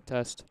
Test.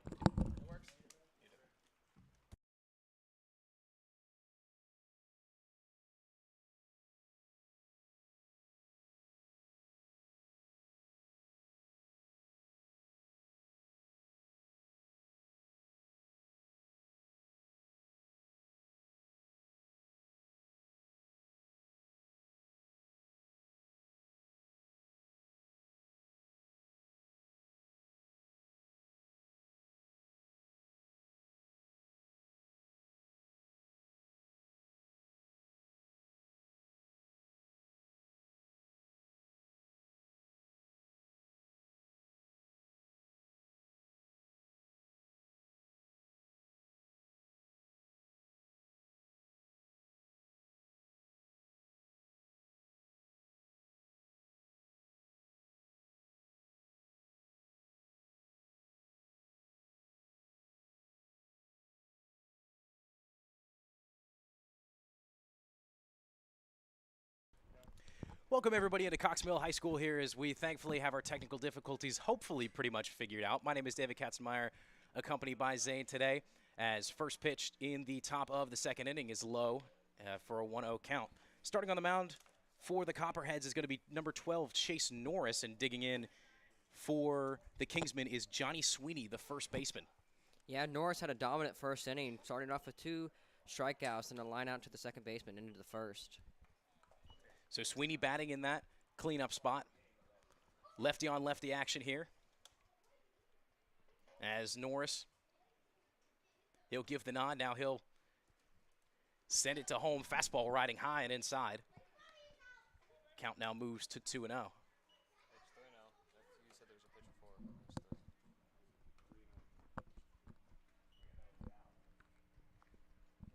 Welcome, everybody, into Cox Mill High School here as we thankfully have our technical difficulties hopefully pretty much figured out. My name is David Katzenmeyer, accompanied by Zane today, as first pitch in the top of the second inning is low for a 1-0 count. Starting on the mound for the Copperheads is going to be number 12, Chase Norris, and digging in for the Kingsmen is Johnny Sweeney, the first baseman. Yeah, Norris had a dominant first inning, starting off with 2 strikeouts and a line out to the second baseman into the first. So Sweeney batting in that cleanup spot. Lefty on lefty action here. As Norris, he'll give the nod. Now he'll send it to home. Fastball riding high and inside. Count now moves to 2-0.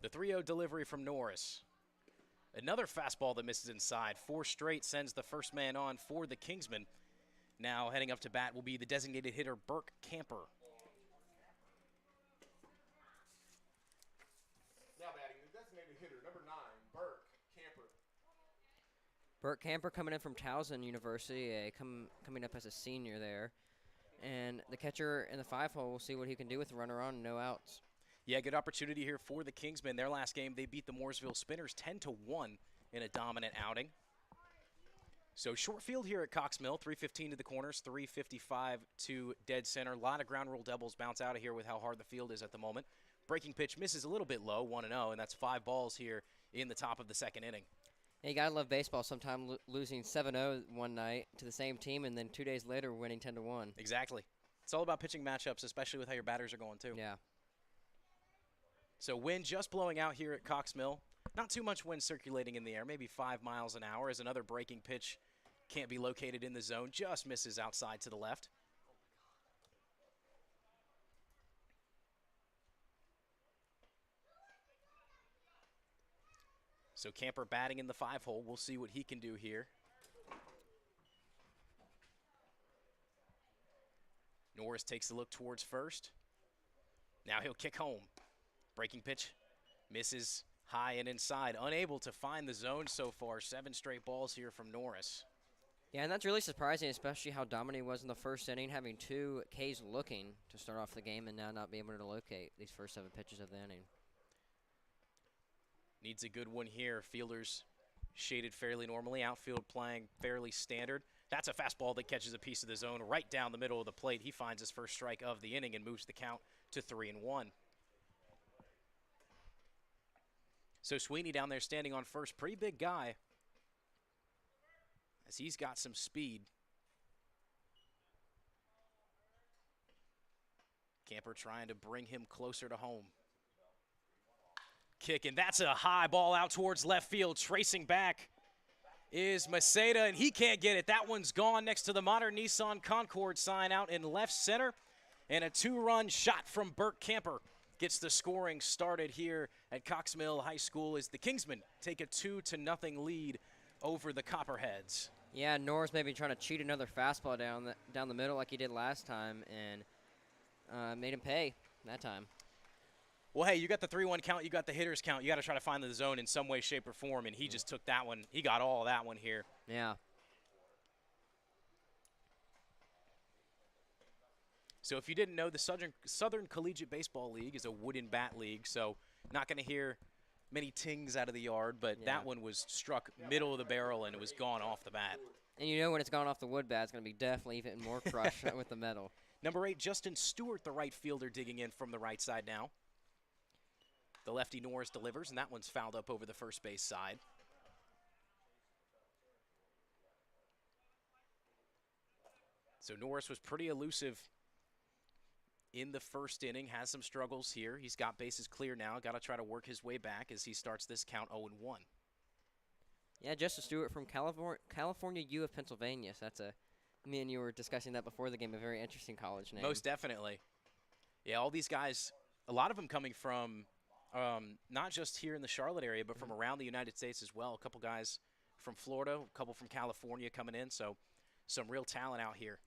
The 3-0 delivery from Norris. Another fastball that misses inside. 4 straight sends the first man on for the Kingsmen. Now heading up to bat will be the designated hitter, Burke Camper. Now batting the designated hitter, number 9, Burke Camper. Burt Camper coming in from Towson University, coming up as a senior there. And the catcher in the 5-hole will see what he can do with the runner on, no outs. Yeah, good opportunity here for the Kingsmen. Their last game, they beat the Mooresville Spinners 10-1 in a dominant outing. So short field here at Cox Mill, 315 to the corners, 355 to dead center. A lot of ground rule doubles bounce out of here with how hard the field is at the moment. Breaking pitch misses a little bit low, 1-0, and that's 5 balls here in the top of the second inning. And you gotta love baseball. Sometime losing 7-0 one night to the same team, and then 2 days later winning 10-1. Exactly. It's all about pitching matchups, especially with how your batters are going too. Yeah. So wind just blowing out here at Cox Mill. Not too much wind circulating in the air, maybe 5 miles an hour, as another breaking pitch can't be located in the zone, just misses outside to the left. So Camper batting in the 5-hole. We'll see what he can do here. Norris takes a look towards first. Now he'll kick home. Breaking pitch misses high and inside. Unable to find the zone so far. 7 straight balls here from Norris. Yeah, and that's really surprising, especially how dominant he was in the first inning, having 2 Ks looking to start off the game and now not being able to locate these first 7 pitches of the inning. Needs a good one here. Fielders shaded fairly normally. Outfield playing fairly standard. That's a fastball that catches a piece of the zone right down the middle of the plate. He finds his first strike of the inning and moves the count to 3-1. So Sweeney down there standing on first. Pretty big guy, as he's got some speed. Camper trying to bring him closer to home. Kick, and that's a high ball out towards left field. Tracing back is Maceda, and he can't get it. That one's gone next to the modern Nissan Concord sign out in left center. And a 2-run shot from Burke Camper gets the scoring started here at Cox Mill High School as the Kingsmen take a 2-0 lead over the Copperheads. Yeah, Norris maybe trying to cheat another fastball down the middle like he did last time, and made him pay that time. Well, hey, you got the 3-1 count, you got the hitters count. You got to try to find the zone in some way, shape, or form, and he just took that one. He got all of that one here. Yeah. So if you didn't know, the Southern Collegiate Baseball League is a wooden bat league, so not going to hear many tings out of the yard, but that one was struck middle of the barrel and it was gone off the bat. And you know when it's gone off the wood bat, it's going to be definitely even more crushed with the metal. Number 8, Justin Stewart, the right fielder, digging in from the right side now. The lefty Norris delivers, and that one's fouled up over the first base side. So Norris was pretty elusive in the first inning, has some struggles here. He's got bases clear now. Got to try to work his way back as he starts this count 0-1. Yeah, Justin Stewart from California U of Pennsylvania. So that's me and you were discussing that before the game, a very interesting college name. Most definitely. Yeah, all these guys, a lot of them coming from not just here in the Charlotte area, but from around the United States as well. A couple guys from Florida, a couple from California coming in, so some real talent out here.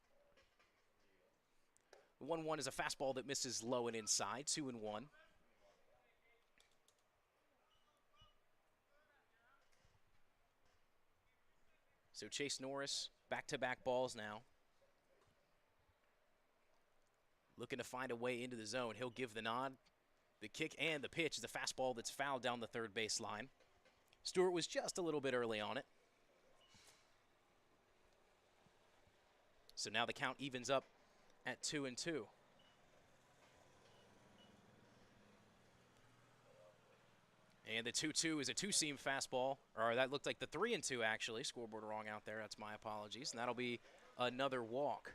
1-1 is a fastball that misses low and inside, 2-1. So Chase Norris, back-to-back balls now. Looking to find a way into the zone. He'll give the nod. The kick and the pitch is a fastball that's fouled down the third base line. Stewart was just a little bit early on it. So now the count evens up at 2-2. And the 2-2 is a two-seam fastball, or that looked like the 3-2 actually. Scoreboard wrong out there, that's my apologies. And that'll be another walk.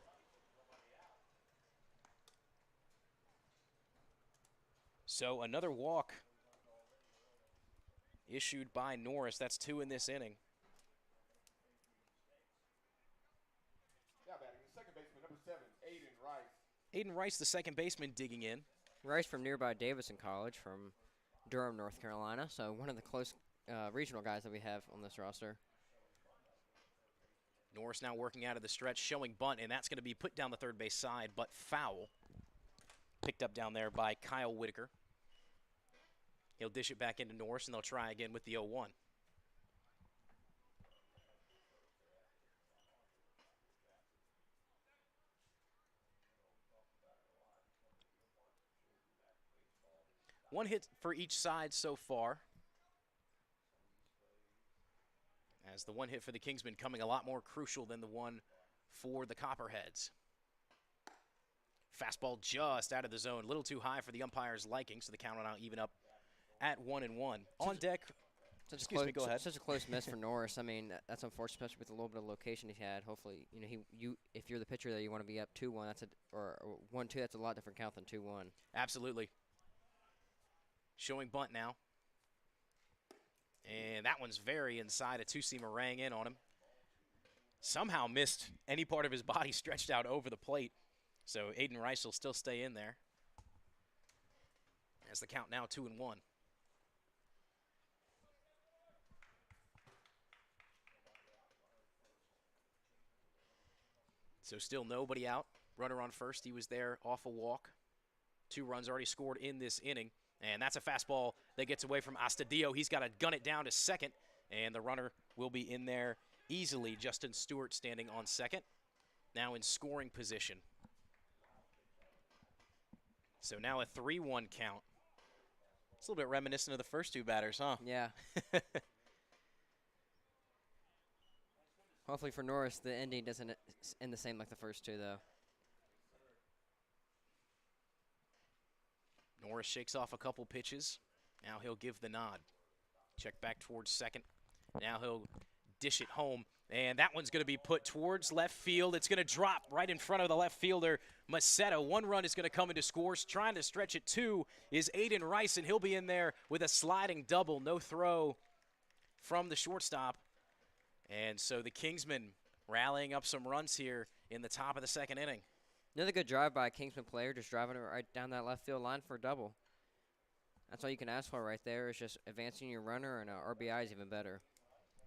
So another walk issued by Norris. That's 2 in this inning. Yeah, batting the second baseman, number 7, Aiden Rice. Aiden Rice, the second baseman, digging in. Rice from nearby Davidson College from Durham, North Carolina. So one of the close regional guys that we have on this roster. Norris now working out of the stretch, showing bunt, and that's going to be put down the third base side, but foul. Picked up down there by Kyle Whitaker. He'll dish it back into Norris, and they'll try again with the 0-1. One hit for each side so far. As the one hit for the Kingsmen coming a lot more crucial than the one for the Copperheads. Fastball just out of the zone, a little too high for the umpire's liking, so the count will now even up at 1-1. On deck, excuse me, go ahead. Such a close miss for Norris. I mean, that's unfortunate, especially with a little bit of location he had. Hopefully, you know, if you're the pitcher there, you want to be up 2-1. Or 1-2. That's a lot different count than 2-1. Absolutely. Showing bunt now. And that one's very inside. A two-seamer rang in on him. Somehow missed any part of his body stretched out over the plate. So Aiden Rice will still stay in there. As the count now 2-1. So still nobody out. Runner on first. He was there off a walk. 2 runs already scored in this inning. And that's a fastball that gets away from Astudillo. He's got to gun it down to second. And the runner will be in there easily. Justin Stewart standing on second. Now in scoring position. So now a 3-1 count. It's a little bit reminiscent of the first 2 batters, huh? Yeah. Hopefully for Norris, the ending doesn't end the same like the first 2, though. Norris shakes off a couple pitches. Now he'll give the nod. Check back towards second. Now he'll dish it home. And that one's going to be put towards left field. It's going to drop right in front of the left fielder, Macetta. 1 run is going to come into scores. Trying to stretch it 2 is Aiden Rice, and he'll be in there with a sliding double. No throw from the shortstop. And so the Kingsmen rallying up some runs here in the top of the second inning. Another good drive by a Kingsman player, just driving it right down that left field line for a double. That's all you can ask for right there, is just advancing your runner, and RBI is even better.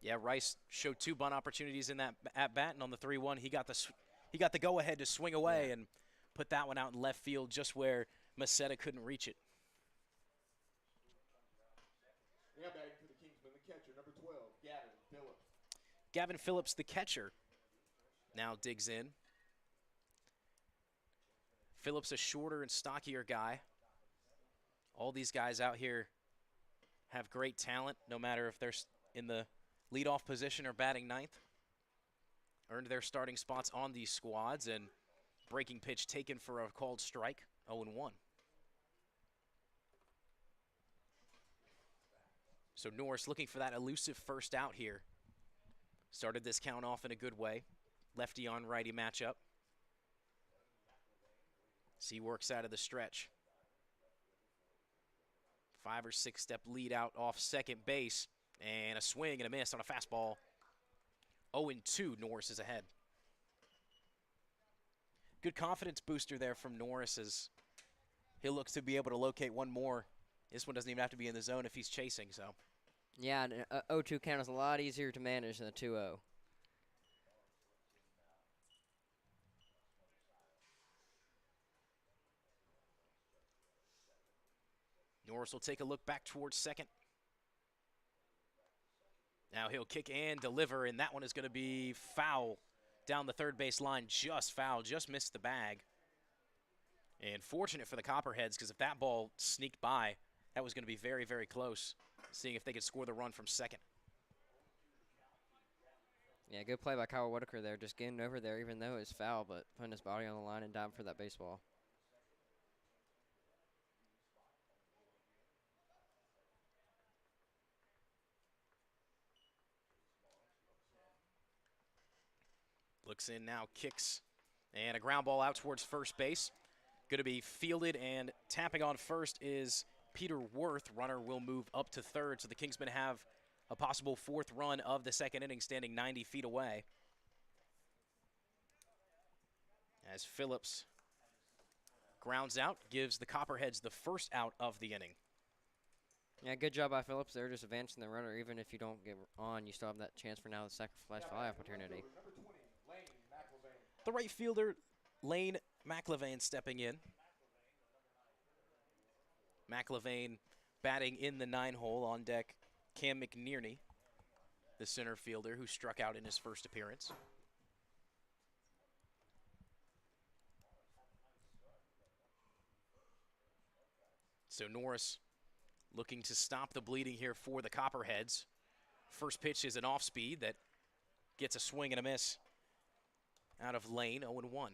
Yeah, Rice showed 2 bunt opportunities in that at-bat, and on the 3-1, he got the go-ahead to swing away and put that one out in left field just where Macetta couldn't reach it. Yeah, batting for the Kingsman, the catcher, number 12, Gavin Phillips. Gavin Phillips, the catcher, now digs in. Phillips, a shorter and stockier guy. All these guys out here have great talent, no matter if they're in the leadoff position or batting ninth. Earned their starting spots on these squads, and breaking pitch taken for a called strike, 0-1. So Norris looking for that elusive first out here. Started this count off in a good way. Lefty on righty matchup. See, works out of the stretch. 5 or 6 step lead out off second base, and a swing and a miss on a fastball. 0-2, Norris is ahead. Good confidence booster there from Norris as he looks to be able to locate one more. This one doesn't even have to be in the zone if he's chasing, so. Yeah, an 0-2 count is a lot easier to manage than a 2-0. Norris will take a look back towards second. Now he'll kick and deliver, and that one is going to be foul down the third base line. Just foul, just missed the bag. And fortunate for the Copperheads, because if that ball sneaked by, that was going to be very, very close, seeing if they could score the run from second. Yeah, good play by Kyle Whitaker there, just getting over there, even though it's foul, but putting his body on the line and diving for that baseball. Looks in now, kicks, and a ground ball out towards first base. Going to be fielded, and tapping on first is Peter Worth. Runner will move up to third, so the Kingsmen have a possible fourth run of the second inning, standing 90 feet away. As Phillips grounds out, gives the Copperheads the first out of the inning. Yeah, good job by Phillips. They're just advancing the runner. Even if you don't get on, you still have that chance for now the second flash fly opportunity. The right fielder, Lane McLevain, stepping in. McLevain batting in the 9-hole. On deck, Cam McNearney, the center fielder who struck out in his first appearance. So Norris looking to stop the bleeding here for the Copperheads. First pitch is an off-speed that gets a swing and a miss out of Lane, 0-1.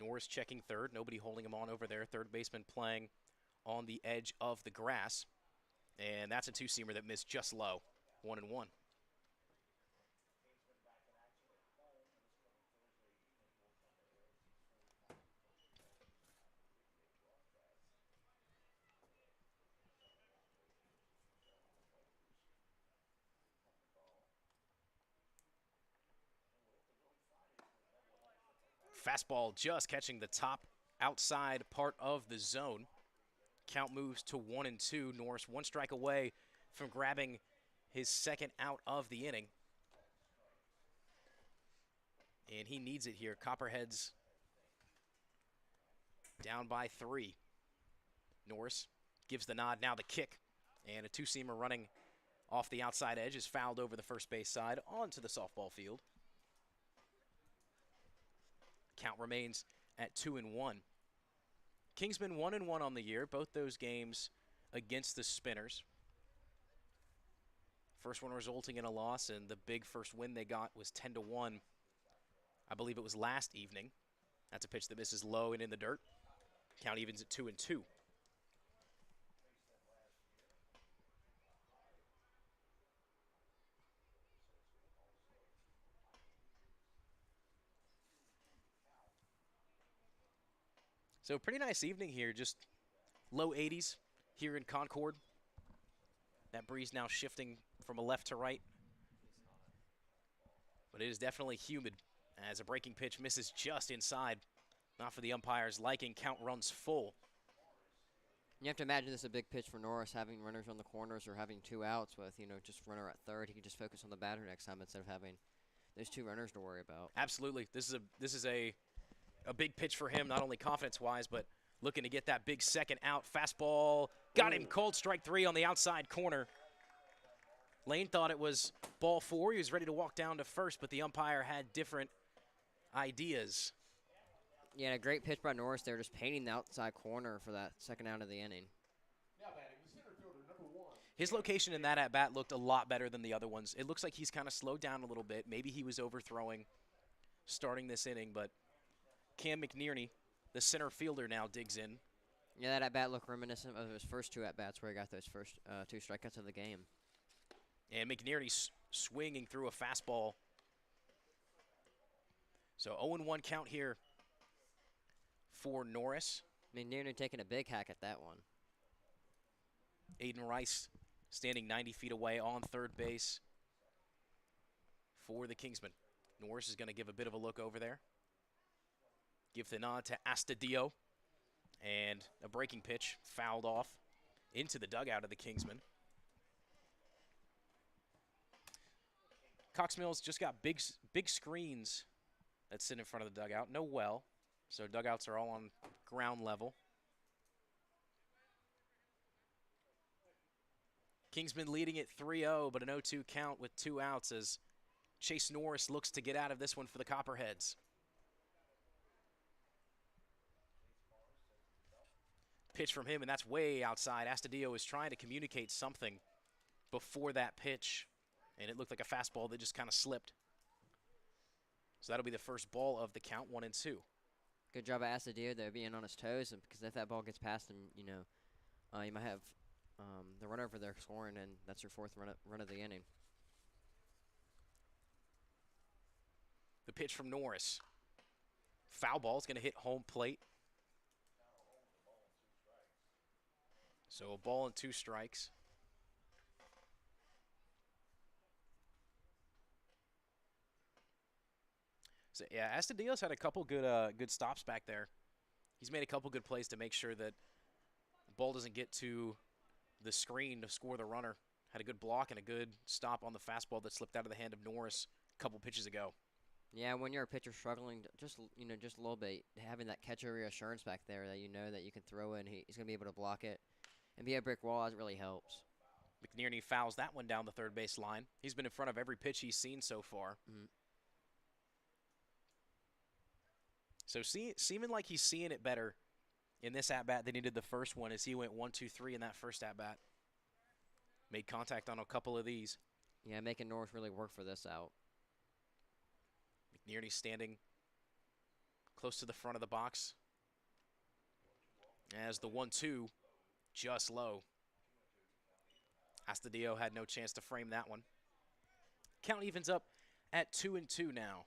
Norris checking third, nobody holding him on over there. Third baseman playing on the edge of the grass. And that's a two-seamer that missed just low, 1-1. Fastball just catching the top outside part of the zone. Count moves to 1-2. Norris one strike away from grabbing his second out of the inning. And he needs it here. Copperheads down by 3. Norris gives the nod, now the kick. And a two-seamer running off the outside edge is fouled over the first base side onto the softball field. Count remains at 2-1. Kingsman 1-1 on the year, both those games against the Spinners. First one resulting in a loss, and the big first win they got was 10-1. I believe it was last evening. That's a pitch that misses low and in the dirt. Count evens at 2-2. So pretty nice evening here, just low 80s here in Concord. That breeze now shifting from a left to right. But it is definitely humid as a breaking pitch misses just inside. Not for the umpire's liking, count runs full. You have to imagine this is a big pitch for Norris, having runners on the corners or having 2 outs with, just runner at third. He can just focus on the batter next time instead of having those 2 runners to worry about. Absolutely. This is a big pitch for him, not only confidence-wise, but looking to get that big second out. Fastball got him cold, strike 3 on the outside corner. Lane thought it was ball 4. He was ready to walk down to first, but the umpire had different ideas. Yeah, and a great pitch by Norris there, just painting the outside corner for that second out of the inning. Now batting the center fielder, number 1. His location in that at-bat looked a lot better than the other ones. It looks like he's kind of slowed down a little bit. Maybe he was overthrowing starting this inning, but Cam McNearney, the center fielder, now digs in. Yeah, that at-bat looked reminiscent of his first 2 at-bats where he got those first 2 strikeouts of the game. And McNearney swinging through a fastball. So 0-1 count here for Norris. McNearney taking a big hack at that one. Aiden Rice standing 90 feet away on third base for the Kingsmen. Norris is going to give a bit of a look over there. Give the nod to Astudillo. And a breaking pitch fouled off into the dugout of the Kingsmen. Cox Mills just got big screens that sit in front of the dugout. No well, so dugouts are all on ground level. Kingsmen leading it 3-0, but an 0-2 count with 2 outs as Chase Norris looks to get out of this one for the Copperheads. Pitch from him, and that's way outside. Astudillo is trying to communicate something before that pitch, and it looked like a fastball that just kind of slipped. So that'll be the first ball of the count, 1-2. Good job of Astudillo there being on his toes, and because if that ball gets past him, you know, you might have the runner over there scoring, and that's your 4th run of the inning. The pitch from Norris. Foul ball is going to hit home plate. So a ball and 2 strikes. So yeah, Astudillo's had a couple good stops back there. He's made a couple good plays to make sure that the ball doesn't get to the screen to score the runner. Had a good block and a good stop on the fastball that slipped out of the hand of Norris a couple pitches ago. Yeah, when you're a pitcher struggling, just a little bit, having that catcher reassurance back there that you know that you can throw in, he's going to be able to block it and be a brick wall. It really helps. McNearney fouls that one down the third base line. He's been in front of every pitch he's seen so far. Mm-hmm. So seeming like he's seeing it better in this at-bat than he did the first one as he went 1-2-3 in that first at-bat. Made contact on a couple of these. Yeah, making Norris really work for this out. McNearney standing close to the front of the box as the 1-2 just low. Astudillo had no chance to frame that one. Count evens up at 2-2 now.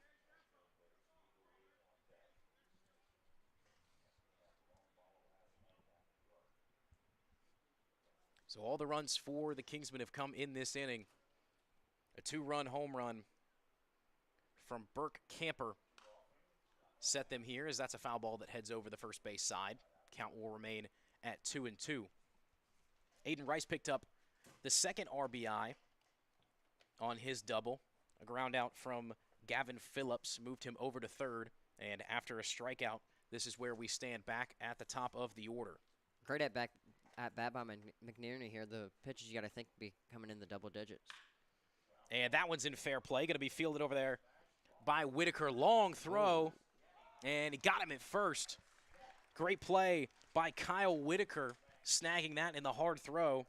So all the runs for the Kingsmen have come in this inning. A 2-run home run from Burke Camper set them here, as that's a foul ball that heads over the first base side. Count will remain at 2-2. Aiden Rice picked up the second RBI on his double. A ground out from Gavin Phillips moved him over to third, and after a strikeout, this is where we stand back at the top of the order. Great at bat by McNearney here. The pitches you got to think be coming in the double digits. And that one's in fair play. Going to be fielded over there by Whitaker. Long throw, and he got him at first. Great play by Kyle Whitaker, snagging that in the hard throw.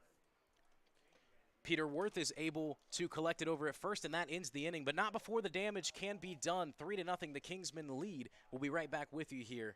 Peter Worth is able to collect it over at first, and that ends the inning, but not before the damage can be done. 3-0, the Kingsmen lead. We'll be right back with you here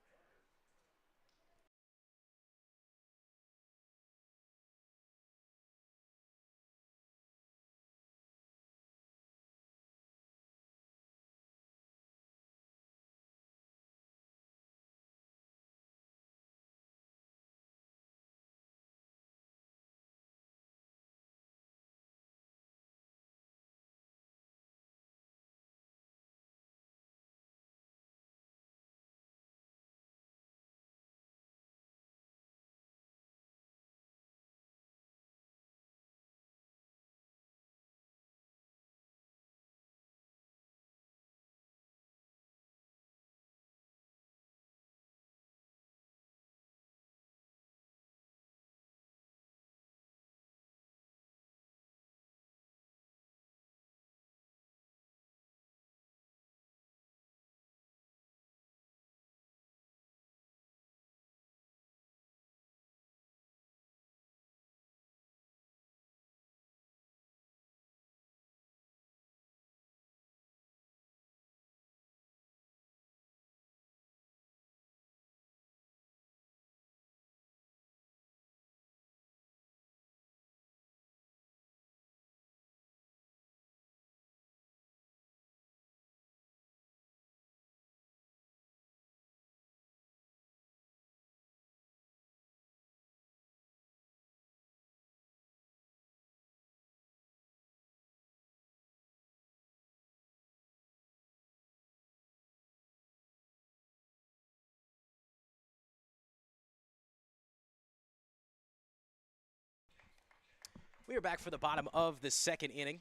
We are back for the bottom of the second inning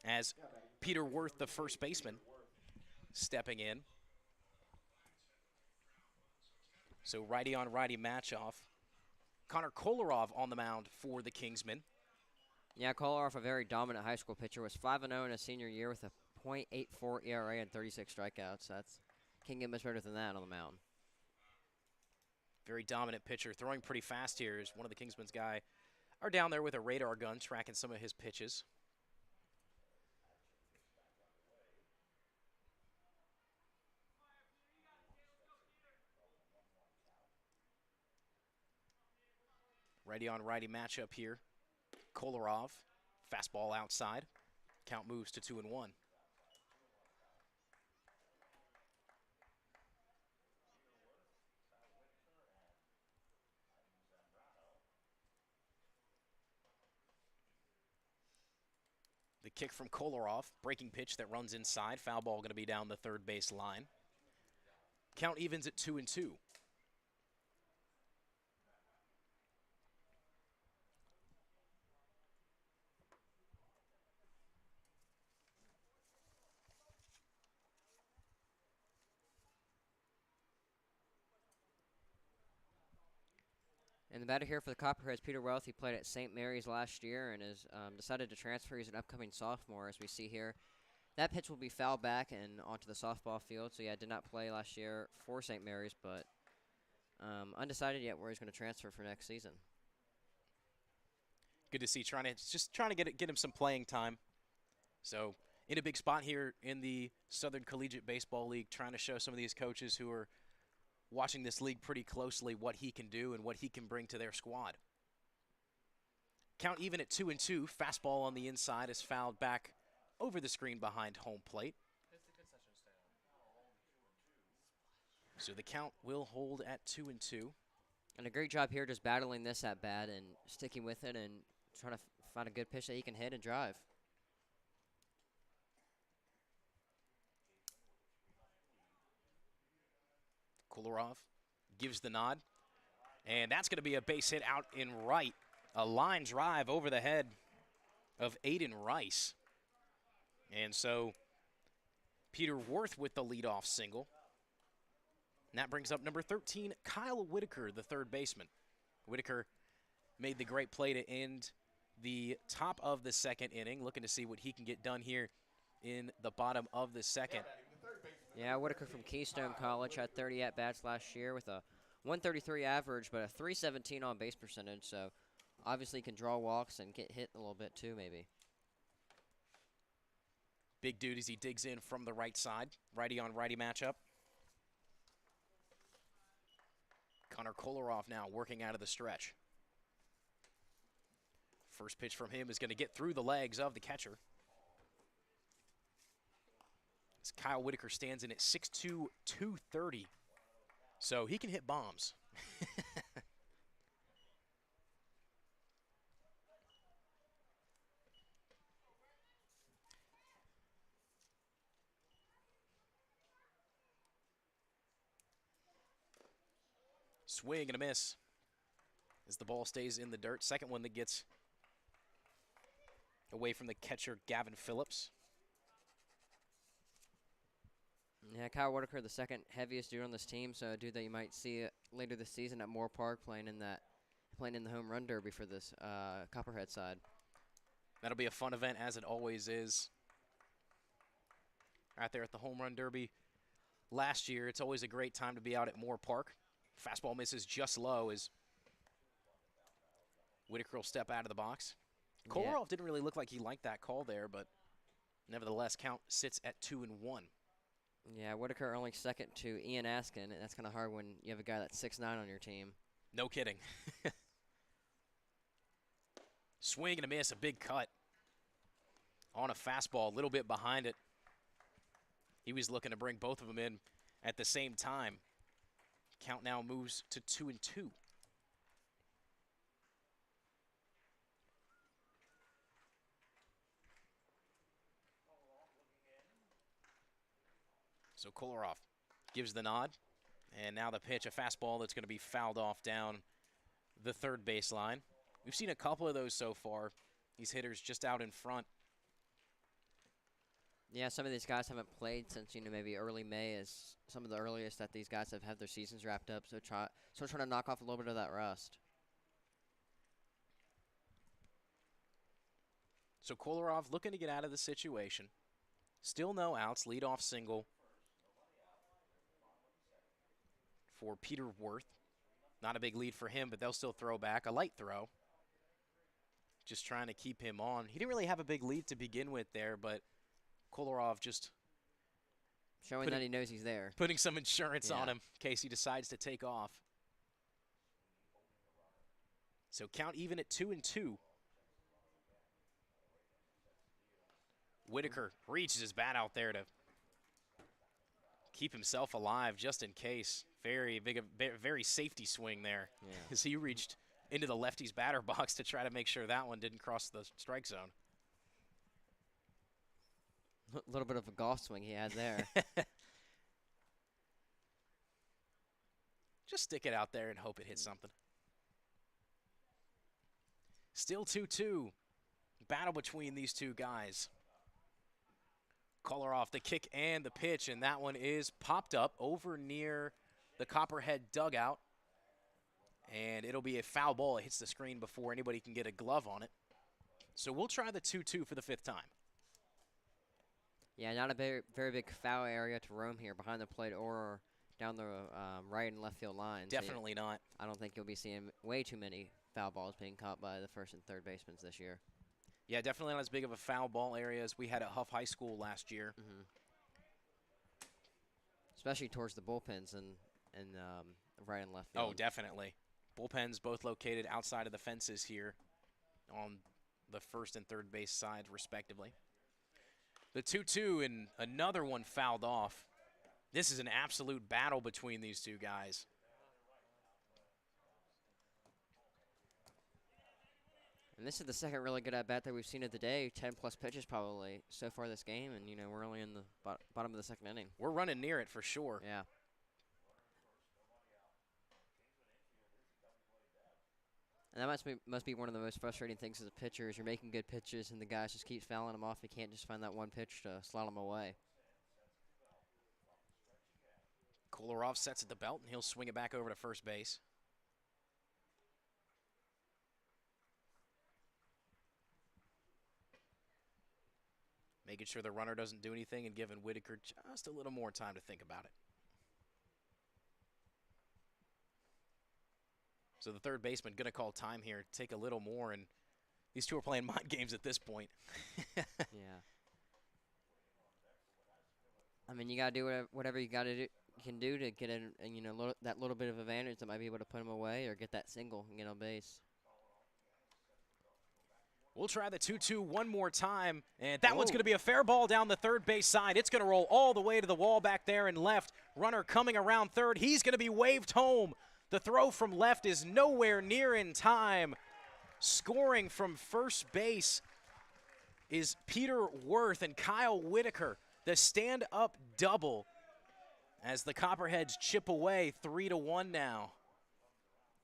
as Peter Worth, the first baseman, stepping in. So righty on righty match off. Connor Kolarov on the mound for the Kingsmen. Yeah, Kolarov, a very dominant high school pitcher, was 5-0 in his senior year with a .84 ERA and 36 strikeouts. Can't get much better than that on the mound. Very dominant pitcher, throwing pretty fast here. Is one of the Kingsmen's guy are down there with a radar gun tracking some of his pitches. Righty on righty matchup here. Kolarov, fastball outside. Count moves to 2-1. The kick from Kolarov, breaking pitch that runs inside. Foul ball going to be down the third base line. Count evens at 2-2. And the batter here for the Copperheads, Peter Wealth, he played at St. Mary's last year and has decided to transfer. He's an upcoming sophomore, as we see here. That pitch will be fouled back and onto the softball field. So, yeah, did not play last year for St. Mary's, but undecided yet where he's going to transfer for next season. Good to see, trying to get him some playing time. So, in a big spot here in the Southern Collegiate Baseball League, trying to show some of these coaches who are watching this league pretty closely what he can do and what he can bring to their squad. Count even at 2-2. Fastball on the inside is fouled back over the screen behind home plate. So the count will hold at 2-2. And a great job here just battling this at bat and sticking with it and trying to find a good pitch that he can hit and drive. Kolarov gives the nod, and that's going to be a base hit out in right. A line drive over the head of Aiden Rice. And so Peter Worth with the leadoff single. And that brings up number 13, Kyle Whitaker, the third baseman. Whitaker made the great play to end the top of the second inning, looking to see what he can get done here in the bottom of the second. Yeah, Whitaker from Keystone College had 30 at-bats last year with a 133 average, but a 317 on-base percentage, so obviously can draw walks and get hit a little bit too, maybe. Big dude as he digs in from the right side. Righty on righty matchup. Connor Kolarov now working out of the stretch. First pitch from him is going to get through the legs of the catcher. As Kyle Whitaker stands in at 6'2", 230. So he can hit bombs. Swing and a miss as the ball stays in the dirt. Second one that gets away from the catcher, Gavin Phillips. Yeah, Kyle Whitaker, the second heaviest dude on this team, so a dude that you might see later this season at Moore Park playing in the home run derby for this Copperhead side. That'll be a fun event, as it always is. Out there at the home run derby last year, it's always a great time to be out at Moore Park. Fastball misses just low as Whitaker will step out of the box. Kolarov didn't really look like he liked that call there, but nevertheless, count sits at 2-1. Yeah, Whitaker only second to Ian Askin, and that's kind of hard when you have a guy that's 6'9" on your team. No kidding. Swing and a miss, a big cut on a fastball, a little bit behind it. He was looking to bring both of them in at the same time. Count now moves to 2-2. So Kolarov gives the nod, and now the pitch, a fastball that's going to be fouled off down the third baseline. We've seen a couple of those so far these hitters just out in front. Yeah, some of these guys haven't played since, maybe early May is some of the earliest that these guys have had their seasons wrapped up. So trying to knock off a little bit of that rust. So Kolarov looking to get out of the situation. Still no outs. Leadoff single for Peter Worth. Not a big lead for him, but they'll still throw back. A light throw. Just trying to keep him on. He didn't really have a big lead to begin with there, but Kolarov just showing that he knows he's there. Putting some insurance on him in case he decides to take off. So count even at 2-2. Whitaker reaches his bat out there to keep himself alive just in case. Very big, very safety swing there as he reached into the lefty's batter box to try to make sure that one didn't cross the strike zone. A little bit of a golf swing he had there. Just stick it out there and hope it hits something. Still 2-2. Battle between these two guys. Kolarov, the kick and the pitch, and that one is popped up over near the Copperhead dugout. And it'll be a foul ball. It hits the screen before anybody can get a glove on it. So we'll try the 2-2 for the 5th time. Yeah, not a very big foul area to roam here behind the plate or down the right and left field lines. Definitely not. I don't think you'll be seeing way too many foul balls being caught by the first and third basemen this year. Yeah, definitely not as big of a foul ball area as we had at Huff High School last year. Especially towards the bullpens and right and left field. Oh, definitely. Bullpens both located outside of the fences here on the first and third base side, respectively. The 2-2 and another one fouled off. This is an absolute battle between these two guys. And this is the second really good at-bat that we've seen of the day. 10-plus pitches probably so far this game, and, we're only in the bottom of the second inning. We're running near it for sure. Yeah. And that must be one of the most frustrating things as a pitcher is you're making good pitches, and the guys just keep fouling them off. You can't just find that one pitch to slot them away. Kolarov sets at the belt, and he'll swing it back over to first base. Making sure the runner doesn't do anything and giving Whitaker just a little more time to think about it. So the third baseman going to call time here, take a little more, and these two are playing mind games at this point. Yeah. I mean, you got to do whatever you can do to get that little bit of advantage that might be able to put him away or get that single and get on base. We'll try the 2-2 one more time, and that one's going to be a fair ball down the third base side. It's going to roll all the way to the wall back there and left. Runner coming around third. He's going to be waved home. The throw from left is nowhere near in time. Scoring from first base is Peter Worth and Kyle Whitaker. The stand-up double as the Copperheads chip away 3-1 now.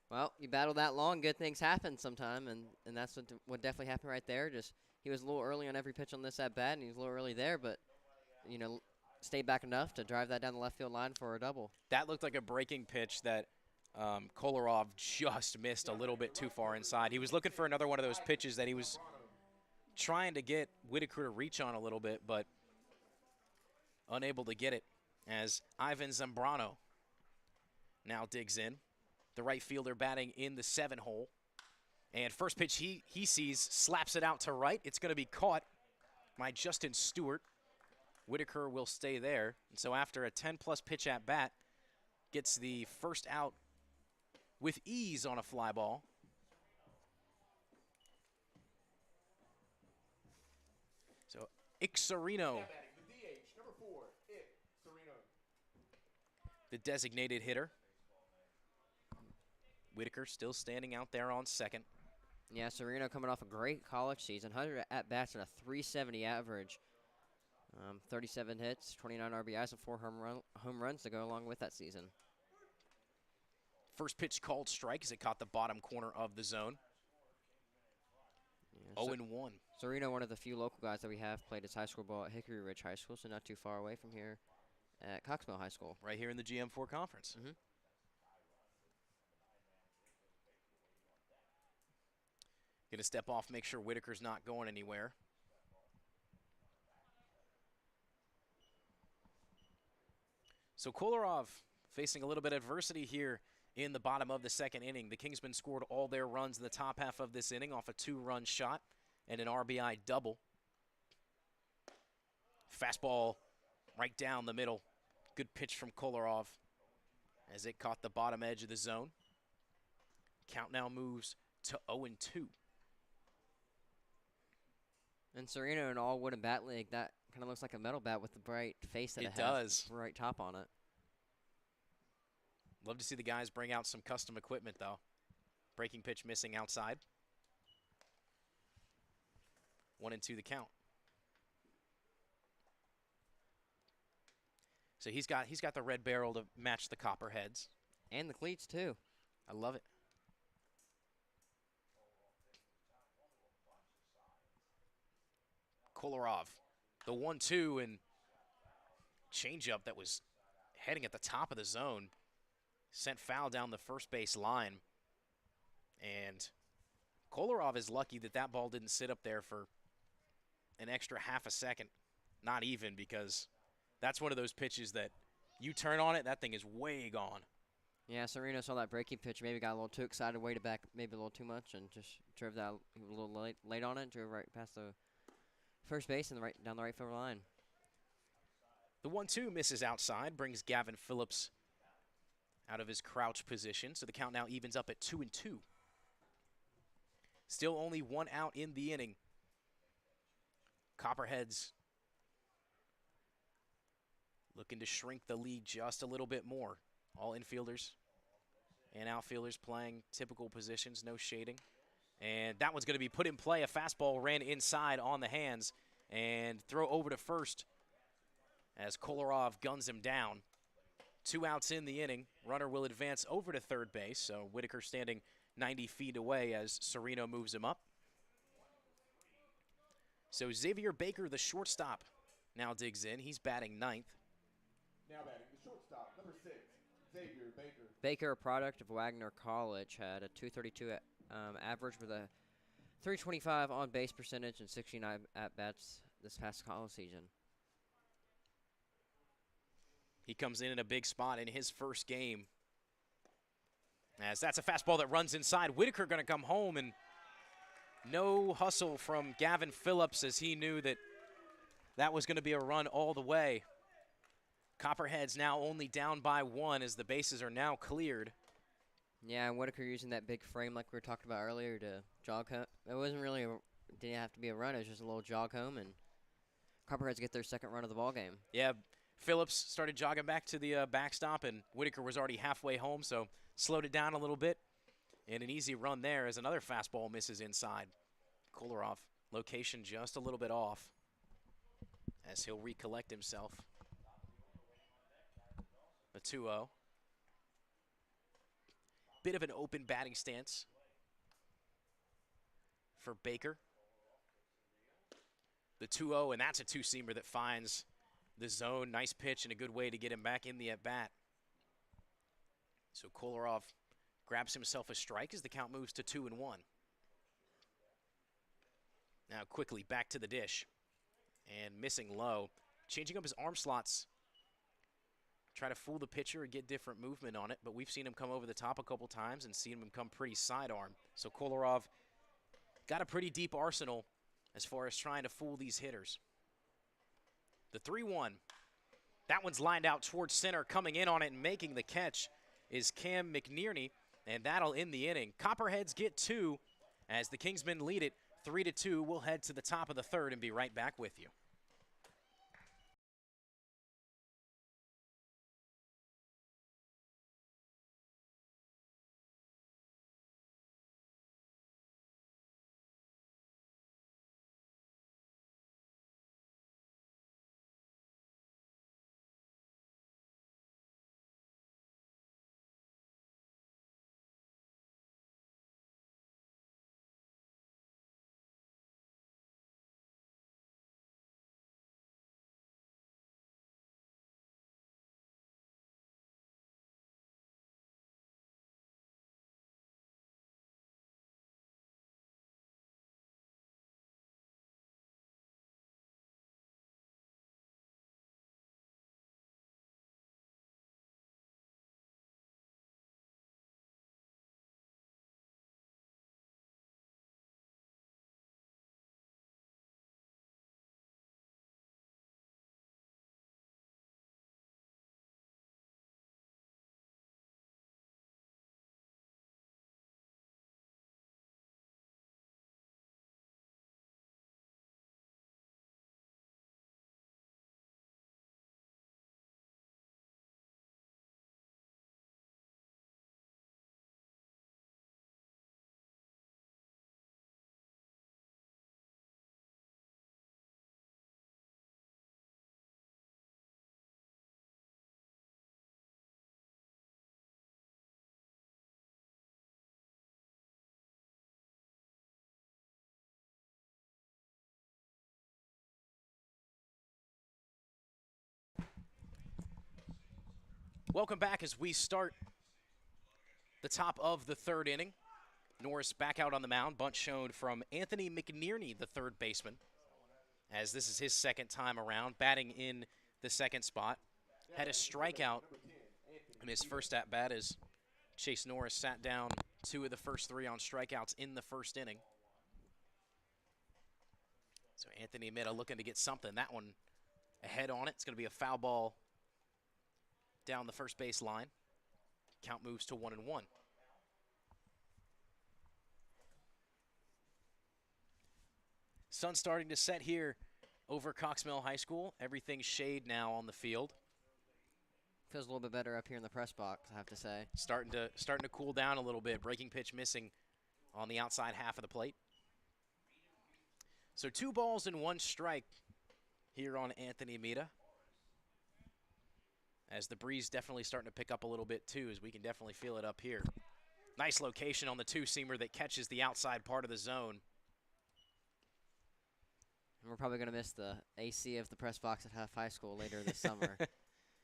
Well, you battle that long, good things happen sometime, and that's what definitely happened right there. Just he was a little early on every pitch on this at-bat, and he was a little early there, but, stayed back enough to drive that down the left field line for a double. That looked like a breaking pitch that Kolarov just missed a little bit too far inside. He was looking for another one of those pitches that he was trying to get Whitaker to reach on a little bit, but unable to get it as Ivan Zambrano now digs in. The right fielder batting in the 7-hole. And first pitch he sees, slaps it out to right. It's going to be caught by Justin Stewart. Whitaker will stay there. And so after a 10-plus pitch at bat, gets the first out with ease on a fly ball. So Ixarino, the designated hitter. Whitaker still standing out there on second. Yeah, Sereno coming off a great college season, 100 at-bats and a 370 average. 37 hits, 29 RBIs, and 4 home runs to go along with that season. First pitch called strike as it caught the bottom corner of the zone. Yeah, 0-1. Sereno, one of the few local guys that we have, played his high school ball at Hickory Ridge High School, so not too far away from here at Coxmill High School. Right here in the GM4 conference. Mm-hmm. Going to step off, make sure Whitaker's not going anywhere. So Kolarov facing a little bit of adversity here in the bottom of the second inning. The Kingsmen scored all their runs in the top half of this inning off a 2-run shot and an RBI double. Fastball right down the middle. Good pitch from Kolarov as it caught the bottom edge of the zone. Count now moves to 0-2. And Sereno, an all wooden bat leg, that kind of looks like a metal bat with the bright face that it has. Does. Bright top on it. Love to see the guys bring out some custom equipment, though. Breaking pitch missing outside. 1-2 the count. So he's got the red barrel to match the Copperheads. And the cleats, too. I love it. Kolarov, the 1-2 and changeup that was heading at the top of the zone. Sent foul down the first base line. And Kolarov is lucky that that ball didn't sit up there for an extra half a second. Not even, because that's one of those pitches that you turn on it, that thing is way gone. Yeah, Sereno saw that breaking pitch, maybe got a little too excited, waited back maybe a little too much, and just drove that a little late on it, drove right past the first base and down the right field line. The 1-2 misses outside, brings Gavin Phillips out of his crouch position, so the count now evens up at 2-2. Still only one out in the inning. Copperheads looking to shrink the lead just a little bit more. All infielders and outfielders playing typical positions, no shading. And that one's going to be put in play. A fastball ran inside on the hands and throw over to first as Kolarov guns him down. 2 outs in the inning. Runner will advance over to third base, so Whitaker standing 90 feet away as Sereno moves him up. So Xavier Baker, the shortstop, now digs in. He's batting ninth. Now batting the shortstop, number 6, Xavier Baker. Baker, a product of Wagner College, had a 232 average with a 325 on-base percentage and 69 at-bats this past college season. He comes in a big spot in his first game. As that's a fastball that runs inside. Whitaker going to come home, and no hustle from Gavin Phillips as he knew that that was going to be a run all the way. Copperheads now only down by 1 as the bases are now cleared. Yeah, and Whitaker using that big frame like we were talking about earlier to jog home. It wasn't really, didn't have to be a run. It was just a little jog home, and Copperheads get their second run of the ball game. Yeah, Phillips started jogging back to the backstop, and Whitaker was already halfway home, so slowed it down a little bit. And an easy run there as another fastball misses inside. Kolarov, location just a little bit off as he'll recollect himself. A 2-0. Bit of an open batting stance for Baker. The 2-0, and that's a two-seamer that finds the zone. Nice pitch and a good way to get him back in the at-bat. So Kolarov grabs himself a strike as the count moves to 2-1. Now quickly back to the dish and missing low. Changing up his arm slots. Try to fool the pitcher or get different movement on it, but we've seen him come over the top a couple times and seen him come pretty sidearm. So Kolarov got a pretty deep arsenal as far as trying to fool these hitters. The 3-1. That one's lined out towards center. Coming in on it and making the catch is Cam McNearney, and that'll end the inning. Copperheads get 2 as the Kingsmen lead it 3-2. We'll head to the top of the third and be right back with you. Welcome back as we start the top of the third inning. Norris back out on the mound. Bunt shown from Anthony McNearney, the third baseman, as this is his second time around, batting in the second spot. Had a strikeout in his first at-bat as Chase Norris sat down 2 of the first 3 on strikeouts in the first inning. So Anthony Mida looking to get something. That one ahead on it. It's going to be a foul ball down the first base line. Count moves to 1-1. Sun starting to set here over Cox Mill High School. Everything's shade now on the field. Feels a little bit better up here in the press box, I have to say. Starting to cool down a little bit. Breaking pitch missing on the outside half of the plate. So 2 balls and 1 strike here on Anthony Mida. As the breeze definitely starting to pick up a little bit too, as we can definitely feel it up here. Nice location on the 2-seamer that catches the outside part of the zone. And we're probably going to miss the AC of the press box at Huff High School later this summer,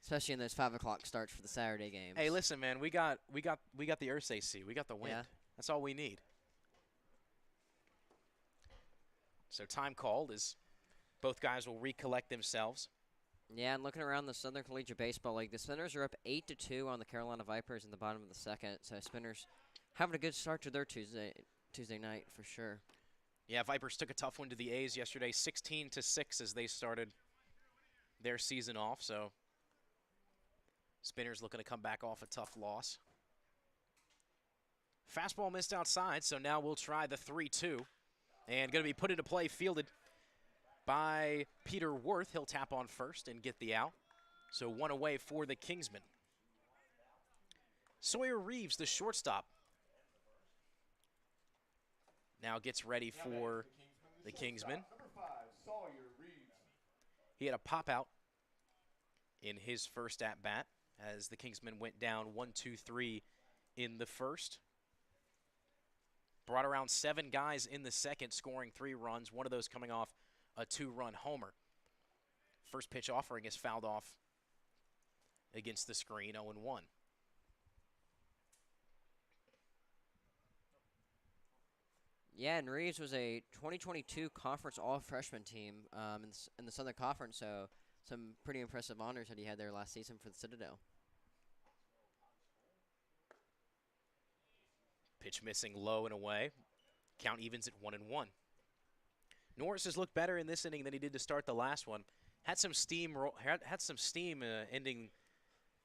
especially in those 5 o'clock starts for the Saturday games. Hey, listen, man, we got the Earth's AC. We got the wind. Yeah. That's all we need. So time called as both guys will recollect themselves. Yeah, and looking around the Southern Collegiate Baseball League, the Spinners are up 8-2 on the Carolina Vipers in the bottom of the second. So Spinners having a good start to their Tuesday night for sure. Yeah, Vipers took a tough one to the A's yesterday, 16-6 as they started their season off. So Spinners looking to come back off a tough loss. Fastball missed outside, so now we'll try the 3-2. And going to be put into play, fielded by Peter Worth. He'll tap on first and get the out. So 1 away for the Kingsmen. Sawyer Reeves, the shortstop, now gets ready for the Kingsmen. He had a pop-out in his first at-bat as the Kingsmen went down 1-2-3 in the first. Brought around 7 guys in the second, scoring 3 runs, one of those coming off a 2-run homer. First pitch offering is fouled off against the screen, 0-1. Yeah, and Reeves was a 2022 Conference All-Freshman team in the Southern Conference, so some pretty impressive honors that he had there last season for the Citadel. Pitch missing low and away. Count evens at 1-1. Norris has looked better in this inning than he did to start the last one. Had some steam ending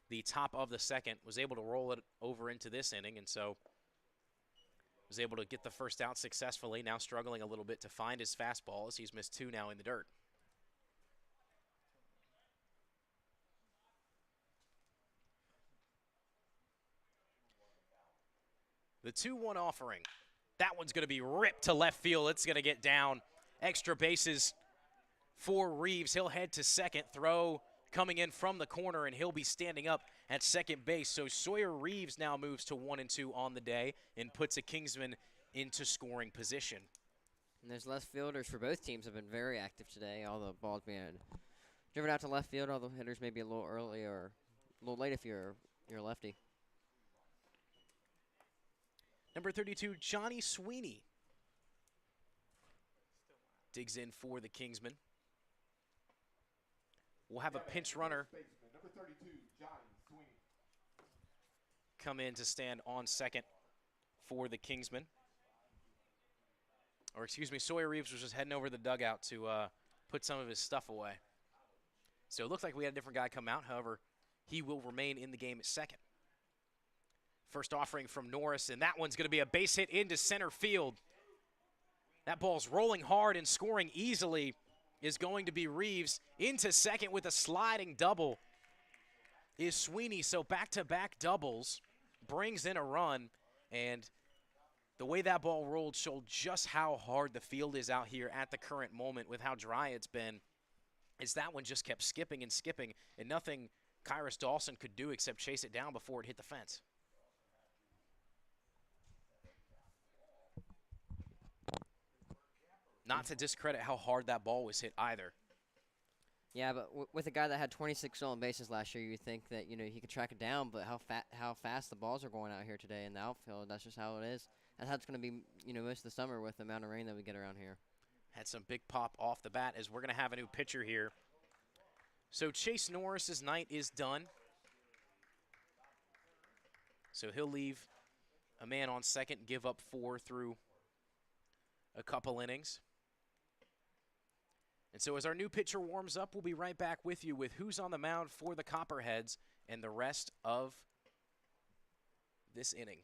the top of the second. Was able to roll it over into this inning, and so was able to get the first out successfully. Now struggling a little bit to find his fastball as he's missed 2 now in the dirt. The 2-1 offering. That one's going to be ripped to left field. It's going to get down. Extra bases for Reeves. He'll head to second. Throw coming in from the corner, and he'll be standing up at second base. So Sawyer Reeves now moves to 1-2 on the day and puts a Kingsman into scoring position. And those left fielders for both teams have been very active today. All the balls being driven out to left field. All the hitters maybe a little early or a little late if you're a lefty. Number 32, Johnny Sweeney digs in for the Kingsmen. We'll have a pinch runner Number 32, Johnny Sweeney. come in to stand on second for the Kingsmen. Or excuse me, Sawyer Reeves was just heading over to the dugout to put some of his stuff away. So it looks like we had a different guy come out. However, he will remain in the game at second. First offering from Norris, and that one's going to be a base hit into center field. That ball's rolling hard and scoring easily is going to be Reeves. Into second with a sliding double is Sweeney. So back-to-back doubles brings in a run, and the way that ball rolled showed just how hard the field is out here at the current moment with how dry it's been. Is that one just kept skipping and skipping, and nothing Kyrus Dawson could do except chase it down before it hit the fence. Not to discredit how hard that ball was hit either. Yeah, but with a guy that had 26 stolen bases last year, you'd think that he could track it down. But how fast the balls are going out here today in the outfield, that's just how it is. That's how it's going to be, most of the summer with the amount of rain that we get around here. Had some big pop off the bat as we're going to have a new pitcher here. So Chase Norris's night is done. So he'll leave a man on second, give up 4 through a couple innings. And so as our new pitcher warms up, we'll be right back with you with who's on the mound for the Copperheads and the rest of this inning.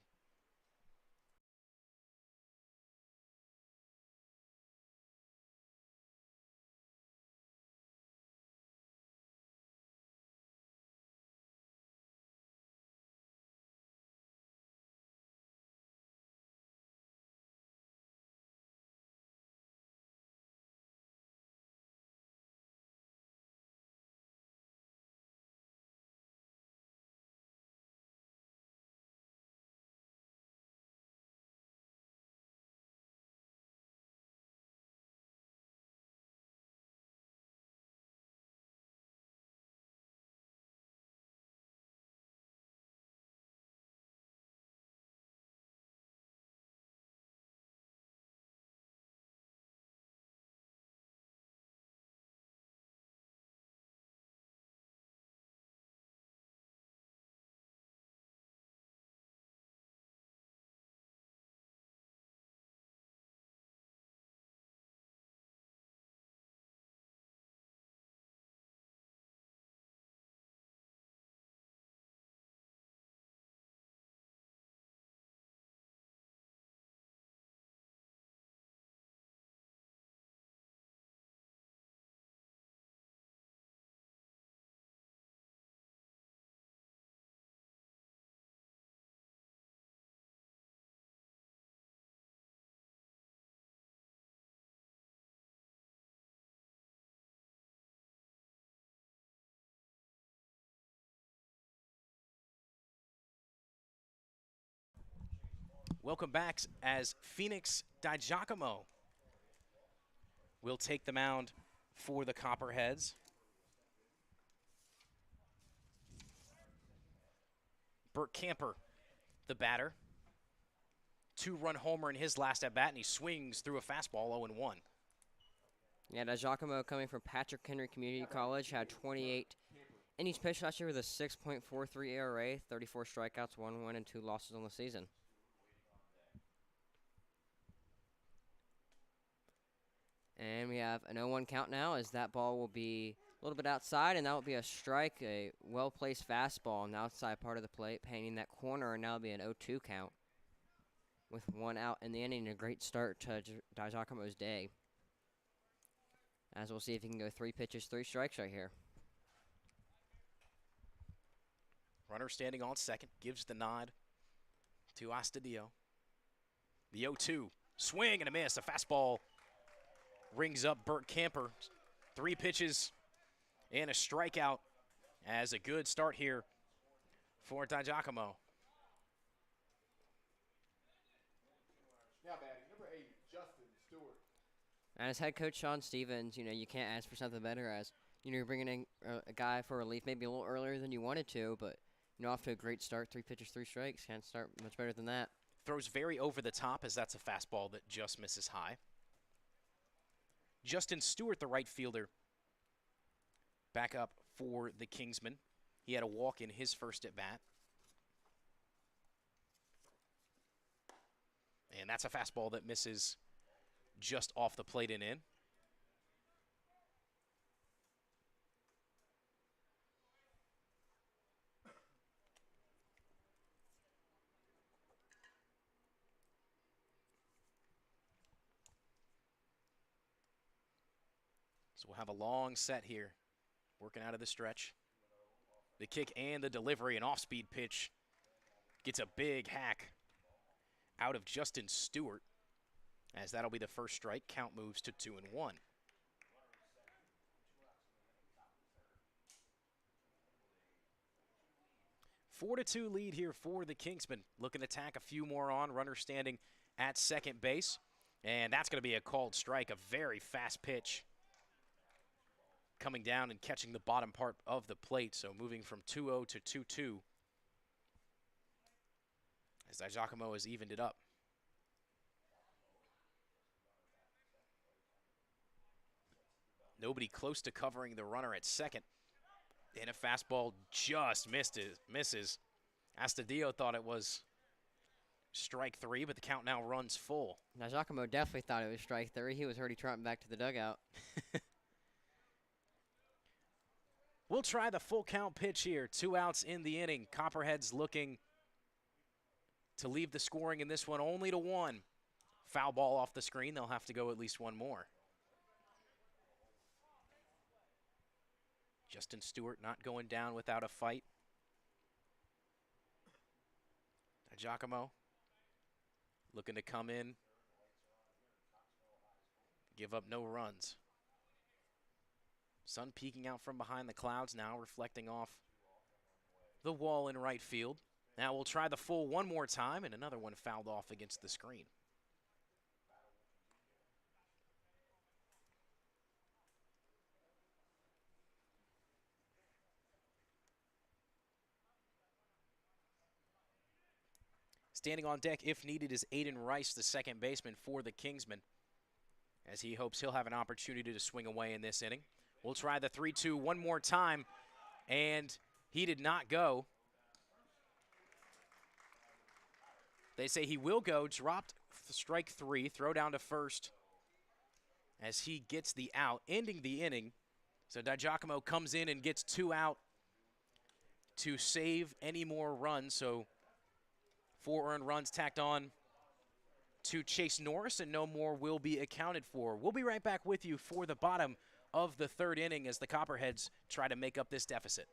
Welcome back as Phoenix DiGiacomo will take the mound for the Copperheads. Burt Camper, the batter. 2-run homer in his last at-bat, and he swings through a fastball 0-1. Yeah, DiGiacomo coming from Patrick Henry Community College had 28 innings pitched last year with a 6.43 ERA, 34 strikeouts, 1 win, and 2 losses on the season. And we have an 0-1 count now as that ball will be a little bit outside, and that will be a strike, a well-placed fastball on the outside part of the plate, painting that corner, and now it'll be an 0-2 count with 1 out in the inning. A great start to DiGiacomo's day. As we'll see if he can go 3 pitches, 3 strikes right here. Runner standing on second, gives the nod to Astudillo. The 0-2, swing and a miss. A fastball rings up Burt Camper. 3 pitches and a strikeout as a good start here for DiGiacomo. Now batting, number 8, Justin Stewart. And as head coach Sean Stevens, you can't ask for something better as, you're bringing in a guy for relief maybe a little earlier than you wanted to, but, off to a great start, 3 pitches, 3 strikes. Can't start much better than that. Throws very over the top as that's a fastball that just misses high. Justin Stewart, the right fielder, back up for the Kingsmen. He had a walk in his first at bat. And that's a fastball that misses just off the plate and in. So we'll have a long set here, working out of the stretch. The kick and the delivery, an off-speed pitch, gets a big hack out of Justin Stewart, as that'll be the first strike. Count moves to 2-1. A 4-2 lead here for the Kingsmen. Looking to tack a few more on. Runner standing at second base. And that's going to be a called strike, a very fast pitch coming down and catching the bottom part of the plate, so moving from 2-0 to 2-2 as Giacomo has evened it up. Nobody close to covering the runner at second. And a fastball just misses. Astudillo thought it was strike 3, but the count now runs full. Now, Giacomo definitely thought it was strike 3. He was already trotting back to the dugout. We'll try the full count pitch here. 2 outs in the inning. Copperheads looking to leave the scoring in this one only to 1. Foul ball off the screen. They'll have to go at least one more. Justin Stewart not going down without a fight. Giacomo looking to come in, give up no runs. Sun peeking out from behind the clouds now, reflecting off the wall in right field. Now we'll try the full one more time, and another one fouled off against the screen. Standing on deck, if needed, is Aiden Rice, the second baseman for the Kingsmen, as he hopes he'll have an opportunity to swing away in this inning. We'll try the 3-2 one more time, and he did not go. They say he will go, dropped strike 3, throw down to first as he gets the out, ending the inning. So Giacomo comes in and gets 2 out to save any more runs. So 4 earned runs tacked on to Chase Norris, and no more will be accounted for. We'll be right back with you for the bottom of the 3rd inning as the Copperheads try to make up this deficit.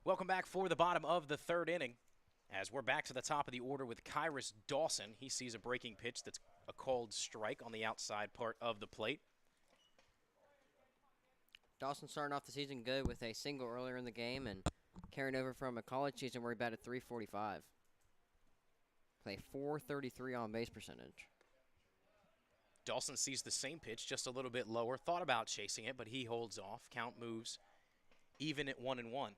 Welcome back for the bottom of the 3rd inning, as we're back to the top of the order with Kyrus Dawson. He sees a breaking pitch that's a called strike on the outside part of the plate. Dawson starting off the season good with a single earlier in the game and carrying over from a college season where he batted .345. Play .433 on base percentage. Dawson sees the same pitch, just a little bit lower. Thought about chasing it, but he holds off. Count moves even at 1-1.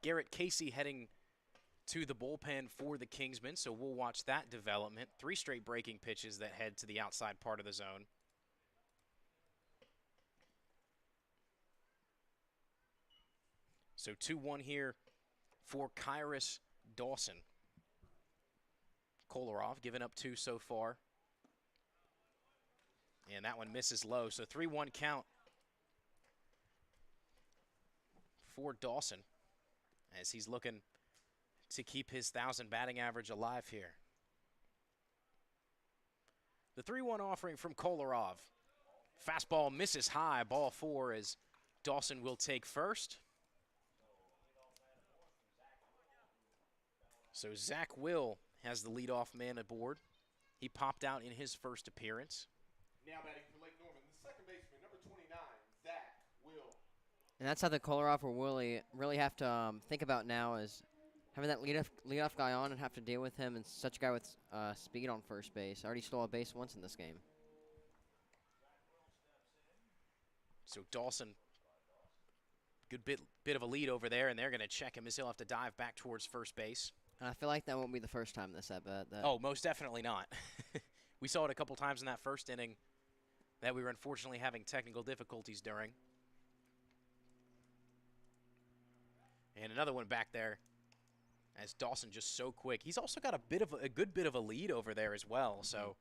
Garrett Casey heading to the bullpen for the Kingsmen, so we'll watch that development. 3 straight breaking pitches that head to the outside part of the zone. So 2-1 here for Kyrus Dawson. Kolarov giving up 2 so far. And that one misses low, so 3-1 count for Dawson. as he's looking to keep his 1,000 batting average alive here. The 3-1 offering from Kolarov. Fastball misses high, ball 4 as Dawson will take first. So Zach Will has the leadoff man aboard. He popped out in his first appearance. Now batting for Lake Norman, the second baseman, number 29, Zach Will. And that's something Kolarov will really have to think about now, is having that leadoff guy on and have to deal with him, and such a guy with speed on first base. Already stole a base once in this game. So Dawson, good bit of a lead over there, and they're going to check him as he'll have to dive back towards first base. And I feel like that won't be the first time this at-bat. Oh, most definitely not. We saw it a couple times in that first inning that we were unfortunately having technical difficulties during. And another one back there as Dawson just so quick. He's also got a good bit of a lead over there as well, so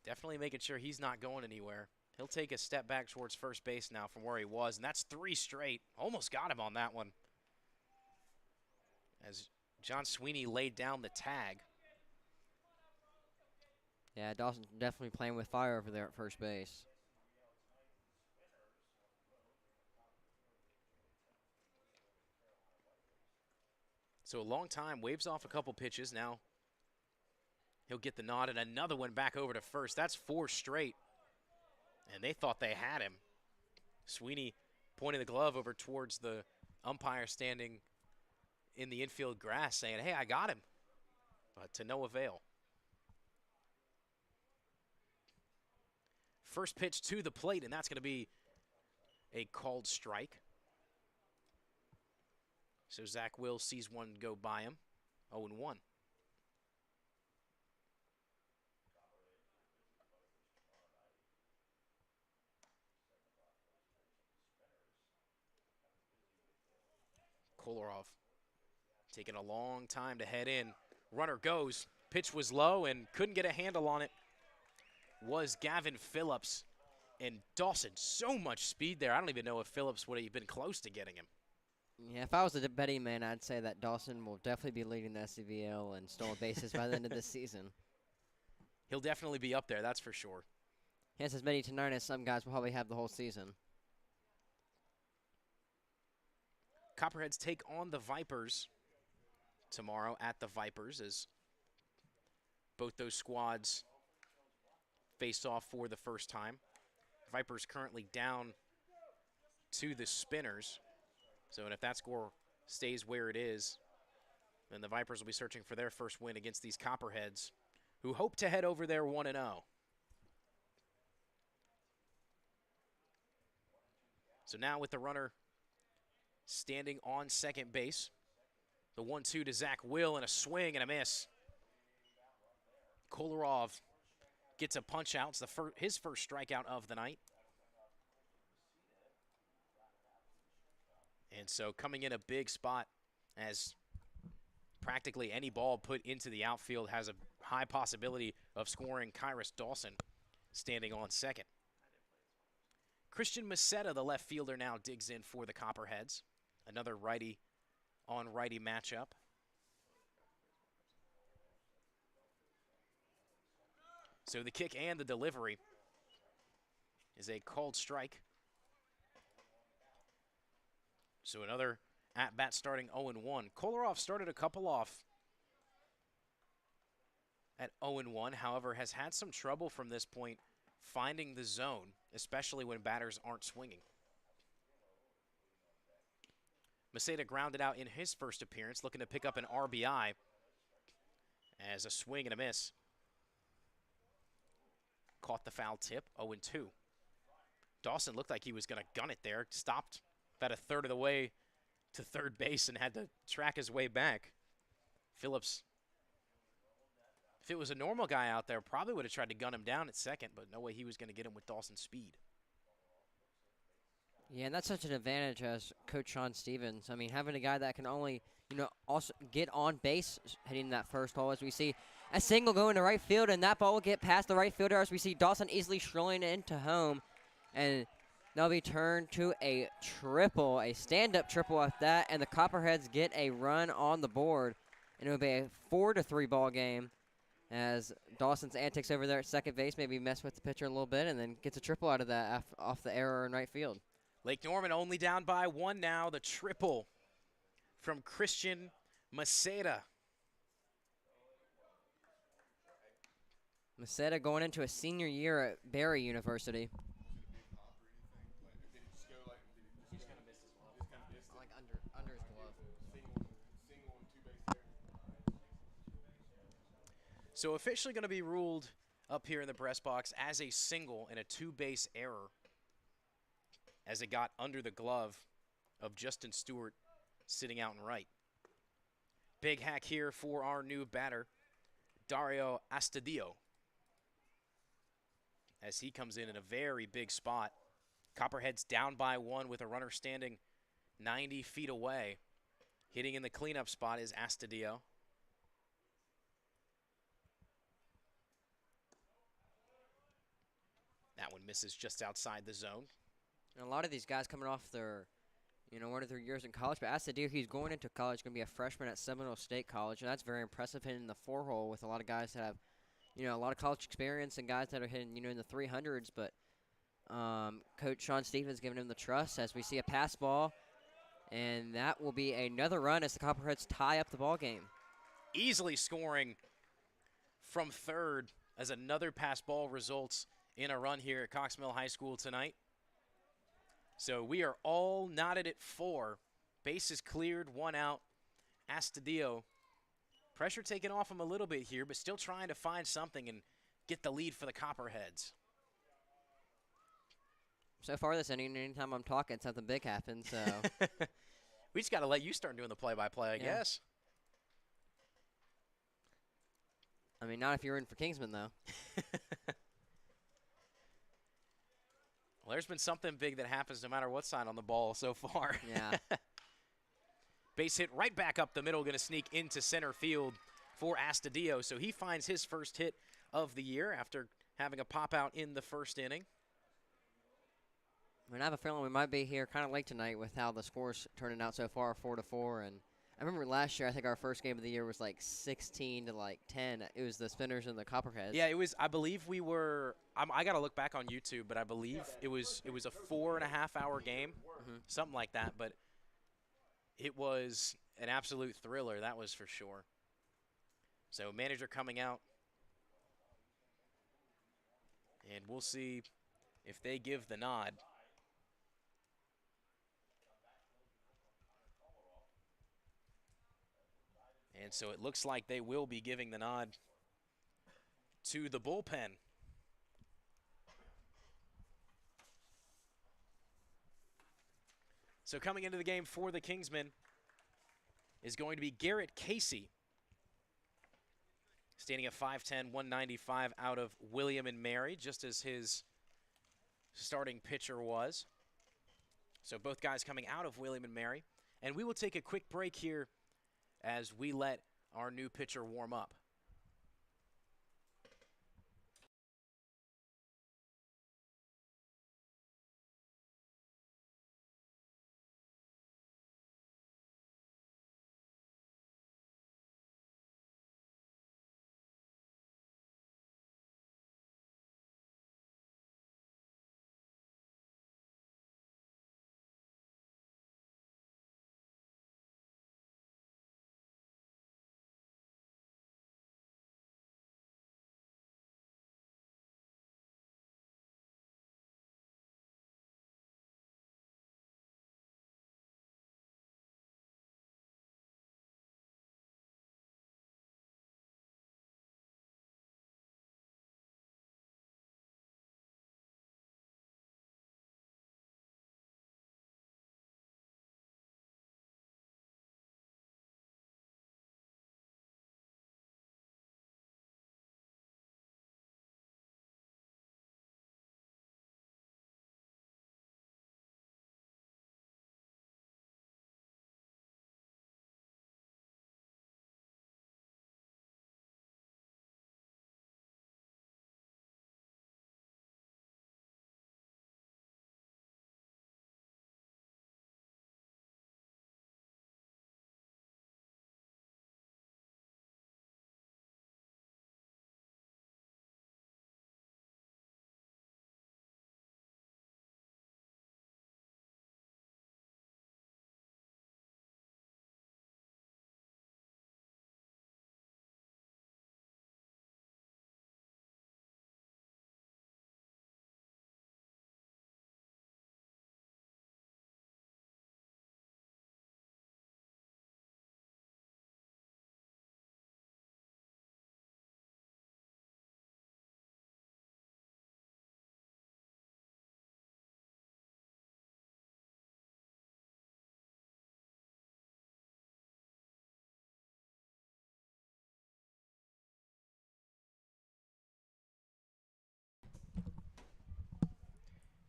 definitely making sure he's not going anywhere. He'll take a step back towards first base now from where he was, and that's 3 straight. Almost got him on that one, as John Sweeney laid down the tag. Yeah, Dawson definitely playing with fire over there at first base. So a long time, waves off a couple pitches. Now he'll get the nod, and another one back over to first. That's 4 straight, and they thought they had him. Sweeney pointing the glove over towards the umpire standing in the infield grass saying, hey, I got him, but to no avail. First pitch to the plate, and that's going to be a called strike. So Zach Will sees one go by him, 0-1. Kolarov taking a long time to head in. Runner goes. Pitch was low and couldn't get a handle on it. Was Gavin Phillips. And Dawson, so much speed there. I don't even know if Phillips would have been close to getting him. Yeah, if I was a betting man, I'd say that Dawson will definitely be leading the SCBL and stolen bases by the end of this season. He'll definitely be up there, that's for sure. He has as many tonight as some guys will probably have the whole season. Copperheads take on the Vipers tomorrow at the Vipers, as both those squads face off for the first time. Vipers currently down to the Spinners. So, and if that score stays where it is, then the Vipers will be searching for their first win against these Copperheads, who hope to head over there 1-0. So now with the runner standing on second base, the 1-2 to Zach Will, and a swing and a miss. Kolarov gets a punch out. It's his first strikeout of the night. And so coming in a big spot, as practically any ball put into the outfield has a high possibility of scoring. Kyrus Dawson standing on second. Christian Macetta, the left fielder, now digs in for the Copperheads. Another righty on righty matchup. So the kick and the delivery is a called strike. So another at-bat starting 0-1. Kolarov started a couple off at 0-1, however, has had some trouble from this point finding the zone, especially when batters aren't swinging. Maceda grounded out in his first appearance, looking to pick up an RBI as a swing and a miss. Caught the foul tip, 0-2. Dawson looked like he was going to gun it there, stopped about a third of the way to third base and had to track his way back. Phillips, if it was a normal guy out there, probably would have tried to gun him down at second, but no way he was going to get him with Dawson's speed. Yeah, and that's such an advantage as Coach Sean Stevens. I mean, having a guy that can only, also get on base hitting that first ball, as we see a single going to right field, and that ball will get past the right fielder as we see Dawson easily strolling into home. And That'll be turned to a triple, a stand-up triple at that, and the Copperheads get a run on the board. And it'll be a 4-3 ball game as Dawson's antics over there at second base maybe mess with the pitcher a little bit and then gets a triple out of that off the error in right field. Lake Norman only down by 1 now. The triple from Christian Maceda. Maceda going into a senior year at Barry University. Like under his glove. So officially going to be ruled up here in the press box as a single and a 2-base error as it got under the glove of Justin Stewart sitting out in right. Big hack here for our new batter, Dario Astudillo, as he comes in a very big spot. Copperheads down by 1 with a runner standing 90 feet away. Hitting in the cleanup spot is Astudillo. That one misses just outside the zone. And a lot of these guys coming off their, one of their years in college. But Astudillo, he's going into college, going to be a freshman at Seminole State College, and that's very impressive hitting the 4-hole with a lot of guys that have, a lot of college experience and guys that are hitting, in the 300s. But Coach Sean Stevens giving him the trust as we see a pass ball, and that will be another run as the Copperheads tie up the ball game. Easily scoring from third as another pass ball results in a run here at Cox Mill High School tonight. So we are all knotted at 4. Bases cleared, 1 out. Astudillo, pressure taken off him a little bit here, but still trying to find something and get the lead for the Copperheads. So far this inning, anytime I'm talking, something big happens. So we just got to let you start doing the play-by-play, I guess. I mean, not if you're in for Kingsman, though. Well, there's been something big that happens no matter what side on the ball so far. Yeah. Base hit right back up the middle, going to sneak into center field for Astudillo. So he finds his first hit of the year after having a pop out in the first inning. I mean, I have a feeling we might be here kind of late tonight with how the score's turning out so far, 4-4. And I remember last year, I think our first game of the year was like 16-10. It was the Spinners and the Copperheads. Yeah, it was. I believe we were. I got to look back on YouTube, but I believe it was a 4.5-hour game, something like that. But it was an absolute thriller, that was for sure. So manager coming out, and we'll see if they give the nod. And so it looks like they will be giving the nod to the bullpen. So coming into the game for the Kingsmen is going to be Garrett Casey, standing at 5'10", 195 out of William and Mary, just as his starting pitcher was. So both guys coming out of William and Mary. And we will take a quick break here as we let our new pitcher warm up.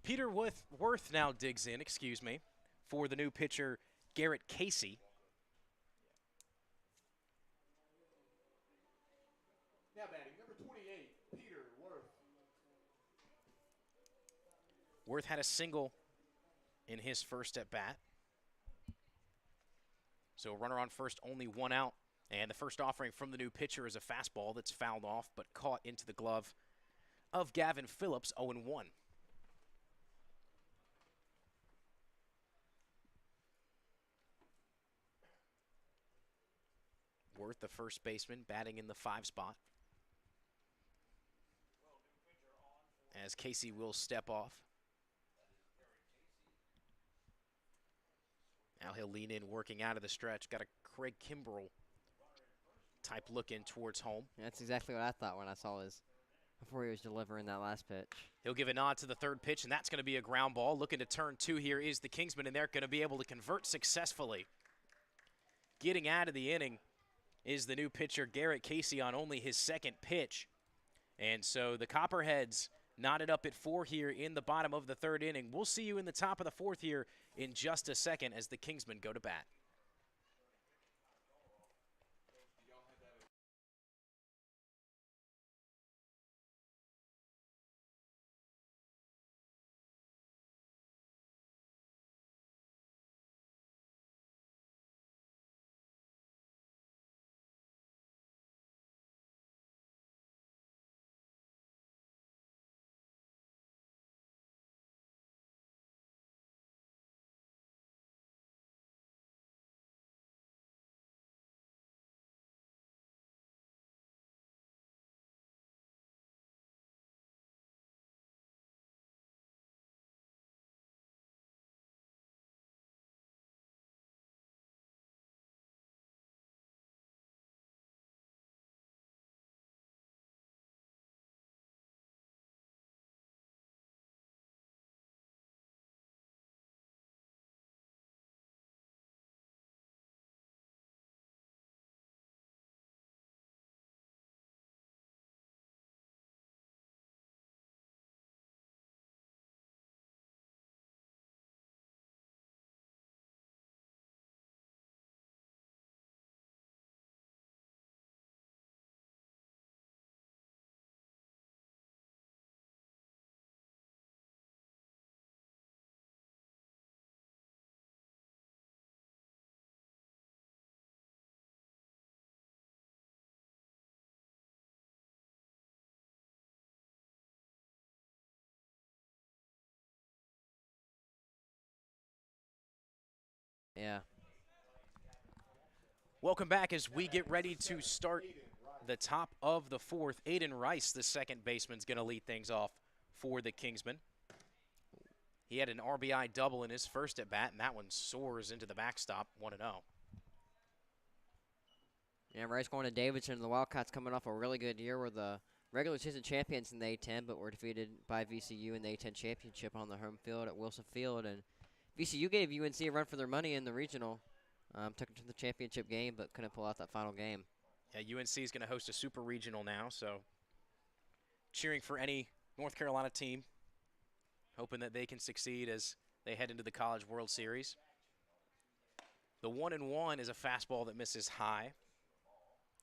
Peter Worth now digs in, for the new pitcher, Garrett Casey. Now batting, number 28, Peter Worth. Worth had a single in his first at bat. So runner on first, only one out. And the first offering from the new pitcher is a fastball that's fouled off but caught into the glove of Gavin Phillips, 0-1. Worth, the first baseman, batting in the 5 spot. As Casey will step off. Now he'll lean in, working out of the stretch. Got a Craig Kimbrell type look in towards home. That's exactly what I thought when I saw his, before he was delivering that last pitch. He'll give a nod to the third pitch, and that's going to be a ground ball. Looking to turn 2 here is the Kingsmen, and they're going to be able to convert successfully. Getting out of the inning is the new pitcher, Garrett Casey, on only his second pitch. And so the Copperheads knotted up at 4 here in the bottom of the 3rd inning. We'll see you in the top of the 4th here in just a second as the Kingsmen go to bat. Yeah. Welcome back as we get ready to start the top of the 4th. Aiden Rice, the second baseman, is going to lead things off for the Kingsmen. He had an RBI double in his first at bat, and that one soars into the backstop, 1-0. Yeah, Rice going to Davidson. The Wildcats coming off a really good year. Were the regular season champions in the A-10, but were defeated by VCU in the A-10 championship on the home field at Wilson Field. And VCU gave UNC a run for their money in the regional. Took them to the championship game, but couldn't pull out that final game. Yeah, UNC is going to host a super regional now, so cheering for any North Carolina team, hoping that they can succeed as they head into the College World Series. The 1-1 is a fastball that misses high.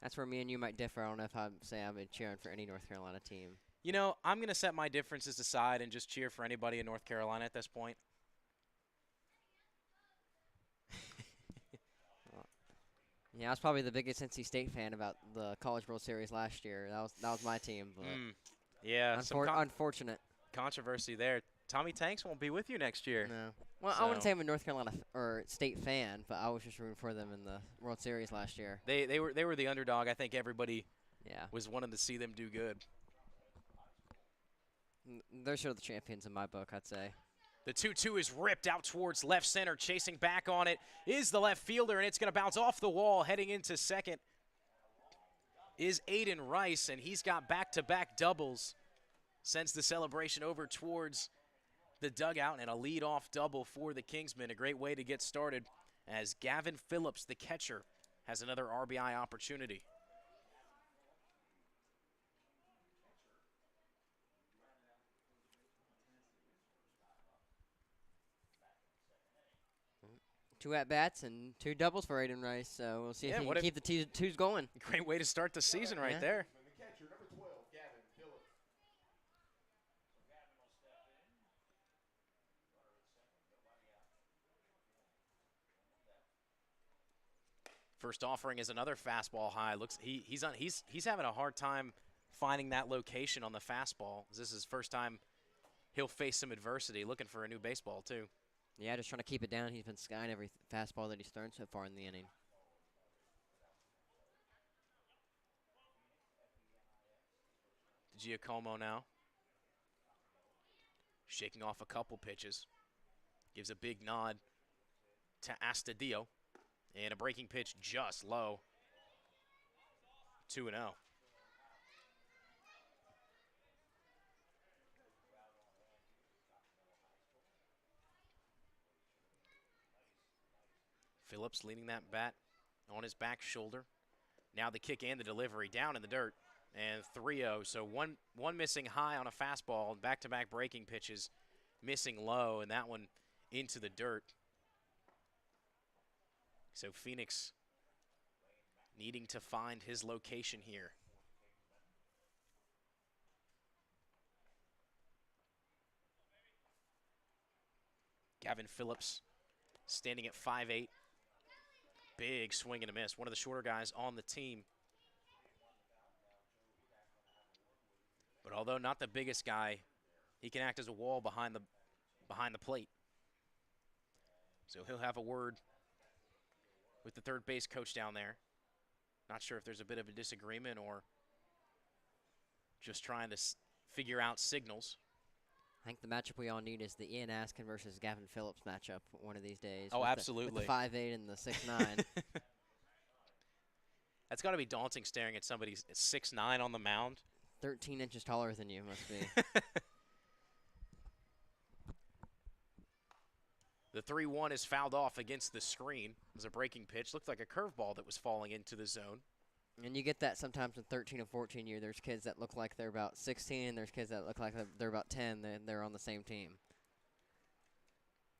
That's where me and you might differ. I don't know if I'd say I'm cheering for any North Carolina team. You know, I'm going to set my differences aside and just cheer for anybody in North Carolina at this point. Yeah, I was probably the biggest NC State fan about the College World Series last year. That was my team. But yeah, unfortunate controversy there. Tommy Tanks won't be with you next year. No. Well, I wouldn't say I'm a North Carolina or State fan, but I was just rooting for them in the World Series last year. They were the underdog. I think everybody was wanting to see them do good. They're sure the champions in my book, I'd say. The 2-2 is ripped out towards left center. Chasing back on it is the left fielder, and it's going to bounce off the wall. Heading into second is Aiden Rice, and he's got back-to-back doubles. Sends the celebration over towards the dugout, and a lead-off double for the Kingsmen. A great way to get started as Gavin Phillips, the catcher, has another RBI opportunity. 2 at-bats and 2 doubles for Aiden Rice, so we'll see if he can keep the twos going. Great way to start the season right there. The catcher, number 12, Gavin Phillips. First offering is another fastball high. Looks he's having a hard time finding that location on the fastball. This is his first time he'll face some adversity, looking for a new baseball too. Yeah, just trying to keep it down. He's been skying every fastball that he's thrown so far in the inning. Giacomo now. Shaking off a couple pitches. Gives a big nod to Astudillo. And a breaking pitch just low. 2-0. Phillips leaning that bat on his back shoulder. Now the kick and the delivery down in the dirt. And 3-0. So one missing high on a fastball, and back-to-back breaking pitches missing low, and that one into the dirt. So Phoenix needing to find his location here. Gavin Phillips standing at 5'8". Big swing and a miss. One of the shorter guys on the team. But although not the biggest guy, he can act as a wall behind the plate. So he'll have a word with the third base coach down there. Not sure if there's a bit of a disagreement or just trying to figure out signals. I think the matchup we all need is the Ian Askin versus Gavin Phillips matchup one of these days. Oh, with absolutely. The 5'8" and the 6'9". That's got to be daunting staring at somebody 6'9" on the mound. 13 inches taller than you must be. The 3-1 is fouled off against the screen. It was a breaking pitch. Looked like a curveball that was falling into the zone. And you get that sometimes in 13 and 14 year. There's kids that look like they're about 16, and there's kids that look like they're about 10, and they're on the same team.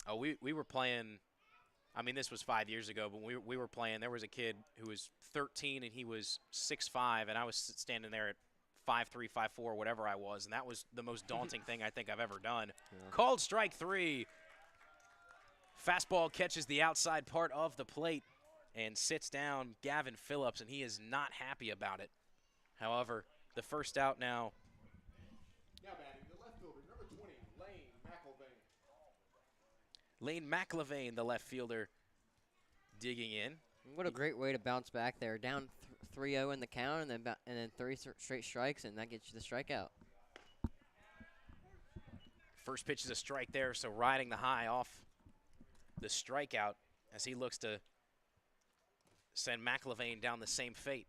Oh, we were playing, I mean, this was 5 years ago, but we were playing. There was a kid who was 13, and he was 6'5", and I was standing there at 5'3", 5'4", whatever I was, and that was the most daunting thing I think I've ever done. Yeah. Called strike 3. Fastball catches the outside part of the plate and sits down Gavin Phillips, and he is not happy about it. However, the first out now. Now batting the left fielder, number 20, Lane McIlvain. Lane McIlvain, the left fielder, digging in. What a great way to bounce back there. Down 3-0 in the count, and then 3 straight strikes, and that gets you the strikeout. First pitch is a strike there, so riding the high off the strikeout as he looks to send McIlvain down the same fate.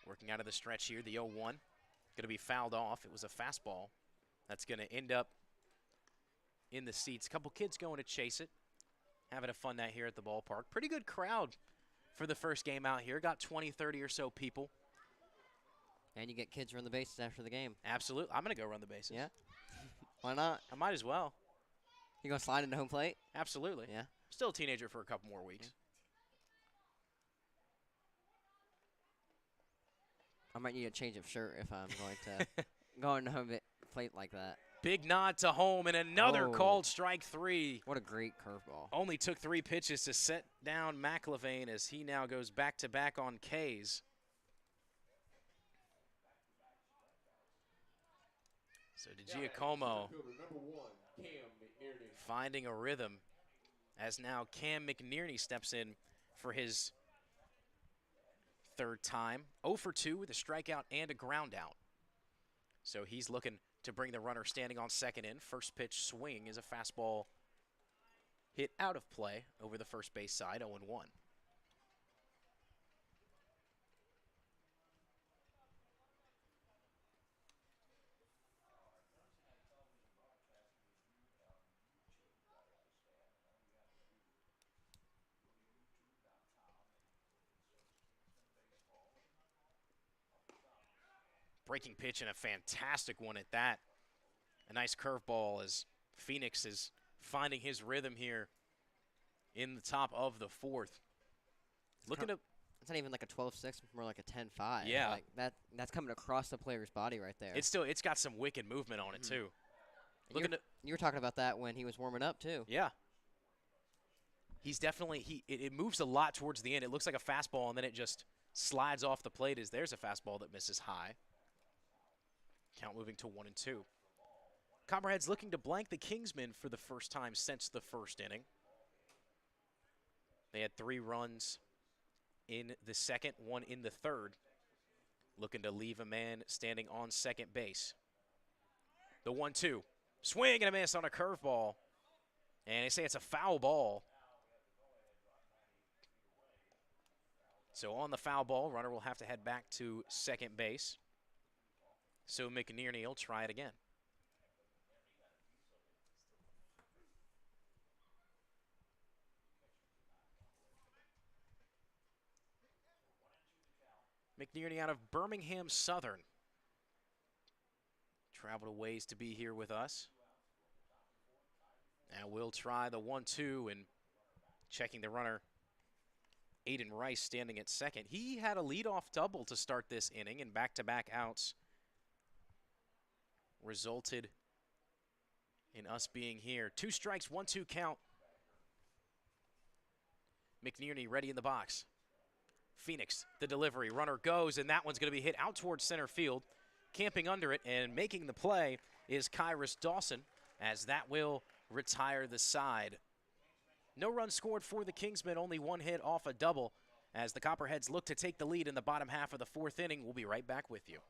Working out of the stretch here, the 0-1. Going to be fouled off. It was a fastball. That's going to end up in the seats. A couple kids going to chase it. Having a fun night here at the ballpark. Pretty good crowd for the first game out here. Got 20, 30 or so people. And you get kids run the bases after the game. Absolutely. I'm going to go run the bases. Yeah. Why not? I might as well. You going to slide into home plate? Absolutely. Yeah. Still a teenager for a couple more weeks. I might need a change of shirt if I'm going to go into home plate like that. Big nod to home and another called strike 3. What a great curveball. Only took 3 pitches to set down McIlvain as he now goes back-to-back on Ks. So DiGiacomo finding a rhythm as now Cam McNearney steps in for his third time. 0 for 2 with a strikeout and a ground out. So he's looking to bring the runner standing on second in. First pitch swing is a fastball hit out of play over the first base side, 0-1. Breaking pitch and a fantastic one at that. A nice curveball as Phoenix is finding his rhythm here in the top of the fourth. Looking to. It's not even like a 12-6, more like a 10-5. Yeah. Like that's coming across the player's body right there. It's got some wicked movement on it too. You were talking about that when he was warming up too. Yeah. He's definitely it moves a lot towards the end. It looks like a fastball and then it just slides off the plate as there's a fastball that misses high. Count moving to 1-2. Copperheads looking to blank the Kingsmen for the first time since the first inning. They had 3 runs in the second, 1 in the third. Looking to leave a man standing on second base. The 1-2. Swing and a miss on a curveball. And they say it's a foul ball. So on the foul ball, runner will have to head back to second base. So McNearney will try it again. McNearney out of Birmingham Southern. Traveled a ways to be here with us. And we'll try the 1-2 and checking the runner. Aiden Rice standing at second. He had a leadoff double to start this inning, and back-to-back outs resulted in us being here. 2 strikes, 1-2 count. McNearney ready in the box. Phoenix, the delivery. Runner goes, and that one's going to be hit out towards center field. Camping under it and making the play is Kyrus Dawson, as that will retire the side. No runs scored for the Kingsmen, only 1 hit off a double, as the Copperheads look to take the lead in the bottom half of the 4th inning. We'll be right back with you.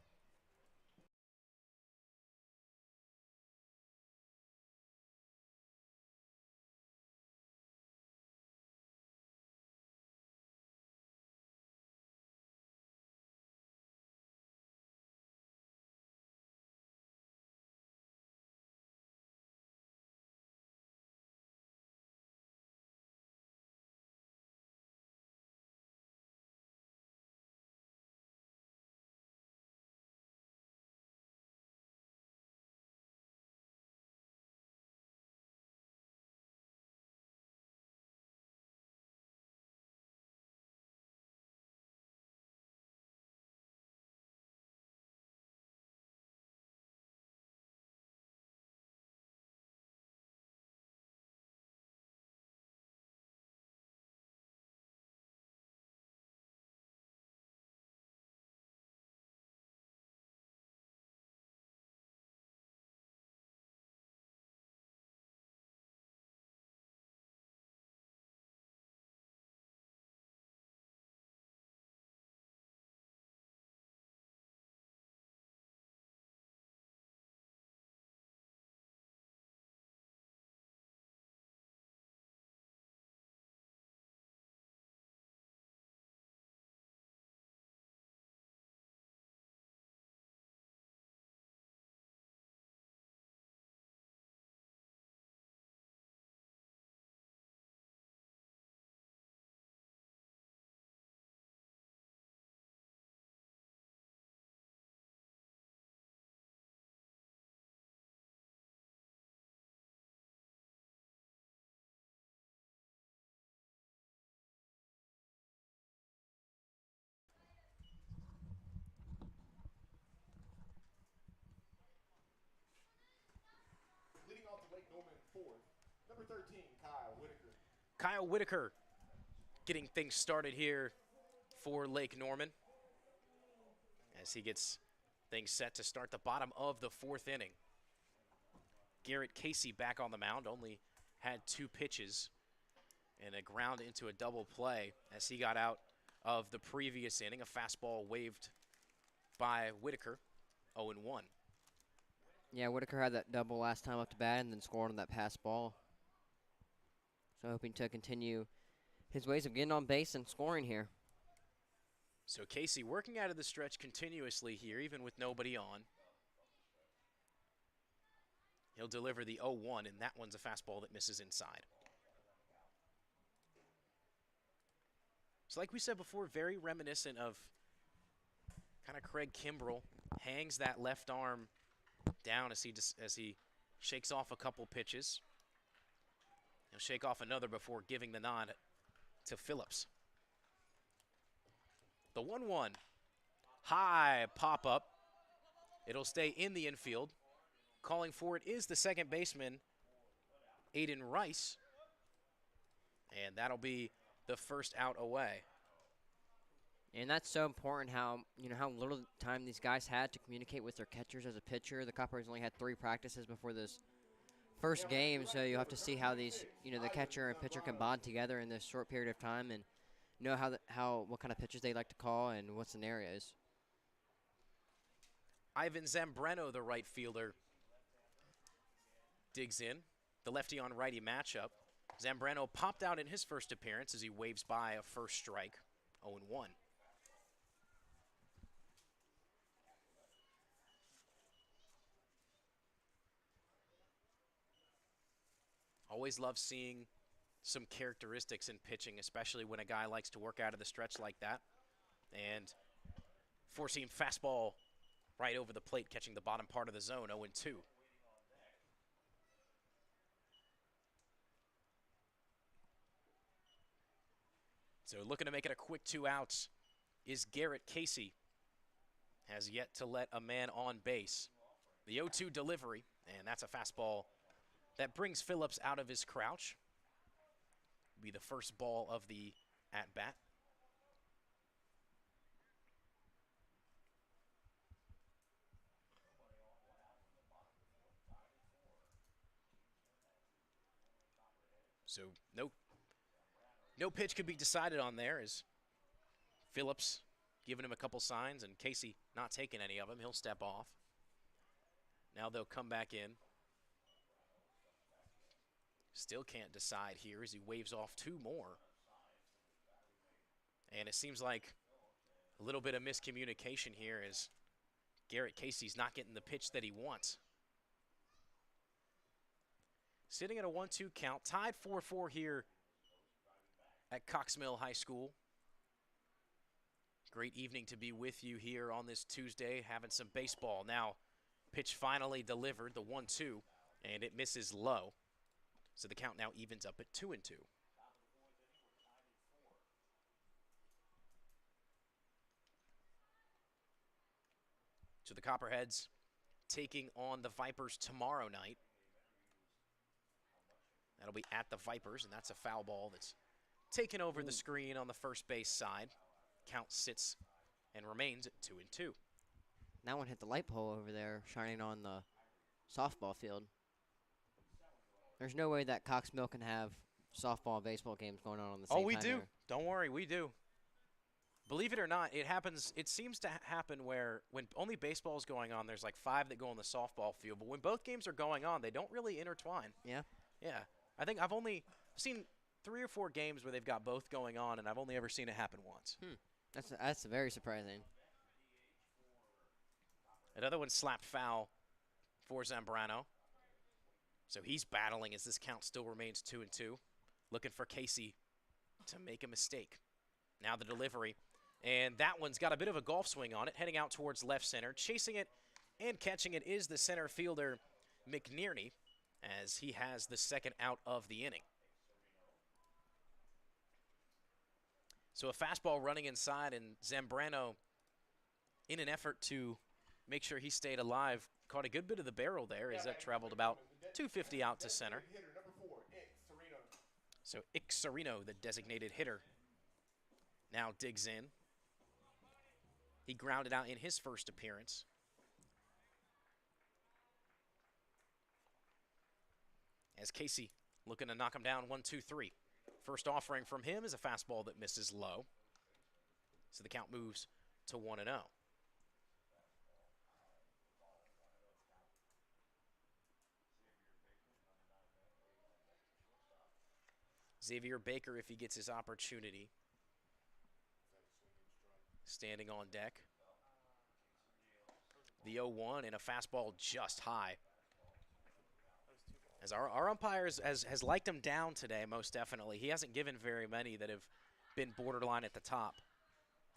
Leading off the Lake Norman 4th, number 13, Kyle Whitaker. Kyle Whitaker getting things started here for Lake Norman as he gets things set to start the bottom of the 4th inning. Garrett Casey back on the mound, only had 2 pitches and a ground into a double play as he got out of the previous inning. A fastball waved by Whitaker, 0-1. Yeah, Whitaker had that double last time up to bat and then scored on that pass ball. So hoping to continue his ways of getting on base and scoring here. So Casey working out of the stretch continuously here, even with nobody on. He'll deliver the 0-1, and that one's a fastball that misses inside. So like we said before, very reminiscent of kind of Craig Kimbrell hangs that left arm down as he shakes off a couple pitches. He'll shake off another before giving the nod to Phillips. The 1-1. High pop-up. It'll stay in the infield. Calling for it is the second baseman, Aiden Rice. And that'll be the first out away. And that's so important how little time these guys had to communicate with their catchers as a pitcher. The Copperheads only had 3 practices before this first game, so you have to see how these, the catcher and pitcher can bond together in this short period of time and know what kind of pitches they like to call and what scenarios. Ivan Zambrano, the right fielder, digs in. The lefty on righty matchup. Zambrano popped out in his first appearance as he waves by a first strike, 0-1. Always love seeing some characteristics in pitching, especially when a guy likes to work out of the stretch like that. And four-seam fastball right over the plate, catching the bottom part of the zone, 0-2. So looking to make it a quick 2 outs is Garrett Casey. Has yet to let a man on base. The 0-2 delivery, and that's a fastball that brings Phillips out of his crouch. Be the first ball of the at-bat. So no pitch could be decided on there as Phillips giving him a couple signs and Casey not taking any of them. He'll step off. Now they'll come back in. Still can't decide here as he waves off 2 more. And it seems like a little bit of miscommunication here as Garrett Casey's not getting the pitch that he wants. Sitting at a 1-2 count, tied 4-4 here at Cox Mill High School. Great evening to be with you here on this Tuesday, having some baseball. Now, pitch finally delivered, the 1-2, and it misses low. So the count now evens up at 2-2. So the Copperheads taking on the Vipers tomorrow night. That'll be at the Vipers, and that's a foul ball that's taken over the screen on the first base side. Count sits and remains at 2-2. That one hit the light pole over there, shining on the softball field. There's no way that Cox Mill can have softball and baseball games going on the same time. Oh, we do. Here. Don't worry, we do. Believe it or not, it happens. It seems to happen where when only baseball is going on, there's like 5 that go on the softball field. But when both games are going on, they don't really intertwine. Yeah. Yeah. I think I've only seen 3 or 4 games where they've got both going on, and I've only ever seen it happen once. That's very surprising. Another one slapped foul for Zambrano. So he's battling as this count still remains 2-2. Looking for Casey to make a mistake. Now the delivery. And that one's got a bit of a golf swing on it, heading out towards left center. Chasing it and catching it is the center fielder, McNearney, as he has the second out of the inning. So a fastball running inside, and Zambrano, in an effort to make sure he stayed alive, caught a good bit of the barrel there as that traveled about 250 out to center. So Ixarino, the designated hitter, now digs in. He grounded out in his first appearance. As Casey looking to knock him down 1-2-3. First offering from him is a fastball that misses low. So the count moves to 1-0. Xavier Baker, if he gets his opportunity, standing on deck. The 0-1 and a fastball just high. As our umpires has liked him down today, most definitely. He hasn't given very many that have been borderline at the top.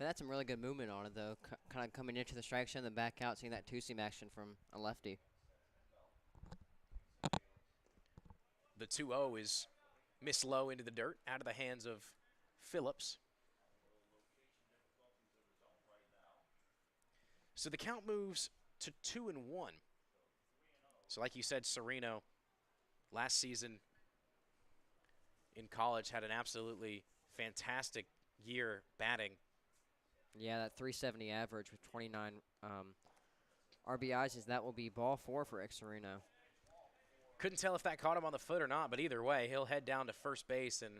But that's some really good movement on it, though. Kind of coming into the strike zone, then back out, seeing that two-seam action from a lefty. The 2-0 is missed low into the dirt, out of the hands of Phillips. So the count moves to 2-1. So like you said, Sereno, last season in college, had an absolutely fantastic year batting. Yeah, that 370 average with 29 RBIs, that will be ball 4 for Sereno. Couldn't tell if that caught him on the foot or not, but either way, he'll head down to first base. And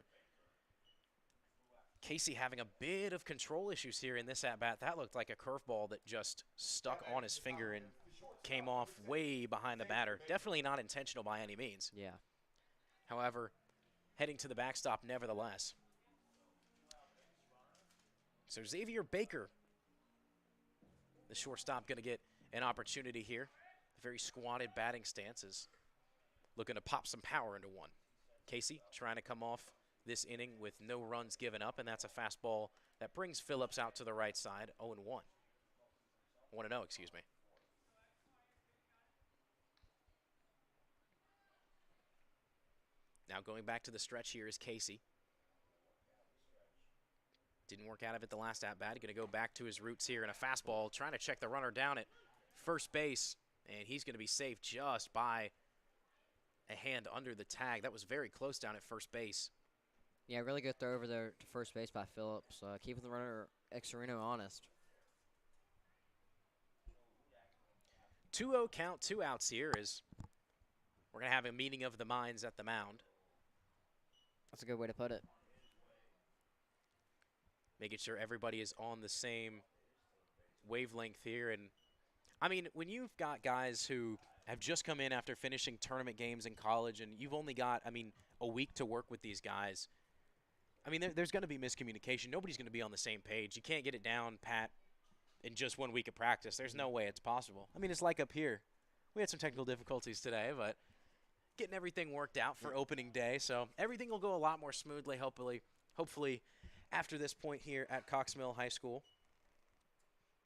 Casey having a bit of control issues here in this at-bat. That looked like a curveball that just stuck on his finger and came off way behind the batter. Definitely not intentional by any means. Yeah. However, heading to the backstop nevertheless. So Xavier Baker, the shortstop, going to get an opportunity here. Very squatted batting stances. Looking to pop some power into one. Casey trying to come off this inning with no runs given up, and that's a fastball that brings Phillips out to the right side, 0-1. 1-0, excuse me. Now going back to the stretch here is Casey. Didn't work out of it the last at-bat. Going to go back to his roots here in a fastball, trying to check the runner down at first base, and he's going to be safe just by a hand under the tag. That was very close down at first base. Yeah, really good throw over there to first base by Phillips, keeping the runner Sereno honest. 2-0 count, 2 outs here as we're going to have a meeting of the minds at the mound. That's a good way to put it. Making sure everybody is on the same wavelength here. And, I mean, when you've got guys who have just come in after finishing tournament games in college and you've only got, I mean, a week to work with these guys, I mean, there's going to be miscommunication. Nobody's going to be on the same page. You can't get it down, pat, in just 1 week of practice. There's no way it's possible. I mean, it's like up here. We had some technical difficulties today, but getting everything worked out for opening day. So everything will go a lot more smoothly, hopefully after this point here at Cox Mill High School.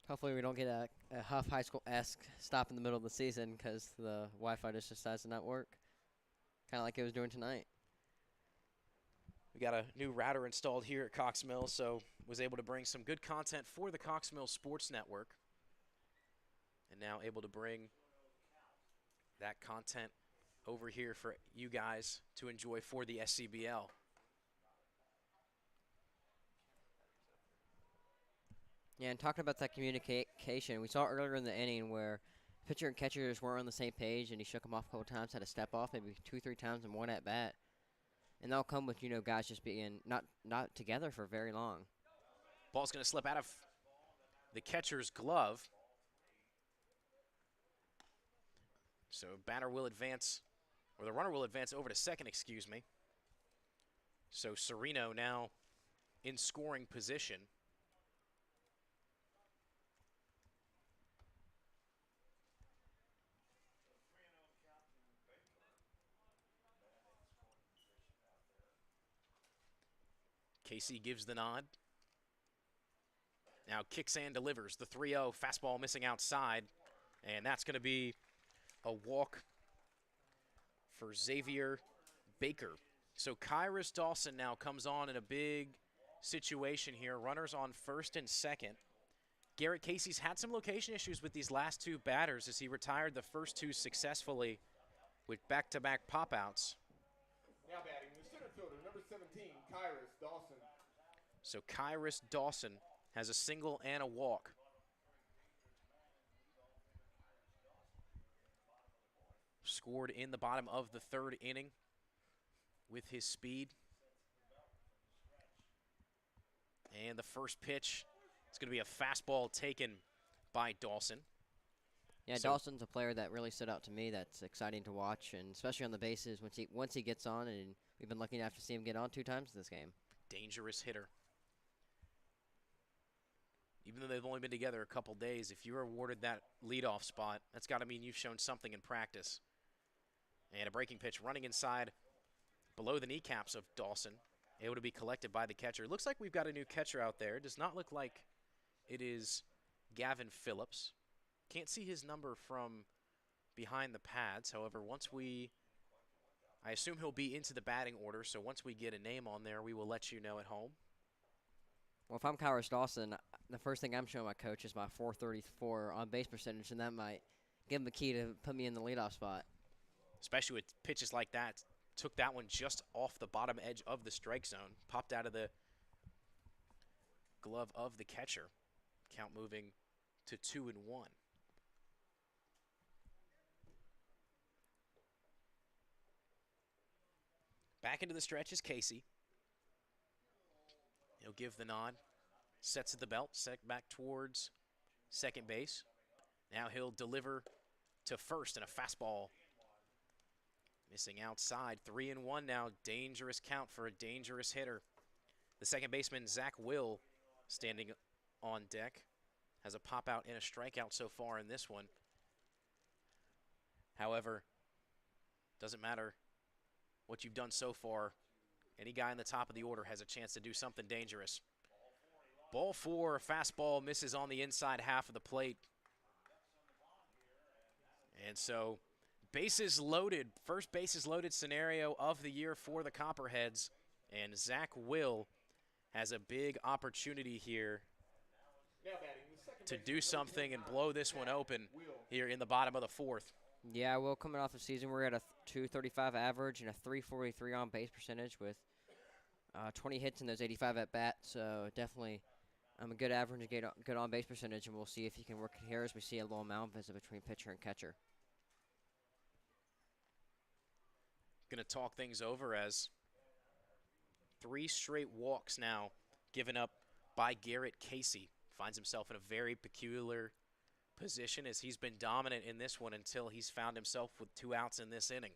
Hopefully we don't get a Huff High School-esque stop in the middle of the season because the Wi-Fi just decides to not work, kind of like it was doing tonight. We got a new router installed here at Cox Mill, so was able to bring some good content for the Cox Mill Sports Network. And now able to bring that content over here for you guys to enjoy for the SCBL. Yeah, and talking about that communication, we saw earlier in the inning where pitcher and catcher just weren't on the same page, and he shook them off a couple times, had to step off maybe 2-3 times in one at-bat. And that'll come with, guys just being not together for very long. Ball's going to slip out of the catcher's glove. So batter will advance, or the runner will advance over to second, excuse me. So Sereno now in scoring position. Casey gives the nod. Now kicks and delivers the 3-0 fastball missing outside. And that's going to be a walk for Xavier Baker. So Kyrus Dawson now comes on in a big situation here. Runners on first and second. Garrett Casey's had some location issues with these last two batters as he retired the first two successfully with back-to-back pop-outs. Now batting the center fielder, number 17, Kyrus Dawson. So Kyrus Dawson has a single and a walk. Scored in the bottom of the third inning with his speed. And the first pitch, it's going to be a fastball taken by Dawson. Yeah, So Dawson's a player that really stood out to me. That's exciting to watch, and especially on the bases once he gets on, and we've been lucky enough to see him get on 2 times this game. Dangerous hitter. Even though they've only been together a couple days, if you're awarded that leadoff spot, that's got to mean you've shown something in practice. And a breaking pitch running inside below the kneecaps of Dawson, able to be collected by the catcher. Looks like we've got a new catcher out there. Does not look like it is Gavin Phillips. Can't see his number from behind the pads. However, I assume he'll be into the batting order, so once we get a name on there, we will let you know at home. Well, if I'm Kyrus Dawson, the first thing I'm showing my coach is my 434 on base percentage, and that might give him the key to put me in the leadoff spot. Especially with pitches like that. Took that one just off the bottom edge of the strike zone. Popped out of the glove of the catcher. Count moving to 2-1. Back into the stretch is Casey. He'll give the nod. Sets at the belt. Set back towards second base. Now he'll deliver to first in a fastball. Missing outside. 3-1 now. Dangerous count for a dangerous hitter. The second baseman, Zach Will, standing on deck. Has a pop out and a strikeout so far in this one. However, doesn't matter what you've done so far. Any guy in the top of the order has a chance to do something dangerous. Ball 4, fastball misses on the inside half of the plate. And so, bases loaded, first bases loaded scenario of the year for the Copperheads. And Zach Will has a big opportunity here to do something and blow this one open here in the bottom of the fourth. Yeah, well, coming off the season, we're at a 235 average and a 343 on base percentage with 20 hits in those 85 at bats. So definitely a good average and good on base percentage, and we'll see if he can work it here as we see a little mound visit between pitcher and catcher. Going to talk things over as 3 straight walks now given up by Garrett Casey. Finds himself in a very peculiar position as he's been dominant in this one until he's found himself with 2 outs in this inning.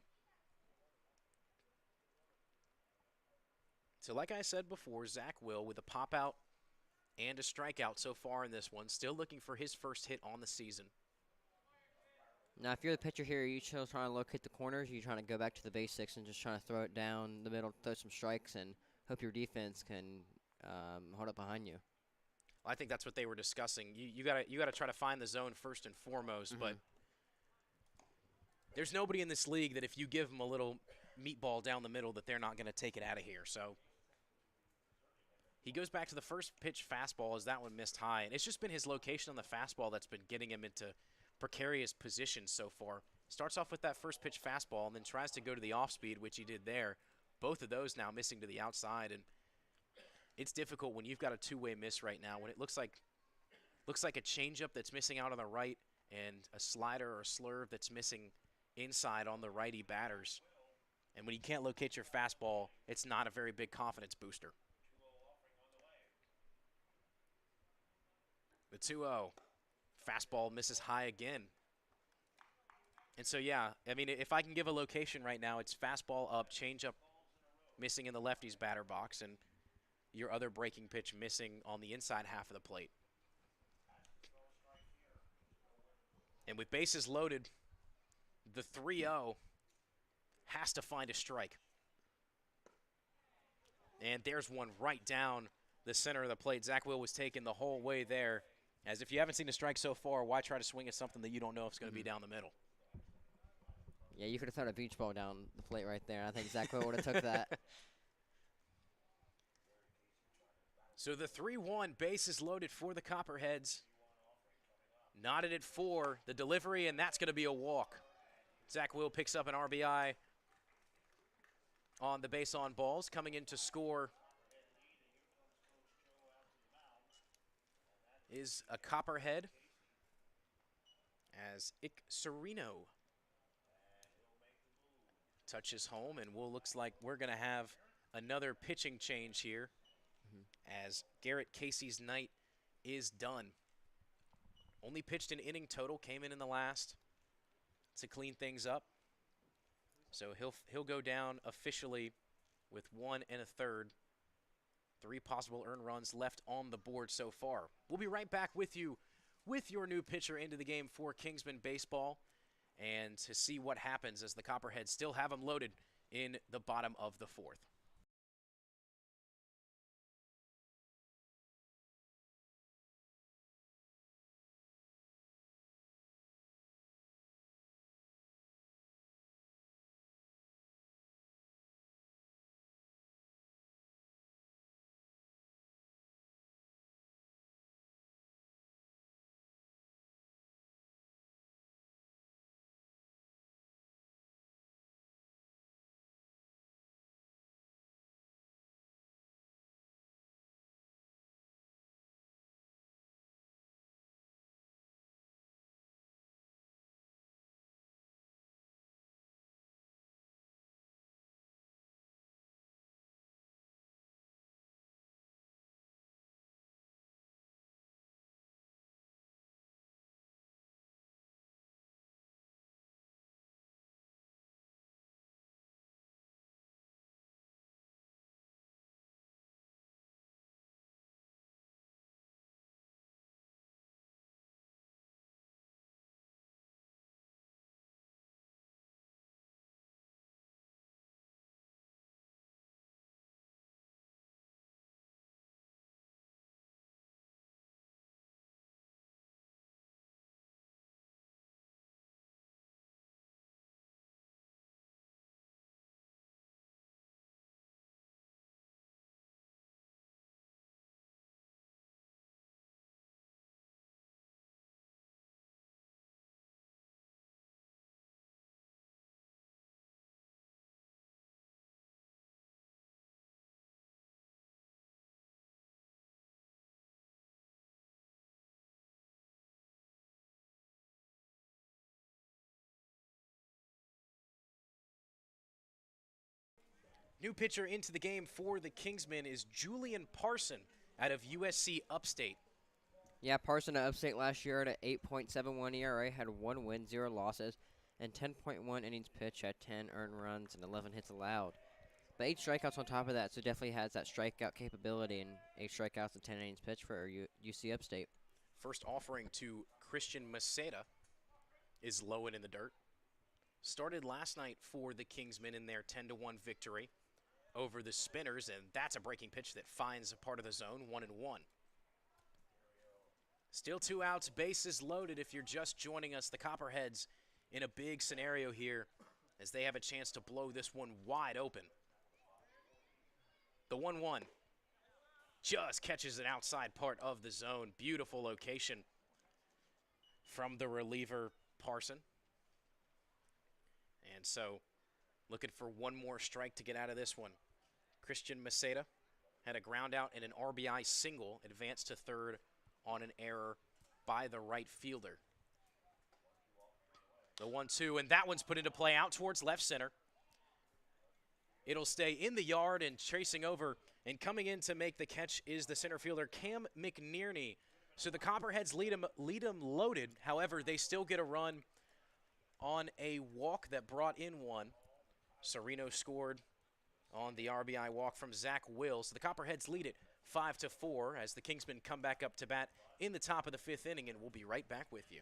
So like I said before, Zach Will with a pop out and a strikeout so far in this one. Still looking for his first hit on the season. Now, if you're the pitcher here, are you still trying to locate the corners? Or are you trying to go back to the basics and just trying to throw it down the middle, throw some strikes, and hope your defense can hold up behind you? I think that's what they were discussing. You gotta try to find the zone first and foremost, but there's nobody in this league that if you give them a little meatball down the middle that they're not going to take it out of here. So he goes back to the first pitch fastball as that one missed high, and it's just been his location on the fastball that's been getting him into precarious positions so far. Starts off with that first pitch fastball and then tries to go to the off speed, which he did there. Both of those now missing to the outside, and it's difficult when you've got a two-way miss right now, when it looks like a changeup that's missing out on the right and a slider or a slurve that's missing inside on the righty batters. And when you can't locate your fastball, it's not a very big confidence booster. The 2-0. Fastball misses high again. And so, yeah, I mean, if I can give a location right now, it's fastball up, changeup missing in the lefty's batter box, and your other breaking pitch missing on the inside half of the plate. And with bases loaded, the 3-0 has to find a strike. And there's one right down the center of the plate. Zach Will was taken the whole way there. As if you haven't seen a strike so far, why try to swing at something that you don't know if it's going to be down the middle? Yeah, you could have thrown a beach ball down the plate right there. I think Zach Will would have took that. So the 3-1, bases loaded for the Copperheads. Knotted at 4, the delivery, and that's going to be a walk. Zach Will picks up an RBI on the base on balls. Coming in to score is a Copperhead as Ick Sereno touches home, and looks like we're going to have another pitching change here as Garrett Casey's night is done. Only pitched an inning total, came in the last to clean things up. So he'll go down officially with 1 1/3. 3 possible earned runs left on the board so far. We'll be right back with you with your new pitcher into the game for Kingsman baseball and to see what happens as the Copperheads still have them loaded in the bottom of the 4th. New pitcher into the game for the Kingsmen is Julian Parson out of USC Upstate. Yeah, Parson at Upstate last year at an 8.71 ERA, had 1 win, 0 losses, and 10.1 innings pitched, had 10 earned runs and 11 hits allowed. But 8 strikeouts on top of that, so definitely has that strikeout capability, and 8 strikeouts and 10 innings pitched for UC Upstate. First offering to Christian Maceda is low and in the dirt. Started last night for the Kingsmen in their 10-1 victory over the Spinners, and that's a breaking pitch that finds a part of the zone, 1-1. Still 2 outs, bases loaded. If you're just joining us, the Copperheads in a big scenario here as they have a chance to blow this one wide open. The 1-1 just catches an outside part of the zone. Beautiful location from the reliever Parson. And so looking for one more strike to get out of this one. Christian Maceda had a ground out and an RBI single, advanced to third on an error by the right fielder. The 1-2, and that one's put into play out towards left center. It'll stay in the yard, and chasing over and coming in to make the catch is the center fielder, Cam McNearney. So the Copperheads lead them loaded. However, they still get a run on a walk that brought in one. Sereno scored on the RBI walk from Zach Will. So the Copperheads lead it 5-4 as the Kingsmen come back up to bat in the top of the 5th inning, and we'll be right back with you.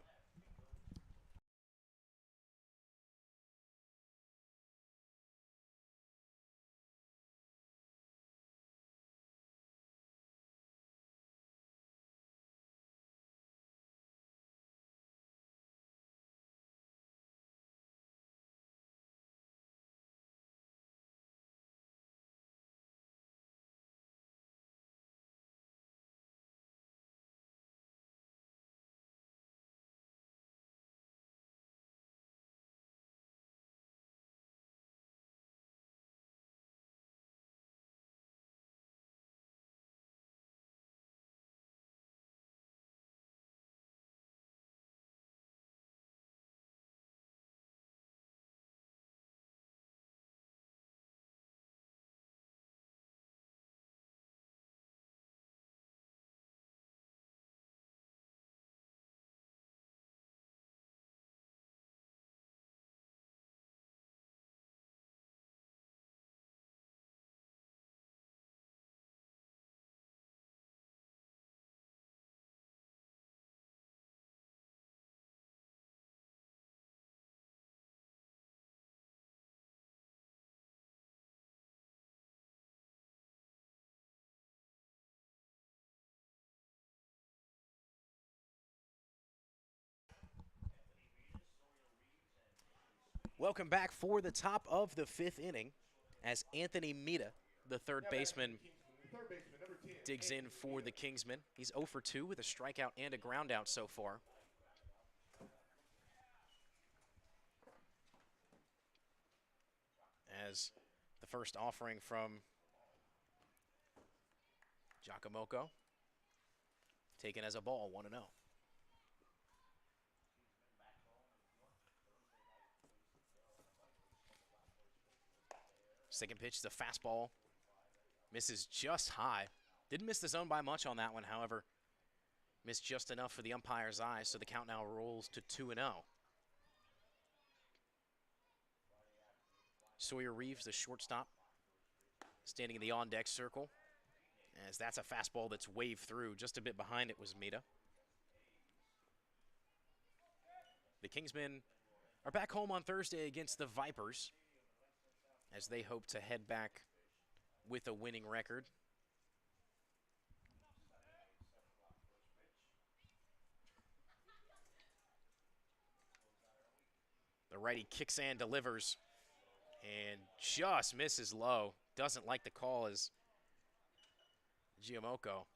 Welcome back for the top of the 5th inning as Anthony Mita, the third baseman, digs in for the Kingsmen. He's 0 for 2 with a strikeout and a groundout so far. As the first offering from Giacomoco taken as a ball, 1-0. Second pitch is a fastball. Misses just high. Didn't miss the zone by much on that one, however. Missed just enough for the umpire's eyes, so the count now rolls to 2-0. Sawyer Reeves, the shortstop, standing in the on-deck circle, as that's a fastball that's waved through. Just a bit behind it was Mita. The Kingsmen are back home on Thursday against the Vipers, as they hope to head back with a winning record. The righty kicks and delivers and just misses low. Doesn't like the call as Giacomoco.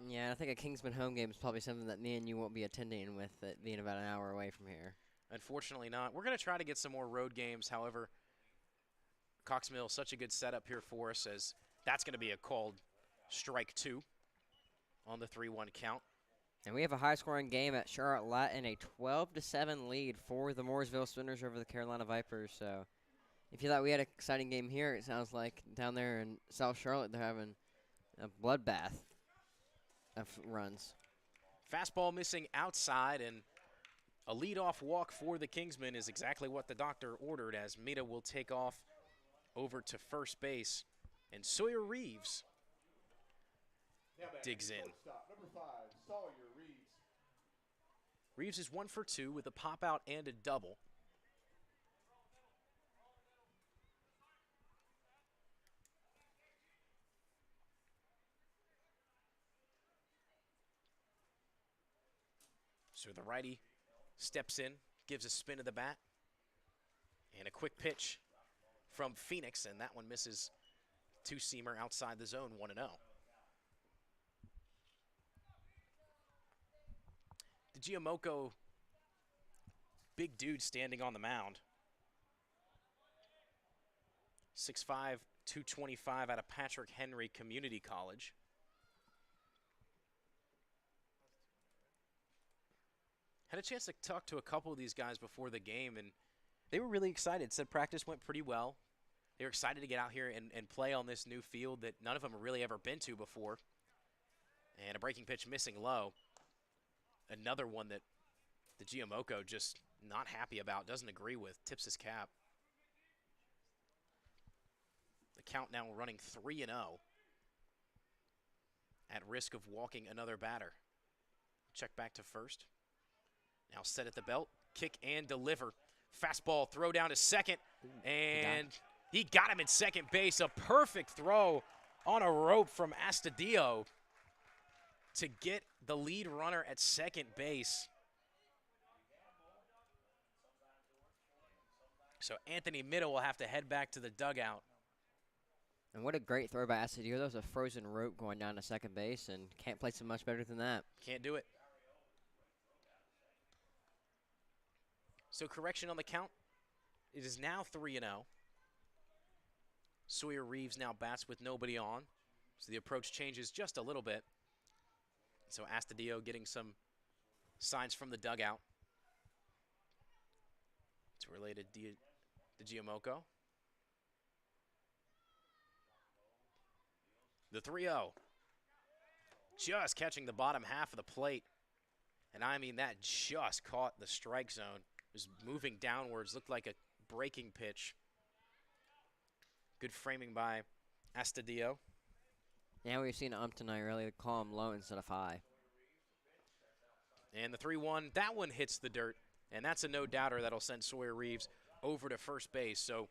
Yeah, I think a Kingsman home game is probably something that me and you won't be attending, with it being about an hour away from here. Unfortunately not. We're going to try to get some more road games. However, Cox Mill, such a good setup here for us, as that's going to be a called strike 2 on the 3-1 count. And we have a high-scoring game at Charlotte Latin, a 12-7 lead for the Mooresville Spinners over the Carolina Vipers. So, If you thought we had an exciting game here, it sounds like down there in South Charlotte they're having a bloodbath of runs. Fastball missing outside, and a leadoff walk for the Kingsmen is exactly what the doctor ordered, as Mita will take off over to first base, and Sawyer Reeves digs in. Number 5, Sawyer Reeves. Reeves is 1 for 2 with a pop out and a double. So the righty steps in, gives a spin to the bat, and a quick pitch from Phoenix, and that one misses. Two-seamer outside the zone, 1-0. The Giamocco, big dude standing on the mound. 6'5", 225 out of Patrick Henry Community College. Had a chance to talk to a couple of these guys before the game, and they were really excited. Said practice went pretty well. They were excited to get out here and play on this new field that none of them have really ever been to before. And a breaking pitch missing low. Another one that the Giamocco just not happy about, doesn't agree with, tips his cap. The count now running 3-0. At risk of walking another batter. Check back to first. Now set at the belt, kick and deliver. Fastball, throw down to second, and he got him in second base. A perfect throw on a rope from Astudillo to get the lead runner at second base. So Anthony Mita will have to head back to the dugout. And what a great throw by Astudillo. That was a frozen rope going down to second base, and can't place it much better than that. Can't do it. So correction on the count. It is now 3-0. Sawyer Reeves now bats with nobody on. So the approach changes just a little bit. So Astudillo getting some signs from the dugout. It's related to Giamocco. The 3-0. Just catching the bottom half of the plate. And I mean, that just caught the strike zone. It was moving downwards, looked like a breaking pitch. Good framing by Astudillo. Yeah, we've seen tonight really call him low instead of high. And the 3-1, that one hits the dirt. And that's a no-doubter that'll send Sawyer Reeves over to first base. So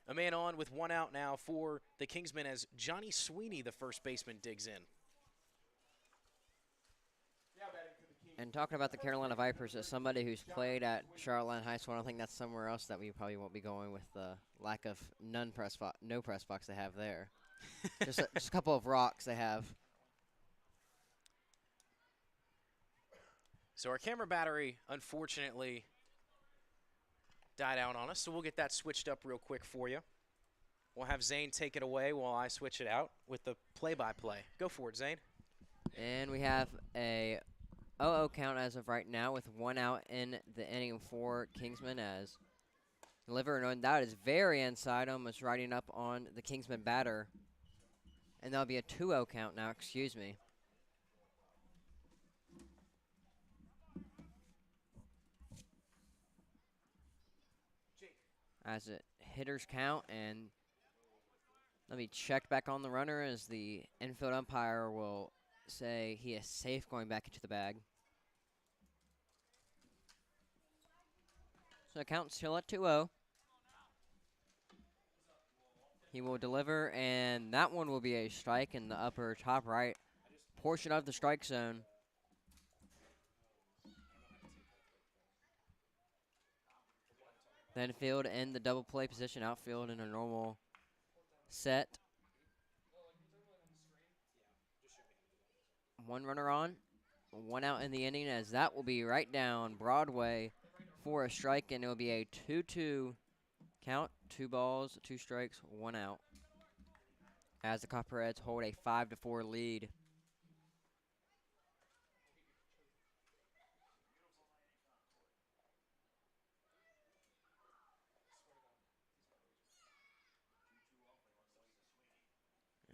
a man on with 1 out now for the Kingsmen as Johnny Sweeney, the first baseman, digs in. And talking about the Carolina Vipers, as somebody who's played at Charlotte High School, I don't think that's somewhere else that we probably won't be going with the lack of no press box they have there. just a couple of rocks they have. So our camera battery, unfortunately, died out on us, so we'll get that switched up real quick for you. We'll have Zane take it away while I switch it out with the play-by-play. Go for it, Zane. And we have a 0-0 count as of right now with 1 out in the inning for Kingsman, as delivery on that is very inside, almost riding up on the Kingsman batter. And that'll be a 2-0 count now, excuse me. As it hitters count, and let me check back on the runner as the infield umpire will say he is safe going back into the bag. So the count's still at 2-0. He will deliver, and that one will be a strike in the upper top right portion of the strike zone. Then field in the double play position, outfield in a normal set. 1 runner on, 1 out in the inning, as that will be right down Broadway for a strike, and it will be a 2-2 count. 2 balls, 2 strikes, 1 out, as the Copperheads hold a 5-4 lead.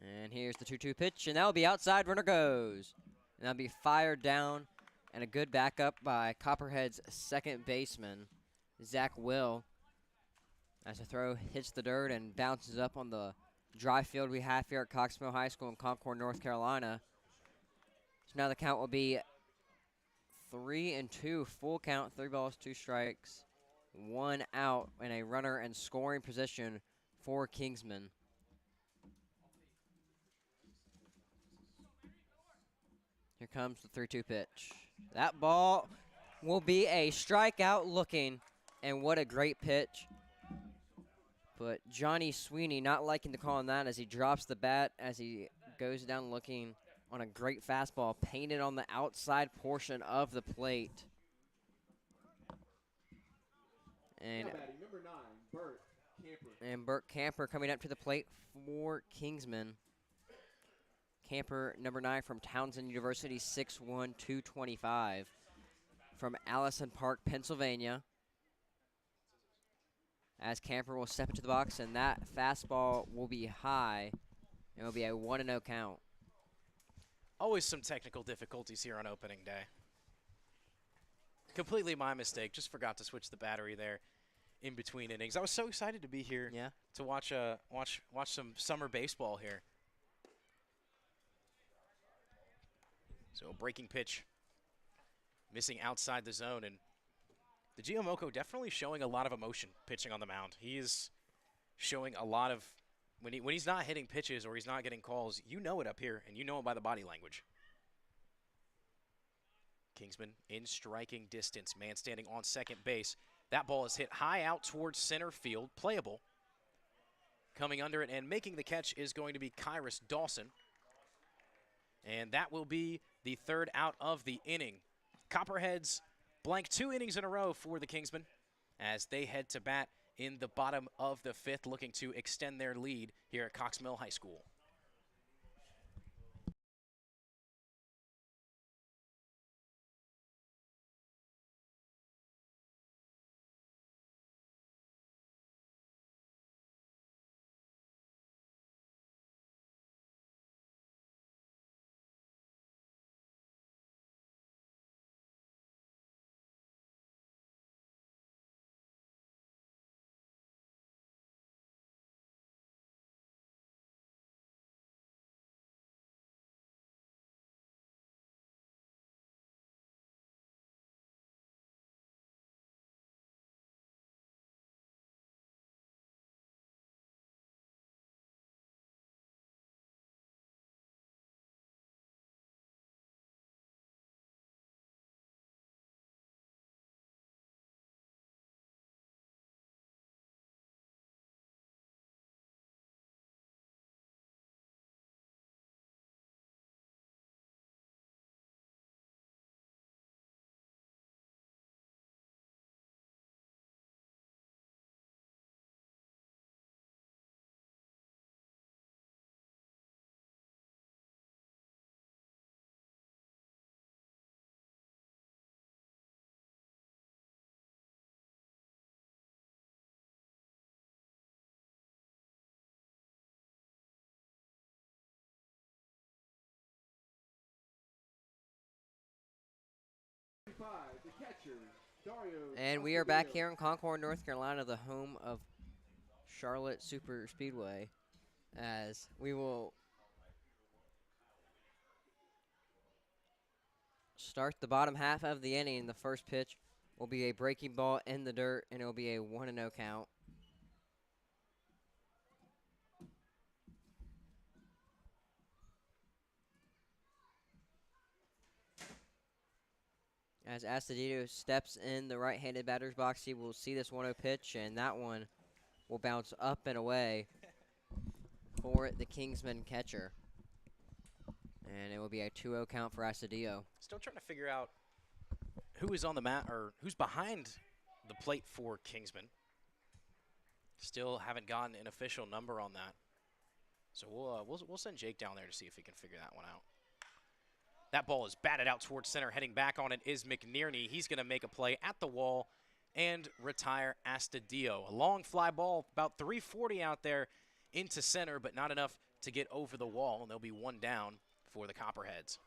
And here's the 2-2 pitch, and that'll be outside, runner goes. And that'll be fired down, and a good backup by Copperhead's second baseman, Zach Will. As the throw hits the dirt and bounces up on the dry field we have here at Cox Mill High School in Concord, North Carolina. So now the count will be 3-2, full count, 3 balls, 2 strikes, 1 out, and a runner in scoring position for Kingsman. Here comes the 3-2 pitch. That ball will be a strikeout looking, and what a great pitch. But Johnny Sweeney not liking the call on that as he drops the bat as he goes down looking on a great fastball painted on the outside portion of the plate. And Number 9, Burt Camper. And Burt Camper coming up to the plate for Kingsman. Camper, number 9 from Townsend University, 6'1", 225. From Allison Park, Pennsylvania. As Camper will step into the box, and that fastball will be high. It will be a 1-0 count. Always some technical difficulties here on opening day. Completely my mistake. Just forgot to switch the battery there in between innings. I was so excited to be here to watch some summer baseball here. So a breaking pitch, missing outside the zone, and the Giamocco definitely showing a lot of emotion pitching on the mound. He is showing a lot of, when he's not hitting pitches or he's not getting calls, you know it up here, and you know it by the body language. Kingsman in striking distance, man standing on second base. That ball is hit high out towards center field, playable. Coming under it and making the catch is going to be Kyrus Dawson. And that will be the 3rd out of the inning. Copperheads blank 2 innings in a row for the Kingsmen as they head to bat in the bottom of the 5th, looking to extend their lead here at Cox Mill High School. The catcher, Dario. And we are back here in Concord, North Carolina, the home of Charlotte Super Speedway, as we will start the bottom half of the inning. The first pitch will be a breaking ball in the dirt, and it will be a 1-0 count. As Astudillo steps in the right-handed batter's box, he will see this 1-0 pitch, and that one will bounce up and away for the Kingsman catcher. And it will be a 2-0 count for Astudillo. Still trying to figure out who is on the mat or who's behind the plate for Kingsman. Still haven't gotten an official number on that. So we'll send Jake down there to see if he can figure that one out. That ball is batted out towards center. Heading back on it is McNearney. He's going to make a play at the wall and retire Astudillo. A long fly ball, about 340 out there into center, but not enough to to get over the wall, and there'll be one down for the Copperheads.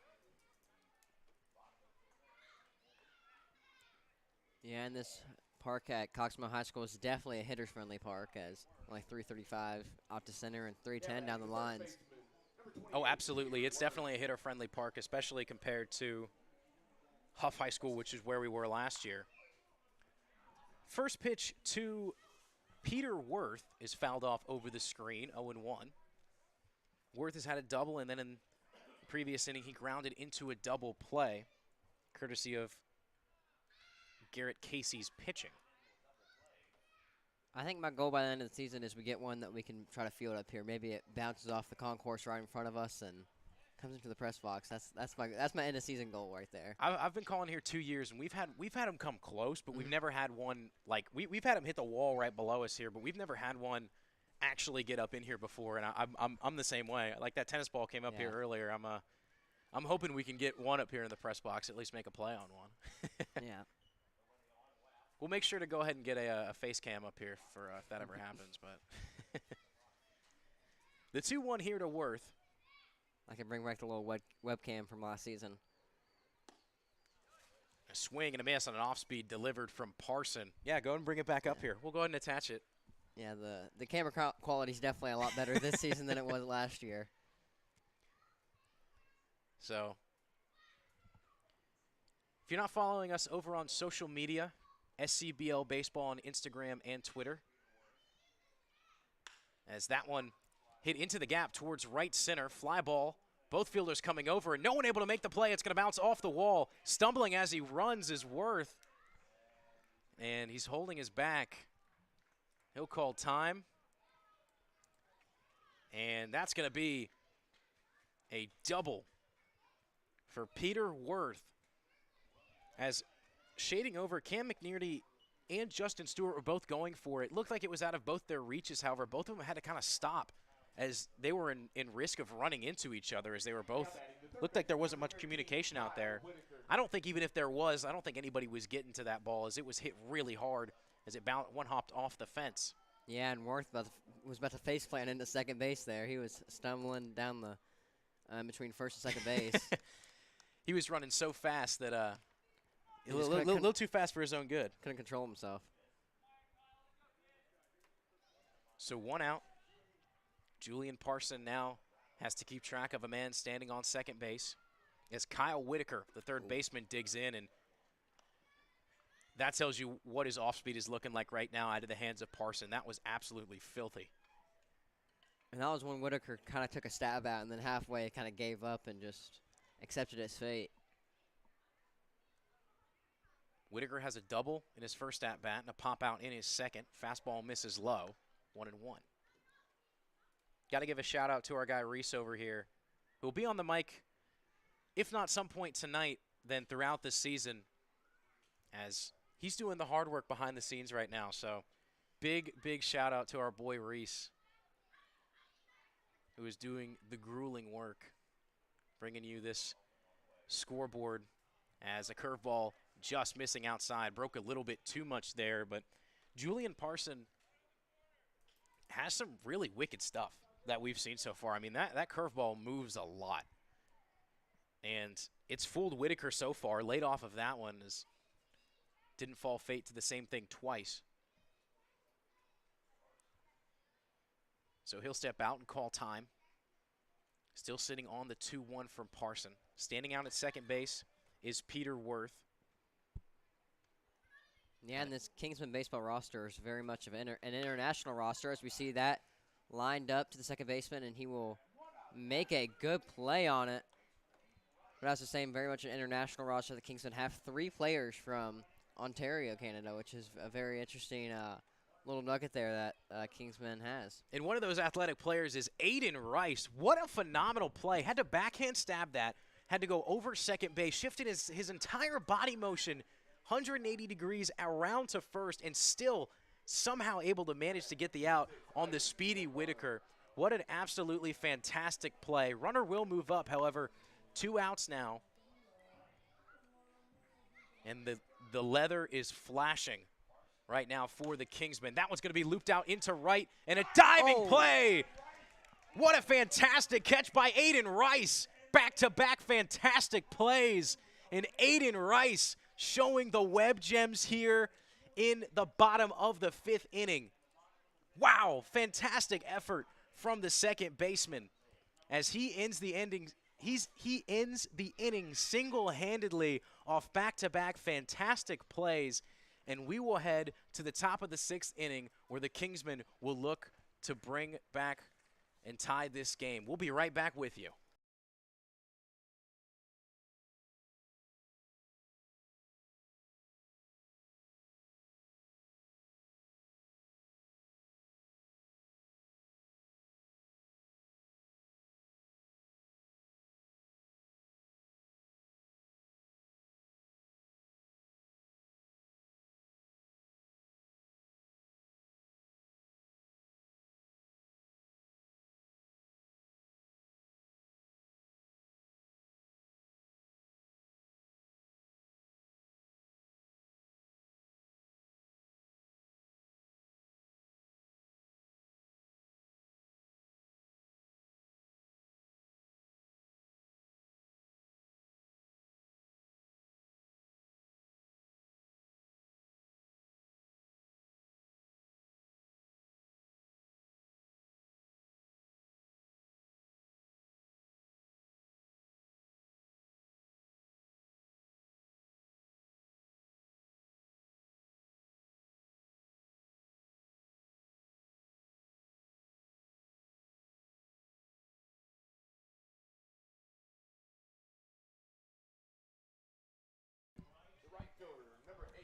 Yeah, and this park at Coxmill High School is definitely a hitter-friendly park, as like 335 out to center and 310 down the lines. Oh, absolutely. It's definitely a hitter-friendly park, especially compared to Huff High School, which is where we were last year. First pitch to Peter Worth is fouled off over the screen, 0-1. Worth has had a double, and then in the previous inning, he grounded into a double play, courtesy of Garrett Casey's pitching. I think my goal by the end of the season is we get one that we can try to field up here. Maybe it bounces off the concourse right in front of us and comes into the press box. That's my end of season goal right there. I've been calling here 2 years, and we've had them come close, but we've never had one like we've had them hit the wall right below us here, but we've never had one actually get up in here before. And I'm the same way. Like that tennis ball came up here earlier. I'm hoping we can get one up here in the press box, at least make a play on one. Yeah. We'll make sure to go ahead and get a face cam up here for if that ever happens. But the 2-1 here to Worth. I can bring back the little webcam from last season. A swing and a miss on an off-speed delivered from Parson. Yeah, go ahead and bring it back up here. We'll go ahead and attach it. Yeah, the camera quality is definitely a lot better this season than it was last year. So, if you're not following us over on social media, SCBL Baseball on Instagram and Twitter, as that one hit into the gap towards right center, fly ball, both fielders coming over, and no one able to make the play. It's going to bounce off the wall. Stumbling as he runs is Worth, and he's holding his back. He'll call time, and that's going to be a double for Peter Worth, as shading over, Cam McNearty and Justin Stewart were both going for it. Looked like it was out of both their reaches. However, both of them had to kind of stop as they were in risk of running into each other, as they were both – looked like there wasn't much communication out there. I don't think even if there was, I don't think anybody was getting to that ball, as it was hit really hard as it one-hopped off the fence. Yeah, and Worth was about to face plant into second base there. He was stumbling down the between first and second base. He was running so fast that a little too fast for his own good. Couldn't control himself. So one out. Julian Parson now has to keep track of a man standing on second base as Kyle Whitaker, the third baseman, digs in, and that tells you what his off-speed is looking like right now out of the hands of Parson. That was absolutely filthy. And that was when Whitaker kind of took a stab at, and then halfway kind of gave up and just accepted his fate. Whitaker has a double in his first at-bat and a pop-out in his second. Fastball misses low, 1-1. Got to give a shout-out to our guy Reese over here, who will be on the mic, if not some point tonight, then throughout the season, as he's doing the hard work behind the scenes right now. So big shout-out to our boy Reese, who is doing the grueling work, bringing you this scoreboard as a curveball just missing outside. Broke a little bit too much there, but Julian Parson has some really wicked stuff that we've seen so far. I mean, that curveball moves a lot. And it's fooled Whitaker so far. Laid off of that one is didn't fall fate to the same thing twice. So he'll step out and call time. Still sitting on the 2-1 from Parson. Standing out at second base is Peter Worth. Yeah, and this Kingsman baseball roster is very much of an international roster, as we see that lined up to the second baseman, and he will make a good play on it. But as I was saying, very much an international roster. The Kingsmen have 3 players from Ontario, Canada, which is a very interesting little nugget there that Kingsman has. And one of those athletic players is Aiden Rice. What a phenomenal play. Had to backhand stab that. Had to go over second base. Shifted his entire body motion 180 degrees around to first, and still somehow able to manage to get the out on the speedy Whitaker. What an absolutely fantastic play. Runner will move up, however, 2 outs now. And the leather is flashing right now for the Kingsmen. That one's going to be looped out into right, and a diving play What a fantastic catch by Aiden Rice. Back-to-back fantastic plays. And Aiden Rice showing the web gems here in the bottom of the 5th inning. Wow, fantastic effort from the second baseman as he ends the ending. He ends the inning single-handedly off back-to-back fantastic plays, and we will head to the top of the 6th inning where the Kingsmen will look to bring back and tie this game. We'll be right back with you.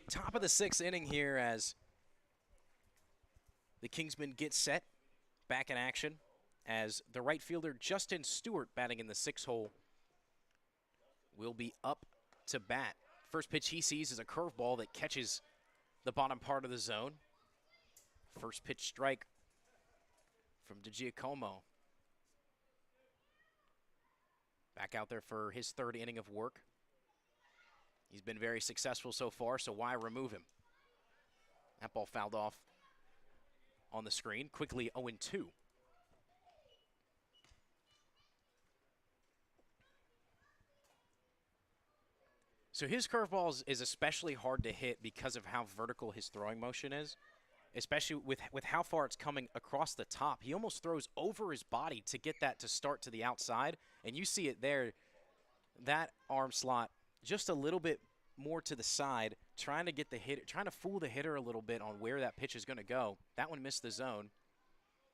Top of the 6th inning here as the Kingsmen get set, back in action, as the right fielder Justin Stewart, batting in the 6th hole, will be up to bat. First pitch he sees is a curveball that catches the bottom part of the zone. First pitch strike from DiGiacomo. Back out there for his 3rd inning of work. He's been very successful so far, so why remove him? That ball fouled off on the screen. Quickly 0-2. So his curveball is especially hard to hit because of how vertical his throwing motion is, especially with how far it's coming across the top. He almost throws over his body to get that to start to the outside, and you see it there, that arm slot just a little bit more to the side, trying to get the hit, trying to fool the hitter a little bit on where that pitch is going to go. That one missed the zone.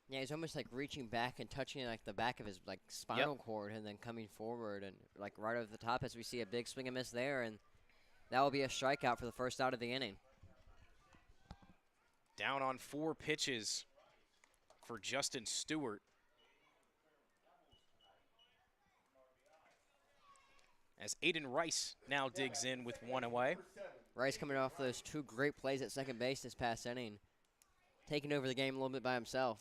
Yeah, he's almost like reaching back and touching like the back of his like spinal cord, and then coming forward and like right over the top as we see a big swing and miss there, and that will be a strikeout for the first out of the inning. Down on 4 pitches for Justin Stewart. As Aiden Rice now digs in with 1 away. Rice coming off those 2 great plays at second base this past inning, taking over the game a little bit by himself.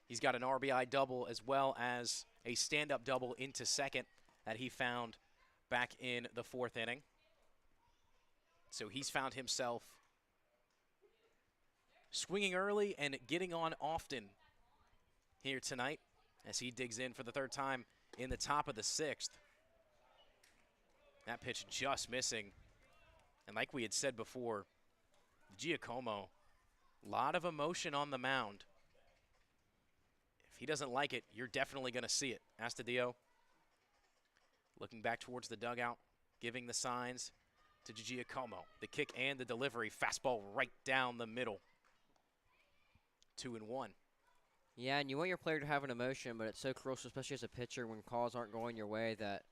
He's got an RBI double as well as a stand-up double into second that he found back in the 4th inning. So he's found himself swinging early and getting on often here tonight as he digs in for the 3rd time in the top of the 6th. That pitch just missing. And like we had said before, Giacomo, a lot of emotion on the mound. If he doesn't like it, you're definitely going to see it. Astudillo looking back towards the dugout, giving the signs to Giacomo. The kick and the delivery, fastball right down the middle. 2-1. Yeah, and you want your player to have an emotion, but it's so crucial, especially as a pitcher, when calls aren't going your way, that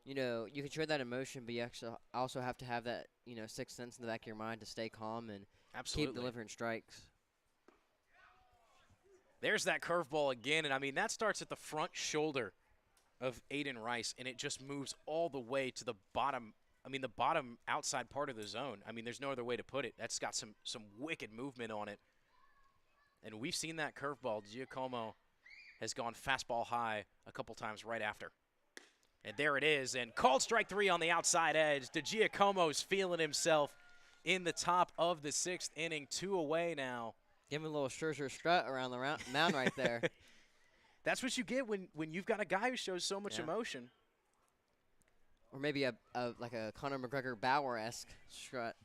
you know, you can show that emotion, but you actually also have to have that, you know, 6th sense in the back of your mind to stay calm and keep delivering strikes. There's that curveball again, and I mean, that starts at the front shoulder of Aiden Rice, and it just moves all the way to the bottom, I mean, the bottom outside part of the zone. I mean, there's no other way to put it. That's got some wicked movement on it. And we've seen that curveball. Giacomo has gone fastball high a couple times right after. And there it is, and called strike 3 on the outside edge. DiGiacomo's feeling himself in the top of the 6th inning. 2 away now. Give him a little Scherzer strut around the mound right there. That's what you get when you've got a guy who shows so much Yeah. emotion. Or maybe like a Conor McGregor Bauer-esque strut.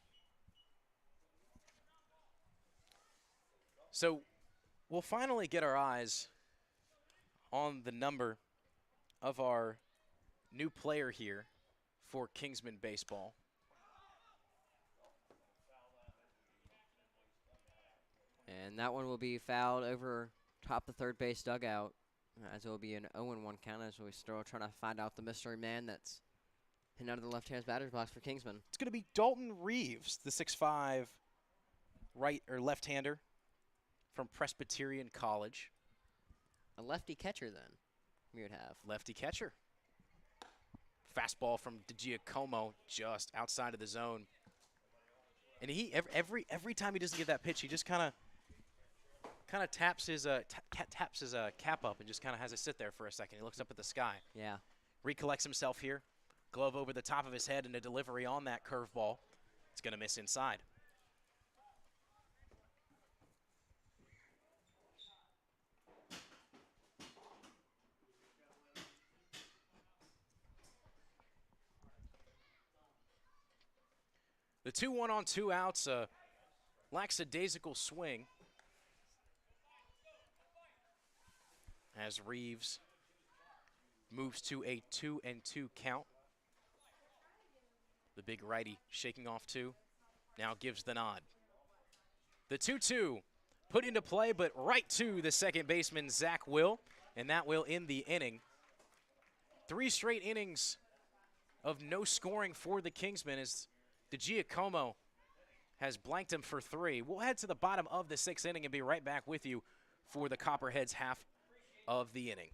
So we'll finally get our eyes on the number of our new player here for Kingsman baseball. And that one will be fouled over top the third base dugout, as it will be an 0-1 count as we still trying to find out the mystery man that's hitting out of the left-hand batter's box for Kingsman. It's going to be Dalton Reeves, the 6'5" right or left-hander from Presbyterian College. A lefty catcher, then, we would have. Lefty catcher. Fastball from DiGiacomo just outside of the zone. And he every time he doesn't get that pitch, he just kind of taps his cap up and just kind of has it sit there for a second. He looks up at the sky. Yeah. Recollects himself here. Glove over the top of his head and a delivery on that curveball. It's going to miss inside. The 2-1 on 2 outs, lackadaisical swing as Reeves moves to a 2-2 count. The big righty shaking off 2, now gives the nod. The 2-2 put into play, but right to the second baseman, Zach Will, and that will end the inning. 3 straight innings of no scoring for the Kingsmen as DiGiacomo has blanked him for 3. We'll head to the bottom of the 6th inning and be right back with you for the Copperheads half of the inning.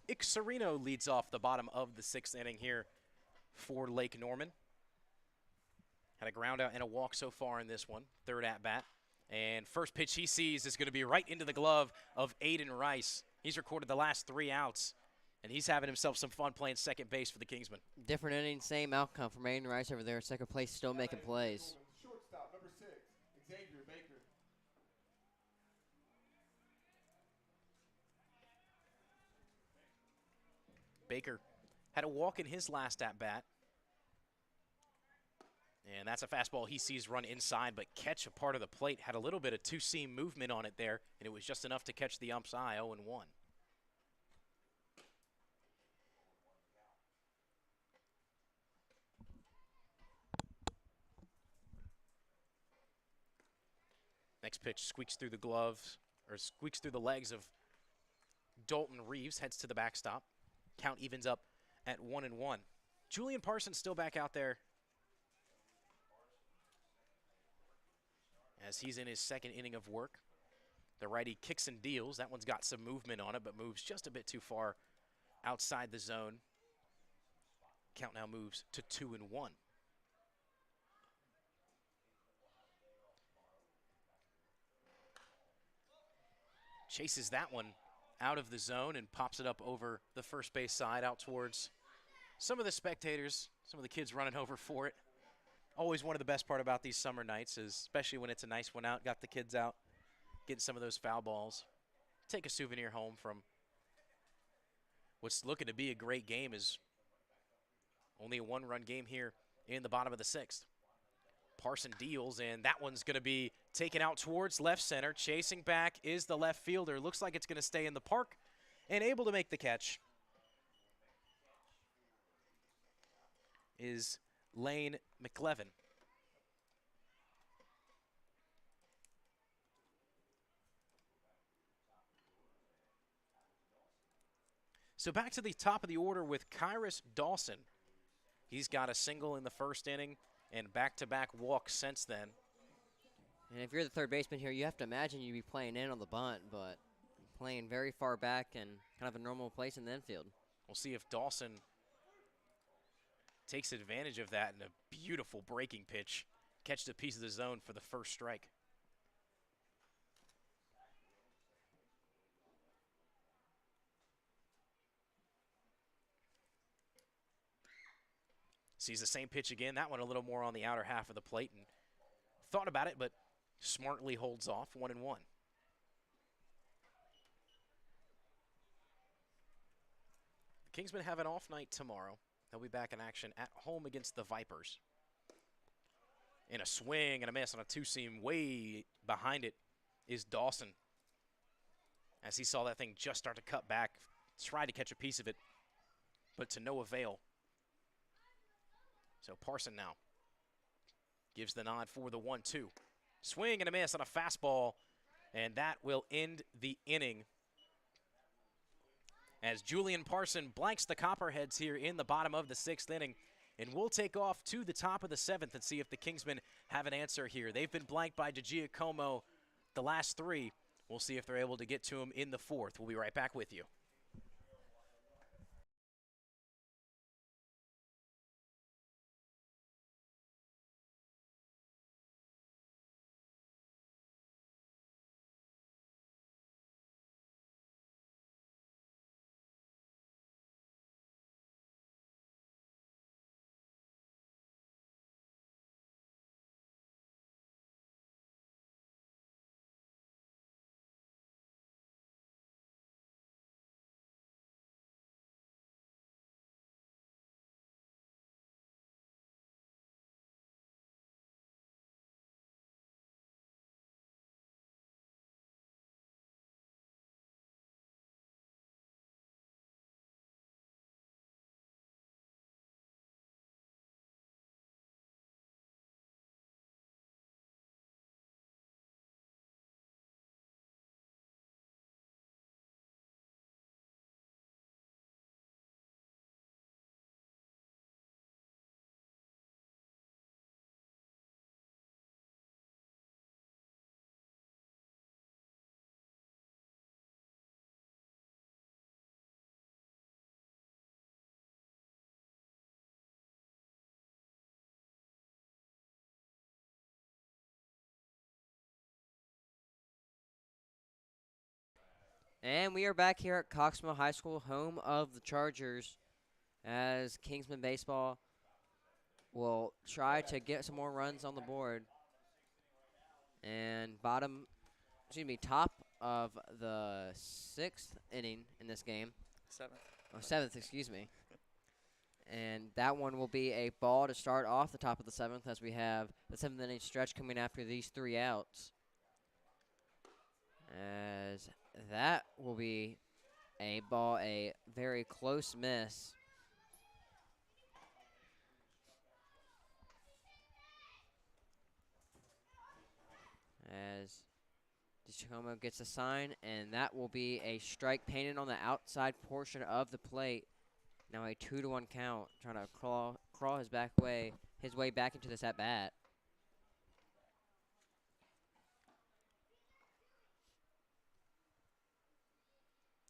Ixarino leads off the bottom of the 6th inning here for Lake Norman. Had a ground out and a walk so far in this one, 3rd at bat. And first pitch he sees is going to be right into the glove of Aiden Rice. He's recorded the last 3 outs, and he's having himself some fun playing second base for the Kingsmen. Different inning, same outcome from Aiden Rice over there. Second place, still making plays. Shortstop, number 6, Xavier Baker. Baker had a walk in his last at-bat. And that's a fastball he sees run inside, but catch a part of the plate. Had a little bit of two-seam movement on it there, and it was just enough to catch the ump's eye, 0-1. Next pitch squeaks through the gloves, or squeaks through the legs of Dalton Reeves, heads to the backstop. Count evens up at 1-1. Julian Parsons still back out there as he's in his second inning of work. The righty kicks and deals. That one's got some movement on it, but moves just a bit too far outside the zone. Count now moves to 2-1. Chases that one out of the zone and pops it up over the first base side out towards some of the spectators, some of the kids running over for it. Always one of the best part about these summer nights is, especially when it's a nice one out, got the kids out, getting some of those foul balls. Take a souvenir home from what's looking to be a great game. Is only a one-run game here in the bottom of the sixth. Parson deals, and that one's going to be taken out towards left center. Chasing back is the left fielder. Looks like it's going to stay in the park and able to make the catch is Lane McLevin. So back to the top of the order with Kyrus Dawson. He's got a single in the first inning and back-to-back walks since then. And if you're the third baseman here, you have to imagine you'd be playing in on the bunt, but playing very far back and kind of a normal place in the infield. We'll see if Dawson takes advantage of that in a beautiful breaking pitch. Catches a piece of the zone for the first strike. Sees the same pitch again. That one a little more on the outer half of the plate and thought about it, but smartly holds off. 1-1. The Kingsmen have an off night tomorrow. They'll be back in action at home against the Vipers. In a swing and a miss on a two-seam, way behind it is Dawson. As he saw that thing just start to cut back, tried to catch a piece of it, but to no avail. So Parson now gives the nod for the 1-2. Swing and a miss on a fastball, and that will end the inning as Julian Parson blanks the Copperheads here in the bottom of the sixth inning. And we'll take off to the top of the seventh and see if the Kingsmen have an answer here. They've been blanked by DiGiacomo the last three. We'll see if they're able to get to him in the fourth. We'll be right back with you. And we are back here at Coxmill High School, home of the Chargers, as Kingsman baseball will try to get some more runs on the board. And top of the sixth inning in this game. Seventh, excuse me. And that one will be a ball to start off the top of the seventh as we have the seventh inning stretch coming after these three outs. As that will be a ball, a very close miss. As DiGiacomo gets a sign, and that will be a strike painted on the outside portion of the plate. Now a 2-1 count, trying to crawl his way back into this at bat.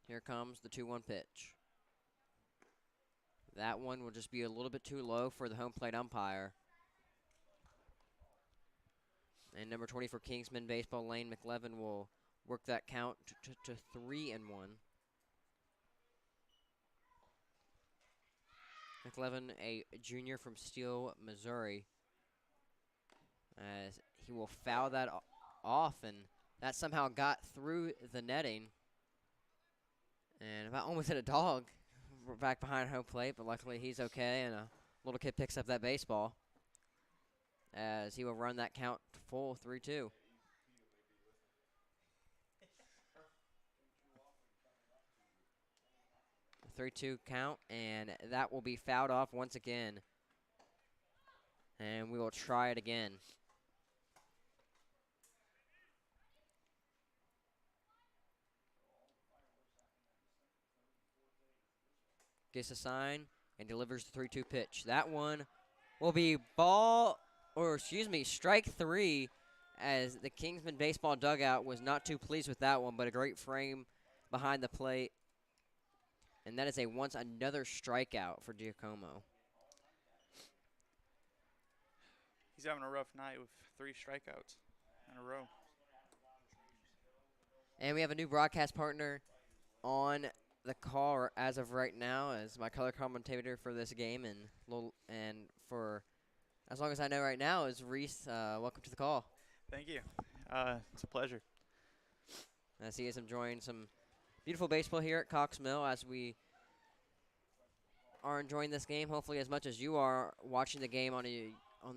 Here comes the 2-1 pitch. That one will just be a little bit too low for the home plate umpire. And number 20 for Kingsman baseball, Lane McLevin, will work that count to 3-1. McLevin, a junior from Steele, Missouri, as he will foul that off, and that somehow got through the netting. And about almost hit a dog. We're back behind home plate, but luckily he's okay, and a little kid picks up that baseball as he will run that count to full 3-2. 3-2 count, and that will be fouled off once again. And we will try it again. Gets a sign and delivers the 3-2 pitch. That one will be strike 3, as the Kingsman baseball dugout was not too pleased with that one, but a great frame behind the plate. And that is another strikeout for Giacomo. He's having a rough night with 3 strikeouts in a row. And we have a new broadcast partner on the call as of right now as my color commentator for this game, and for as long as I know right now is Reese. Welcome to the call. Thank you. It's a pleasure. As he is enjoying some beautiful baseball here at Cox Mill, as we are enjoying this game, hopefully as much as you are watching the game on the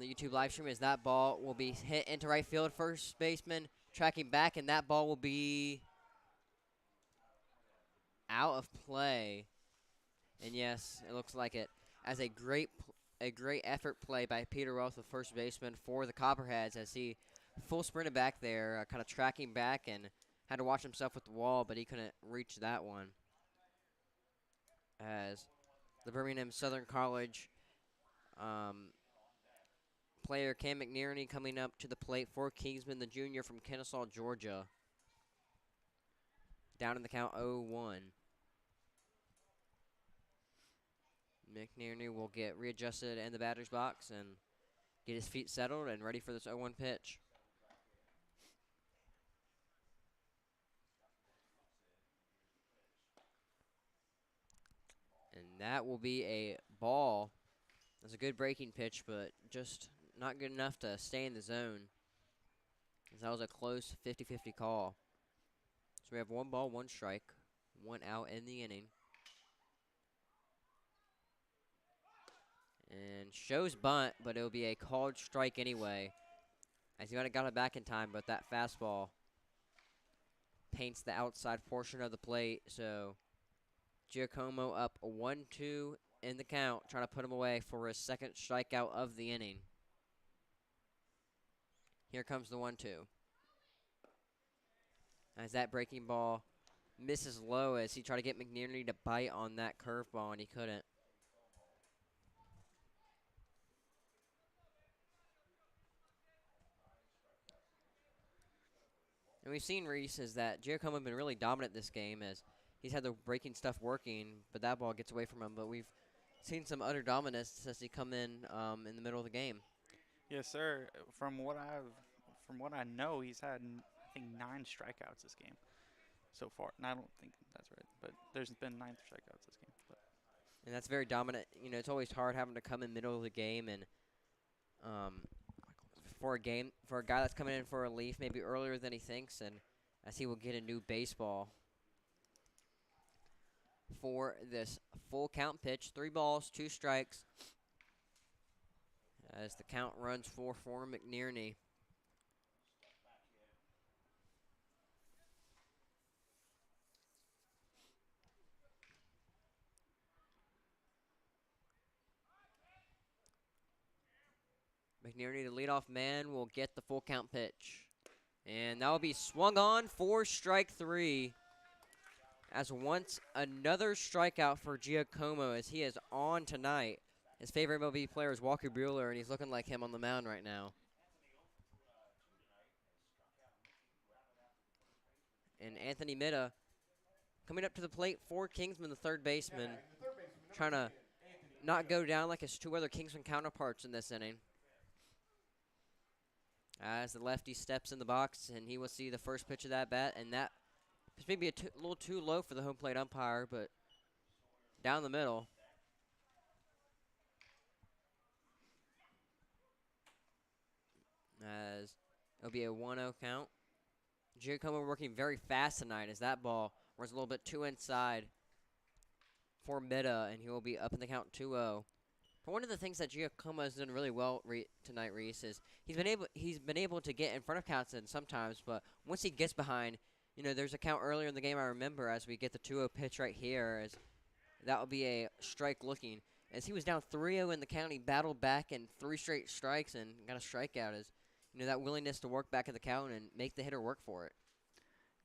YouTube live stream, as that ball will be hit into right field. First baseman tracking back, and that ball will be out of play. And yes, it looks like it, as a great effort play by Peter Wells, the first baseman for the Copperheads, as he full sprinted back there, kind of tracking back, and had to watch himself with the wall, but he couldn't reach that one. As the Birmingham Southern College player Cam McNerney coming up to the plate for Kingsman, the junior from Kennesaw, Georgia. Down in the count 0-1. McNerney will get readjusted in the batter's box and get his feet settled and ready for this 0-1 pitch. And that will be a ball. That's a good breaking pitch, but just not good enough to stay in the zone. That was a close 50-50 call. So we have 1 ball, 1 strike, 1 out in the inning. And shows bunt, but it'll be a called strike anyway, as he might have got it back in time, but that fastball paints the outside portion of the plate. So Giacomo up 1-2 in the count, trying to put him away for his second strikeout of the inning. Here comes the 1-2. As that breaking ball misses low, as he tried to get McNerney to bite on that curveball, and he couldn't. And we've seen, Reese, is that Giacomo has been really dominant this game, as he's had the breaking stuff working, but that ball gets away from him. But we've seen some utter dominance as he come in the middle of the game. Yes, sir. From what I know, he's had, I think, 9 strikeouts this game so far. And I don't think that's right, but there's been 9 strikeouts this game. But. And that's very dominant. You know, it's always hard having to come in middle of the game, and for a guy that's coming in for a relief maybe earlier than he thinks, and as he will get a new baseball for this full count pitch. 3 balls, 2 strikes, as the count runs for McNerney. McNerney, the leadoff man, will get the full count pitch. And that will be swung on for strike 3. As once another strikeout for Giacomo as he is on tonight. His favorite MLB player is Walker Buehler, and he's looking like him on the mound right now. And Anthony Mitta coming up to the plate for Kingsman, the third baseman, trying to not go down like his two other Kingsman counterparts in this inning. As the lefty steps in the box, and he will see the first pitch of that bat, and that is maybe a little too low for the home plate umpire, but down the middle. As it'll be a 1-0 count. Giacomo working very fast tonight as that ball runs a little bit too inside for Mitta, and he will be up in the count 2-0. But one of the things that Giacomo has done really well tonight, Reese, is he's been able to get in front of counts in sometimes, but once he gets behind, you know, there's a count earlier in the game I remember as we get the 2-0 pitch right here, as that will be a strike looking. As he was down 3-0 in the count, he battled back in 3 straight strikes and got a strikeout. As you know, that willingness to work back at the count and make the hitter work for it.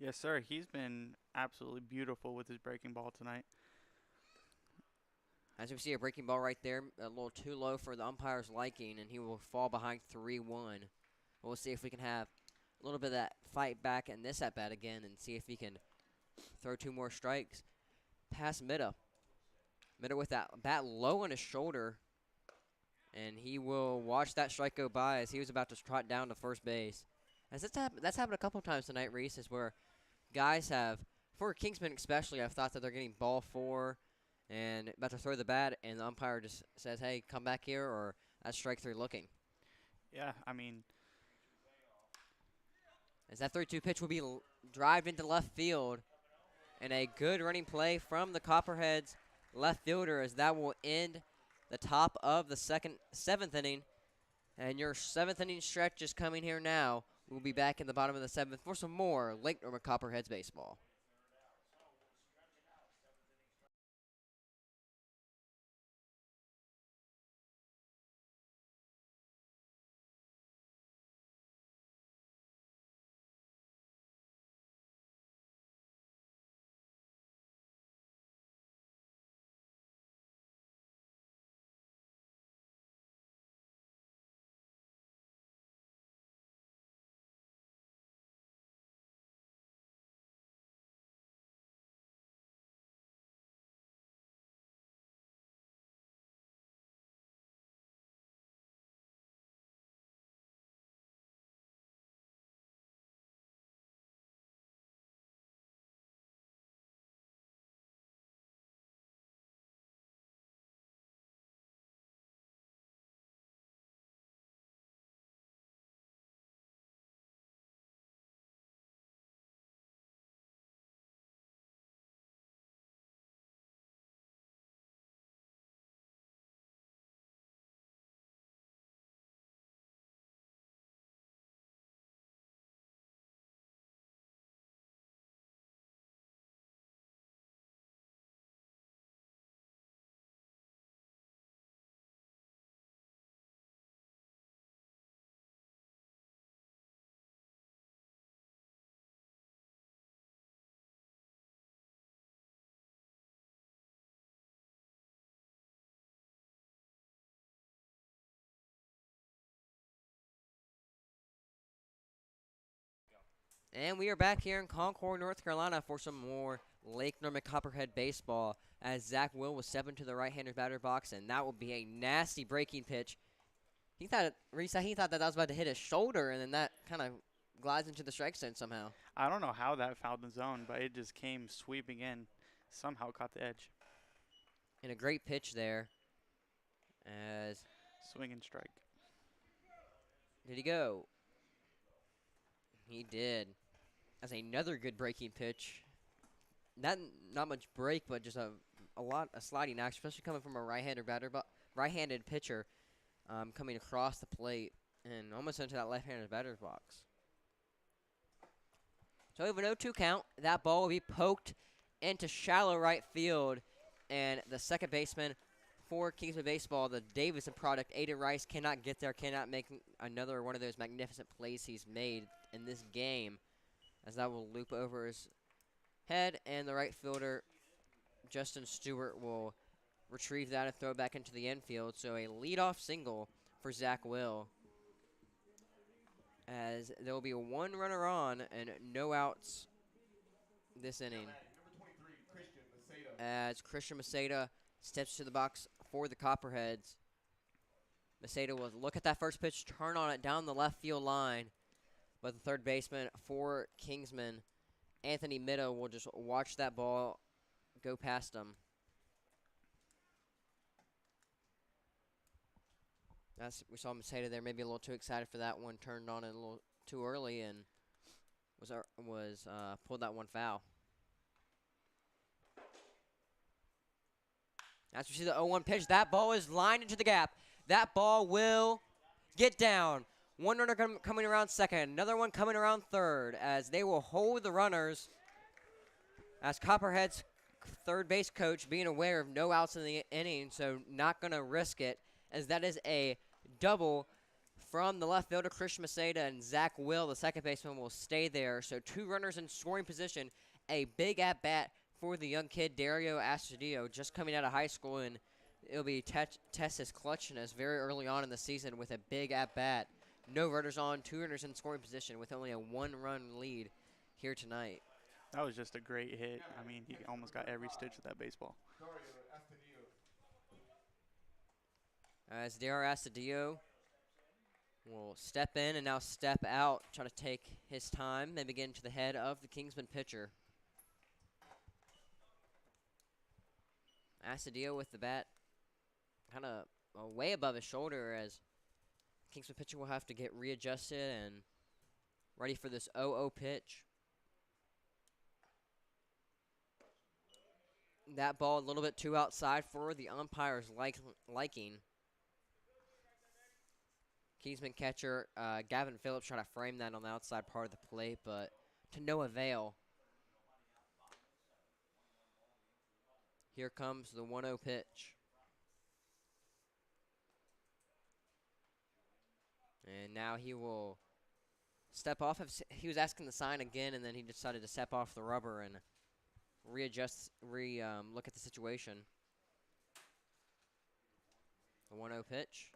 Yes, sir. He's been absolutely beautiful with his breaking ball tonight. As we see a breaking ball right there, a little too low for the umpire's liking, and he will fall behind 3-1. We'll see if we can have a little bit of that fight back in this at-bat again and see if he can throw 2 more strikes past Mitta. Mitta with that bat low on his shoulder, and he will watch that strike go by as he was about to trot down to first base. As that's happened a couple times tonight, Reese, is where guys have, for Kingsman especially, I've thought that they're getting ball 4 and about to throw the bat, and the umpire just says, hey, come back here, or that's strike 3 looking. Yeah, I mean, as that 3-2 pitch will be drived into left field, and a good running play from the Copperheads left fielder, as that will end the top of the 7th inning. And your 7th inning stretch is coming here now. We'll be back in the bottom of the 7th for some more Lake Norman Copperheads baseball. And we are back here in Concord, North Carolina for some more Lake Norman Copperhead baseball as Zach Will will step into the right-handed batter box, and that will be a nasty breaking pitch. He thought that was about to hit his shoulder, and then that kind of glides into the strike zone somehow. I don't know how that fouled the zone, but it just came sweeping in. Somehow caught the edge. And a great pitch there. As Swing and strike. did he go? He did. As another good breaking pitch. Not much break, but just a sliding action, especially coming from a right-handed pitcher, coming across the plate and almost into that left-handed batter's box. So we have an 0-2 count. That ball will be poked into shallow right field, and the second baseman for Kingsman baseball, the Davidson product, Aiden Rice, cannot get there, cannot make another one of those magnificent plays he's made in this game, as that will loop over his head, and the right fielder, Justin Stewart, will retrieve that and throw it back into the infield. So a leadoff single for Zach Will, as there will be one runner on and no outs this inning. Number 23, Christian Maceda. As Christian Maceda steps to the box for the Copperheads. Maceda will look at that first pitch, turn on it down the left field line. But the third baseman for Kingsman, Anthony Mitto, will just watch that ball go past him. We saw Maceda there, maybe a little too excited for that one, turned on it a little too early, and was pulled that one foul. As we see the 0-1 pitch, that ball is lined into the gap. That ball will get down. One runner coming around second, another one coming around third, as they will hold the runners. As Copperhead's third base coach being aware of no outs in the inning, so not going to risk it, as that is a double from the left fielder, Christian Maceda, and Zach Will, the second baseman, will stay there. So 2 runners in scoring position, a big at-bat for the young kid, Dario Astudillo, just coming out of high school, and it'll be test his clutchness very early on in the season with a big at-bat. No runners on, 2 runners in scoring position with only a 1-run lead here tonight. That was just a great hit. I mean, he almost got every stitch of that baseball. Dario Astudillo. As Dario Astudillo will step in and now step out, trying to take his time, maybe get into the head of the Kingsman pitcher. Astudillo with the bat kind of way above his shoulder, as Kingsman pitcher will have to get readjusted and ready for this 0-0 pitch. That ball a little bit too outside for the umpire's liking. Kingsman catcher Gavin Phillips trying to frame that on the outside part of the plate, but to no avail. Here comes the 1-0 pitch. And now he will step off. He was asking the sign again, and then he decided to step off the rubber and look at the situation. The 1-0 pitch.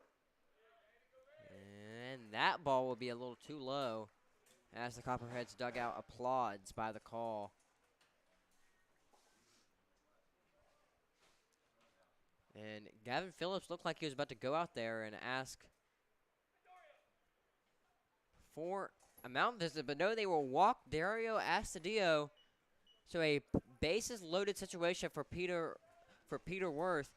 And that ball will be a little too low as the Copperheads dugout applauds by the call. And Gavin Phillips looked like he was about to go out there and ask for a mound visit, but no, they will walk Dario Astudillo. So a bases loaded situation for Peter Worth.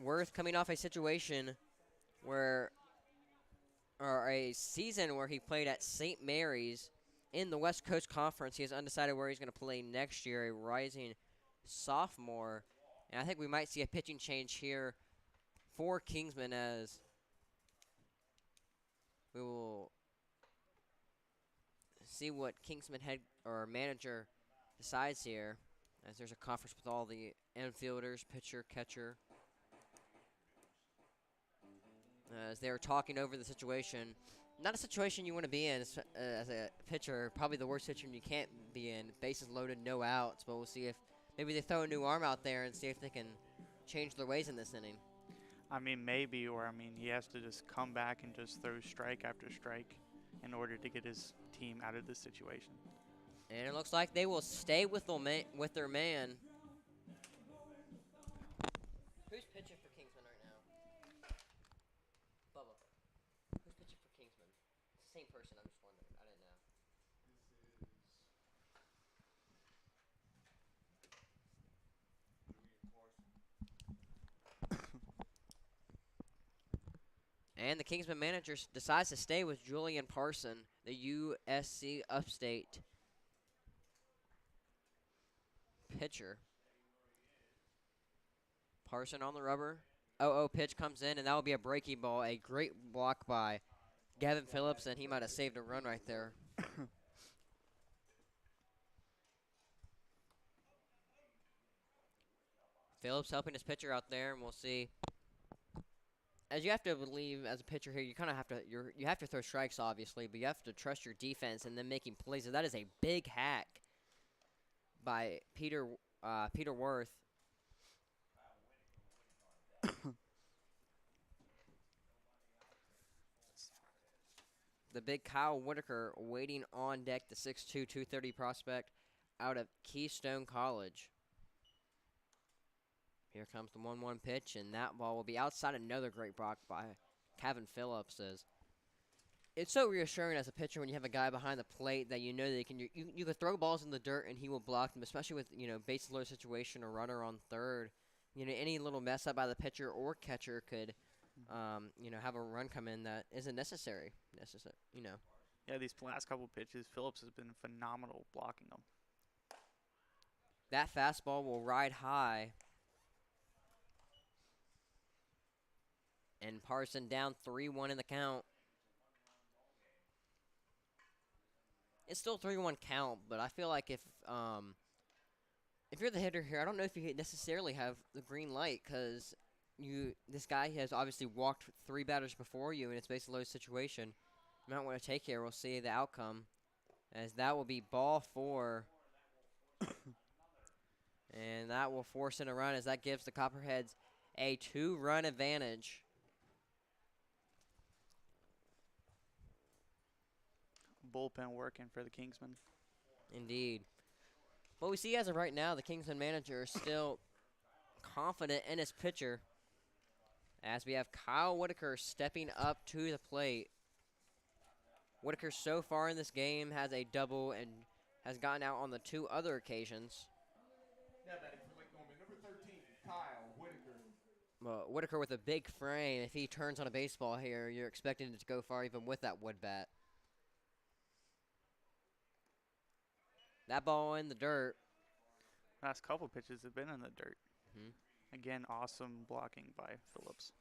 Worth coming off a situation or a season where he played at St. Mary's in the West Coast Conference. He is undecided where he's going to play next year, a rising sophomore. And I think we might see a pitching change here for Kingsman, as we will see what Kingsman head or manager decides here, as there's a conference with all the infielders, pitcher, catcher, as they're talking over the situation. Not a situation you want to be in as a pitcher. Probably the worst situation you can't be in. Bases loaded, no outs. But we'll see if maybe they throw a new arm out there and see if they can change their ways in this inning. I mean, maybe, or I mean, he has to just come back and just throw strike after strike in order to get his team out of this situation. And it looks like they will stay with their man. Who's pitching for Kingsman right now? Bubba. Who's pitching for Kingsman? It's the same person, I'm just wondering. I didn't know. And the Kingsman manager decides to stay with Julian Parson, the USC Upstate pitcher. Parson on the rubber. 0-0 pitch comes in, and that will be a breaking ball. A great block by Gavin Phillips, and he might have saved a run right there. Phillips helping his pitcher out there, and we'll see. As you have to believe as a pitcher here, you kind of have to you have to throw strikes, obviously, but you have to trust your defense and then making plays. So that is a big hack by Peter Worth. The big Kyle Whitaker waiting on deck, the 6'2", 230 prospect out of Keystone College. Here comes the 1-1 pitch, and that ball will be outside. Another great block by Kevin Phillips. It's so reassuring as a pitcher when you have a guy behind the plate that you know that you can throw balls in the dirt and he will block them, especially with base load situation or runner on third. Any little mess up by the pitcher or catcher could have a run come in that isn't necessary. Yeah, these last couple pitches, Phillips has been phenomenal blocking them. That fastball will ride high. And Parson down 3-1 in the count. It's still 3-1 count, but I feel like if you're the hitter here, I don't know if you necessarily have the green light because this guy has obviously walked 3 batters before you, and it's basically a low situation. You might want to take here. We'll see the outcome, as that will be ball 4. And that will force in a run, as that gives the Copperheads a 2-run advantage. Bullpen working for the Kingsmen. Indeed. What we see as of right now, the Kingsman manager is still confident in his pitcher, as we have Kyle Whitaker stepping up to the plate. Whitaker so far in this game has a double and has gotten out on the 2 other occasions. Now batting for Lake Norman, number 13, Kyle Whitaker. Well, Whitaker with a big frame. If he turns on a baseball here, you're expecting it to go far even with that wood bat. That ball in the dirt. Last couple pitches have been in the dirt. Mhm. Again, awesome blocking by Phillips.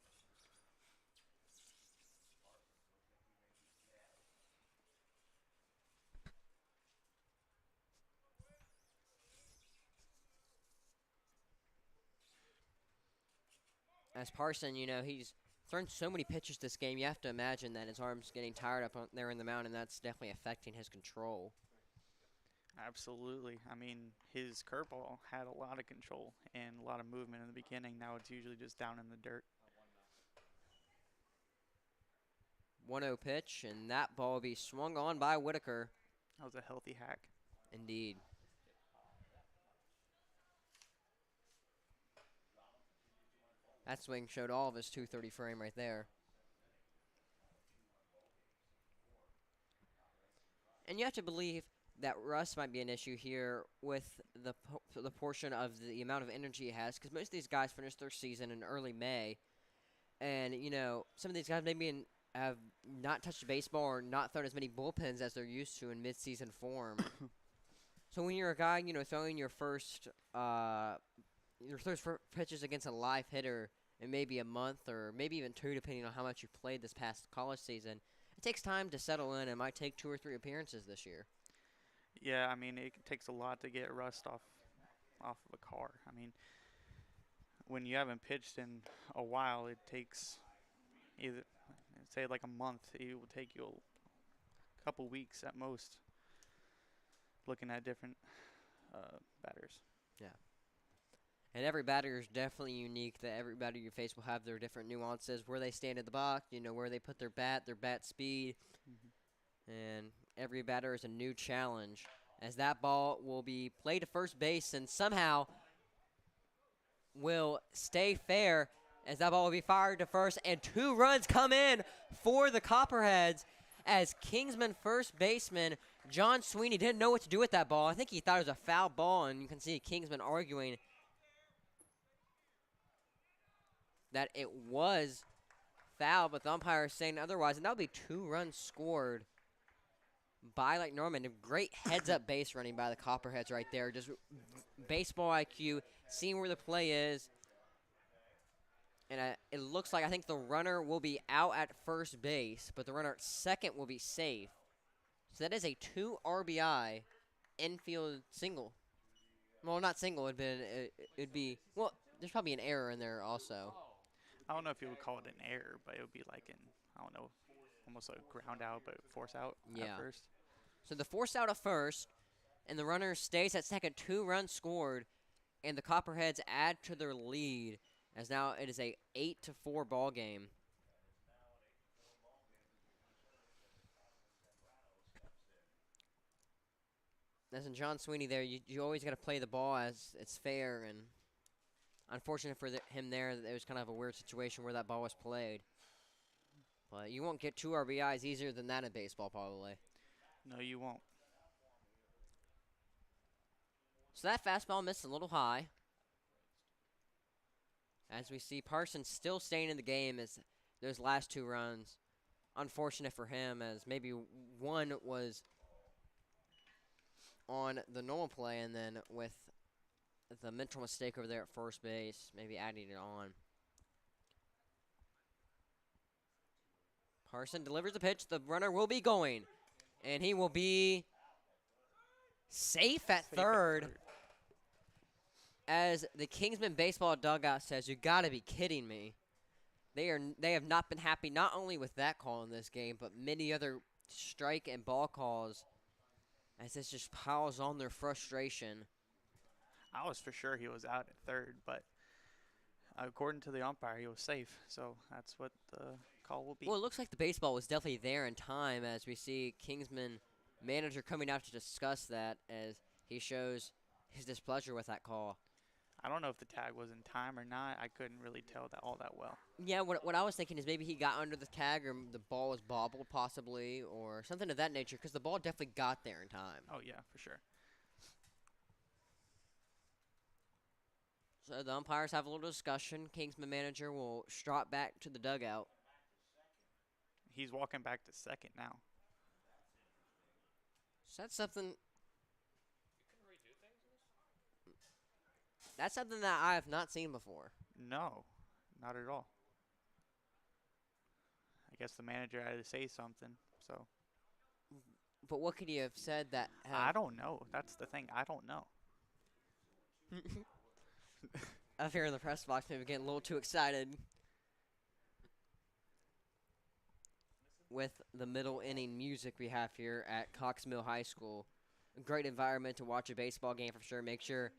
As Parson, he's thrown so many pitches this game, you have to imagine that his arm's getting tired up there in the mound, and that's definitely affecting his control. Absolutely. I mean, his curveball had a lot of control and a lot of movement in the beginning. Now it's usually just down in the dirt. 1-0 pitch, and that ball will be swung on by Whitaker. That was a healthy hack. Indeed. That swing showed all of his 230 frame right there. And you have to believe that rust might be an issue here with the portion of the amount of energy he has, because most of these guys finish their season in early May. And, some of these guys maybe have not touched a baseball or not thrown as many bullpens as they're used to in midseason form. So when you're a guy, throwing your first pitches against a live hitter in maybe a month or maybe even 2, depending on how much you played this past college season, it takes time to settle in. It might take 2 or 3 appearances this year. Yeah, I mean, it takes a lot to get rust off of a car. I mean, when you haven't pitched in a while, it takes either, say, like a month. It will take you a couple weeks at most looking at different batters. Yeah. And every batter is definitely unique. That every batter you face will have their different nuances, where they stand in the box, where they put their bat speed. And every batter is a new challenge, as that ball will be played to first base and somehow will stay fair, as that ball will be fired to first, and 2 runs come in for the Copperheads, as Kingsman first baseman John Sweeney didn't know what to do with that ball. I think he thought it was a foul ball, and you can see Kingsman arguing that it was foul, but the umpire is saying otherwise, and that would be 2 runs scored by Lake Norman. A great heads-up base running by the Copperheads right there. Just baseball IQ, seeing where the play is. And it looks like, I think the runner will be out at first base, but the runner at second will be safe. So that is a 2 RBI infield single. Well, not single. It'd be, well, there's probably an error in there also. I don't know if you would call it an error, but it would be like I don't know, almost a ground out, but force out at first. So the force out at first, And the runner stays at second. 2 runs scored. And the Copperheads add to their lead, as now it is a 8-4 ball game. As in John Sweeney there, you always got to play the ball as it's fair, and unfortunate for him there, it was kind of a weird situation where that ball was played. But you won't get 2 RBIs easier than that in baseball, probably. No, you won't. So that fastball missed a little high. As we see Parsons still staying in the game as those last 2 runs. Unfortunate for him, as maybe one was on the normal play, and then with the mental mistake over there at first base, maybe adding it on. Parson delivers the pitch. The runner will be going, and he will be safe at third. As the Kingsman baseball dugout says, you got to be kidding me. They have not been happy not only with that call in this game, but many other strike and ball calls, as this just piles on their frustration. I was for sure he was out at third, but according to the umpire, he was safe. So that's what the call will be. Well, it looks like the baseball was definitely there in time, as we see Kingsman manager coming out to discuss that, as he shows his displeasure with that call. I don't know if the tag was in time or not. I couldn't really tell that all that well. Yeah, what I was thinking is maybe he got under the tag, or the ball was bobbled possibly, or something of that nature, because the ball definitely got there in time. Oh, yeah, for sure. So the umpires have a little discussion. Kingsman manager will strut back to the dugout. He's walking back to second now. So that's something that I have not seen before. No, not at all. I guess the manager had to say something, so. But what could he have said that? I don't know. That's the thing. I don't know. Up here in the press box, maybe getting a little too excited with the middle inning music we have here at Cox Mill High School. A great environment to watch a baseball game for sure. Make sure,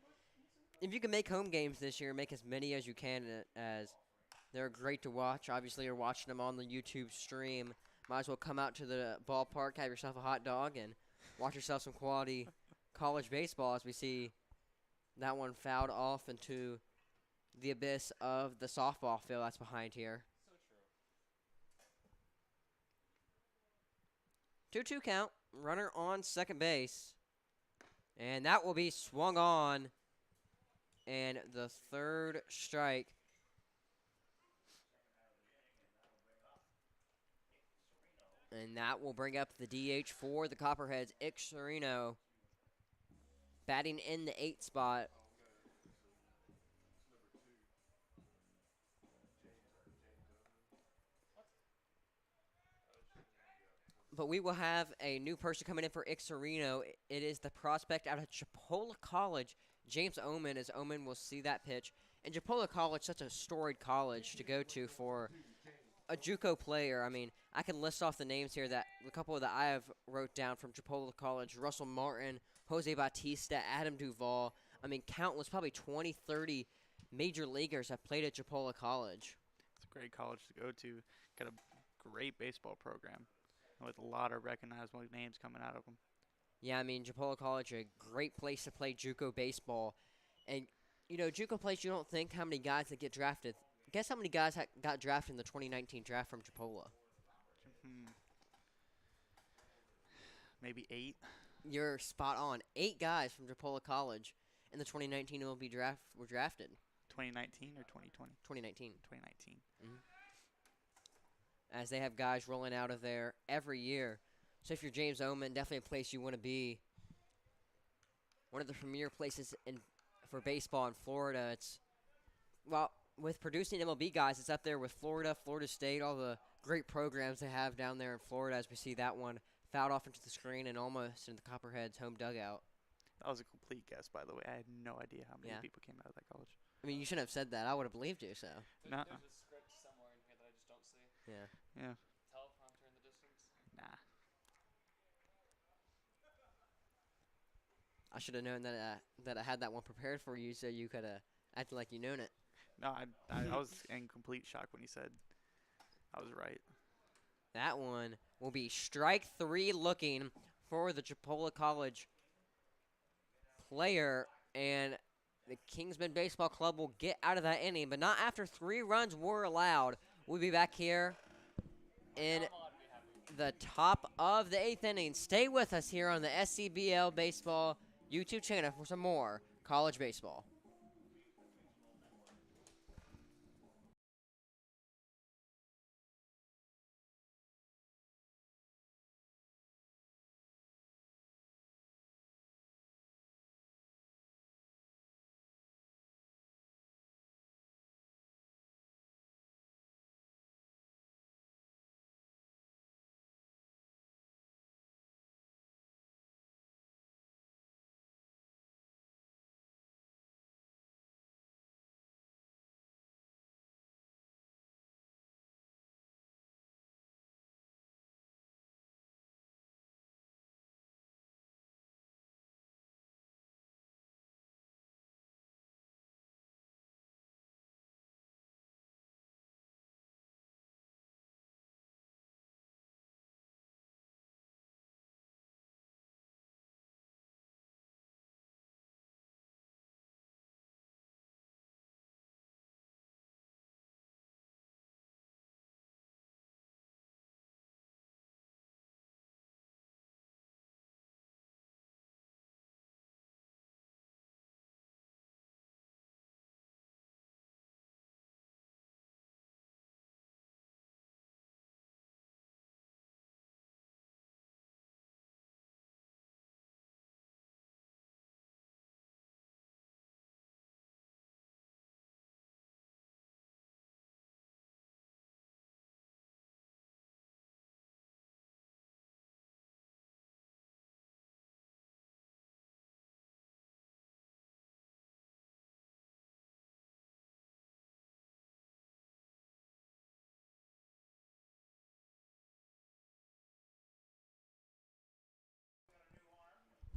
if you can make home games this year, make as many as you can, as they're great to watch. Obviously, you're watching them on the YouTube stream. Might as well come out to the ballpark, have yourself a hot dog, and watch yourself some quality college baseball, as we see that one fouled off into the abyss of the softball field that's behind here. So true. 2-2 count. Runner on second base. And that will be swung on. And the third strike. And that will bring up the DH for the Copperheads. Ixarino batting in the 8th spot. But we will have a new person coming in for Ixarino. It is the prospect out of Chipola College, James Oman, as Oman will see that pitch. And Chipola College, such a storied college to go to for a JUCO player. I mean, I can list off the names here, that a couple that I have wrote down from Chipola College: Russell Martin, Jose Bautista, Adam Duvall. I mean, countless, probably 20, 30 major leaguers have played at Chipola College. It's a great college to go to. Got a great baseball program with a lot of recognizable names coming out of them. Yeah, I mean, Chipola College, a great place to play JUCO baseball. And, you know, JUCO place, you don't think how many guys that get drafted. Guess how many guys got drafted in the 2019 draft from Chipola? Maybe 8. You're spot on. 8 guys from Chipola College in the 2019 were drafted. 2019 or 2020? 2019. 2019. As they have guys rolling out of there every year. So if you're James Oman, definitely a place you want to be. One of the premier places for baseball in Florida. It's, well, with producing MLB guys, it's up there with Florida, Florida State, all the great programs they have down there in Florida, as we see that one fouled off into the screen and almost into the Copperheads' home dugout. That was a complete guess, by the way. I had no idea how many people came out of that college. I mean, you shouldn't have said that. I would have believed you, so. Nah. There's a script somewhere in here that I just don't see. Yeah. Yeah. Teleprompter in the distance. Nah. I should have known that I had that one prepared for you, so you could have acted like you known it. No, I was in complete shock when you said I was right. That one will be strike 3 looking for the Chipola College player, and the Kingsman Baseball Club will get out of that inning, but not after 3 runs were allowed. We'll be back here in the top of the 8th inning. Stay with us here on the SCBL Baseball YouTube channel for some more college baseball.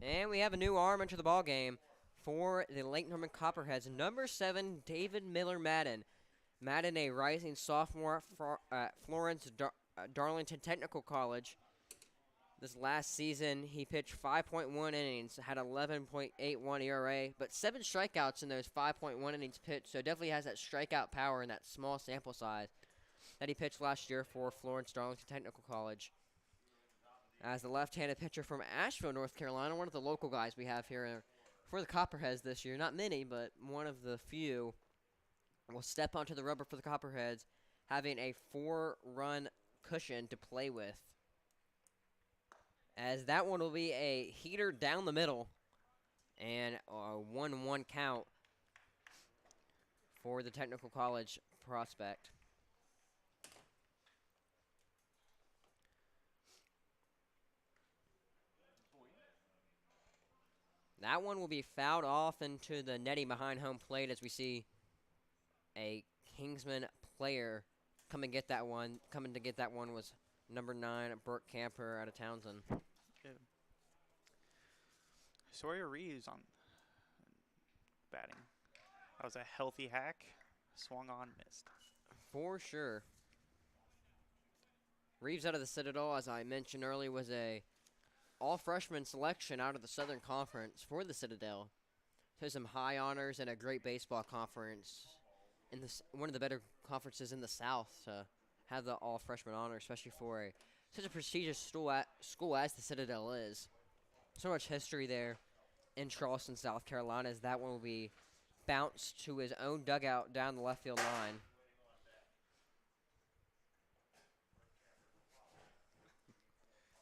And we have a new arm into the ball game for the Lake Norman Copperheads. Number 7, David Miller Madden. Madden, a rising sophomore at Florence Darlington Technical College. This last season, he pitched 5.1 innings, had 11.81 ERA, but 7 strikeouts in those 5.1 innings pitched. So definitely has that strikeout power in that small sample size that he pitched last year for Florence Darlington Technical College. As the left-handed pitcher from Asheville, North Carolina, one of the local guys we have here for the Copperheads this year. Not many, but one of the few will step onto the rubber for the Copperheads, having a 4-run cushion to play with. As that one will be a heater down the middle and a 1-1 count for the Technical College prospect. That one will be fouled off into the netting behind home plate as we see a Kingsman player come and get that one. Coming to get that one was number 9, Burt Camper out of Townsend. Yeah. Sawyer Reeves on batting. That was a healthy hack. Swung on, missed. For sure. Reeves out of the Citadel, as I mentioned earlier, was a all-freshman selection out of the Southern Conference for the Citadel. So some high honors and a great baseball conference in this one of the better conferences in the South to have the all-freshman honor, especially for such a prestigious school as the Citadel is. So much history there in Charleston, South Carolina, as that one will be bounced to his own dugout down the left field line.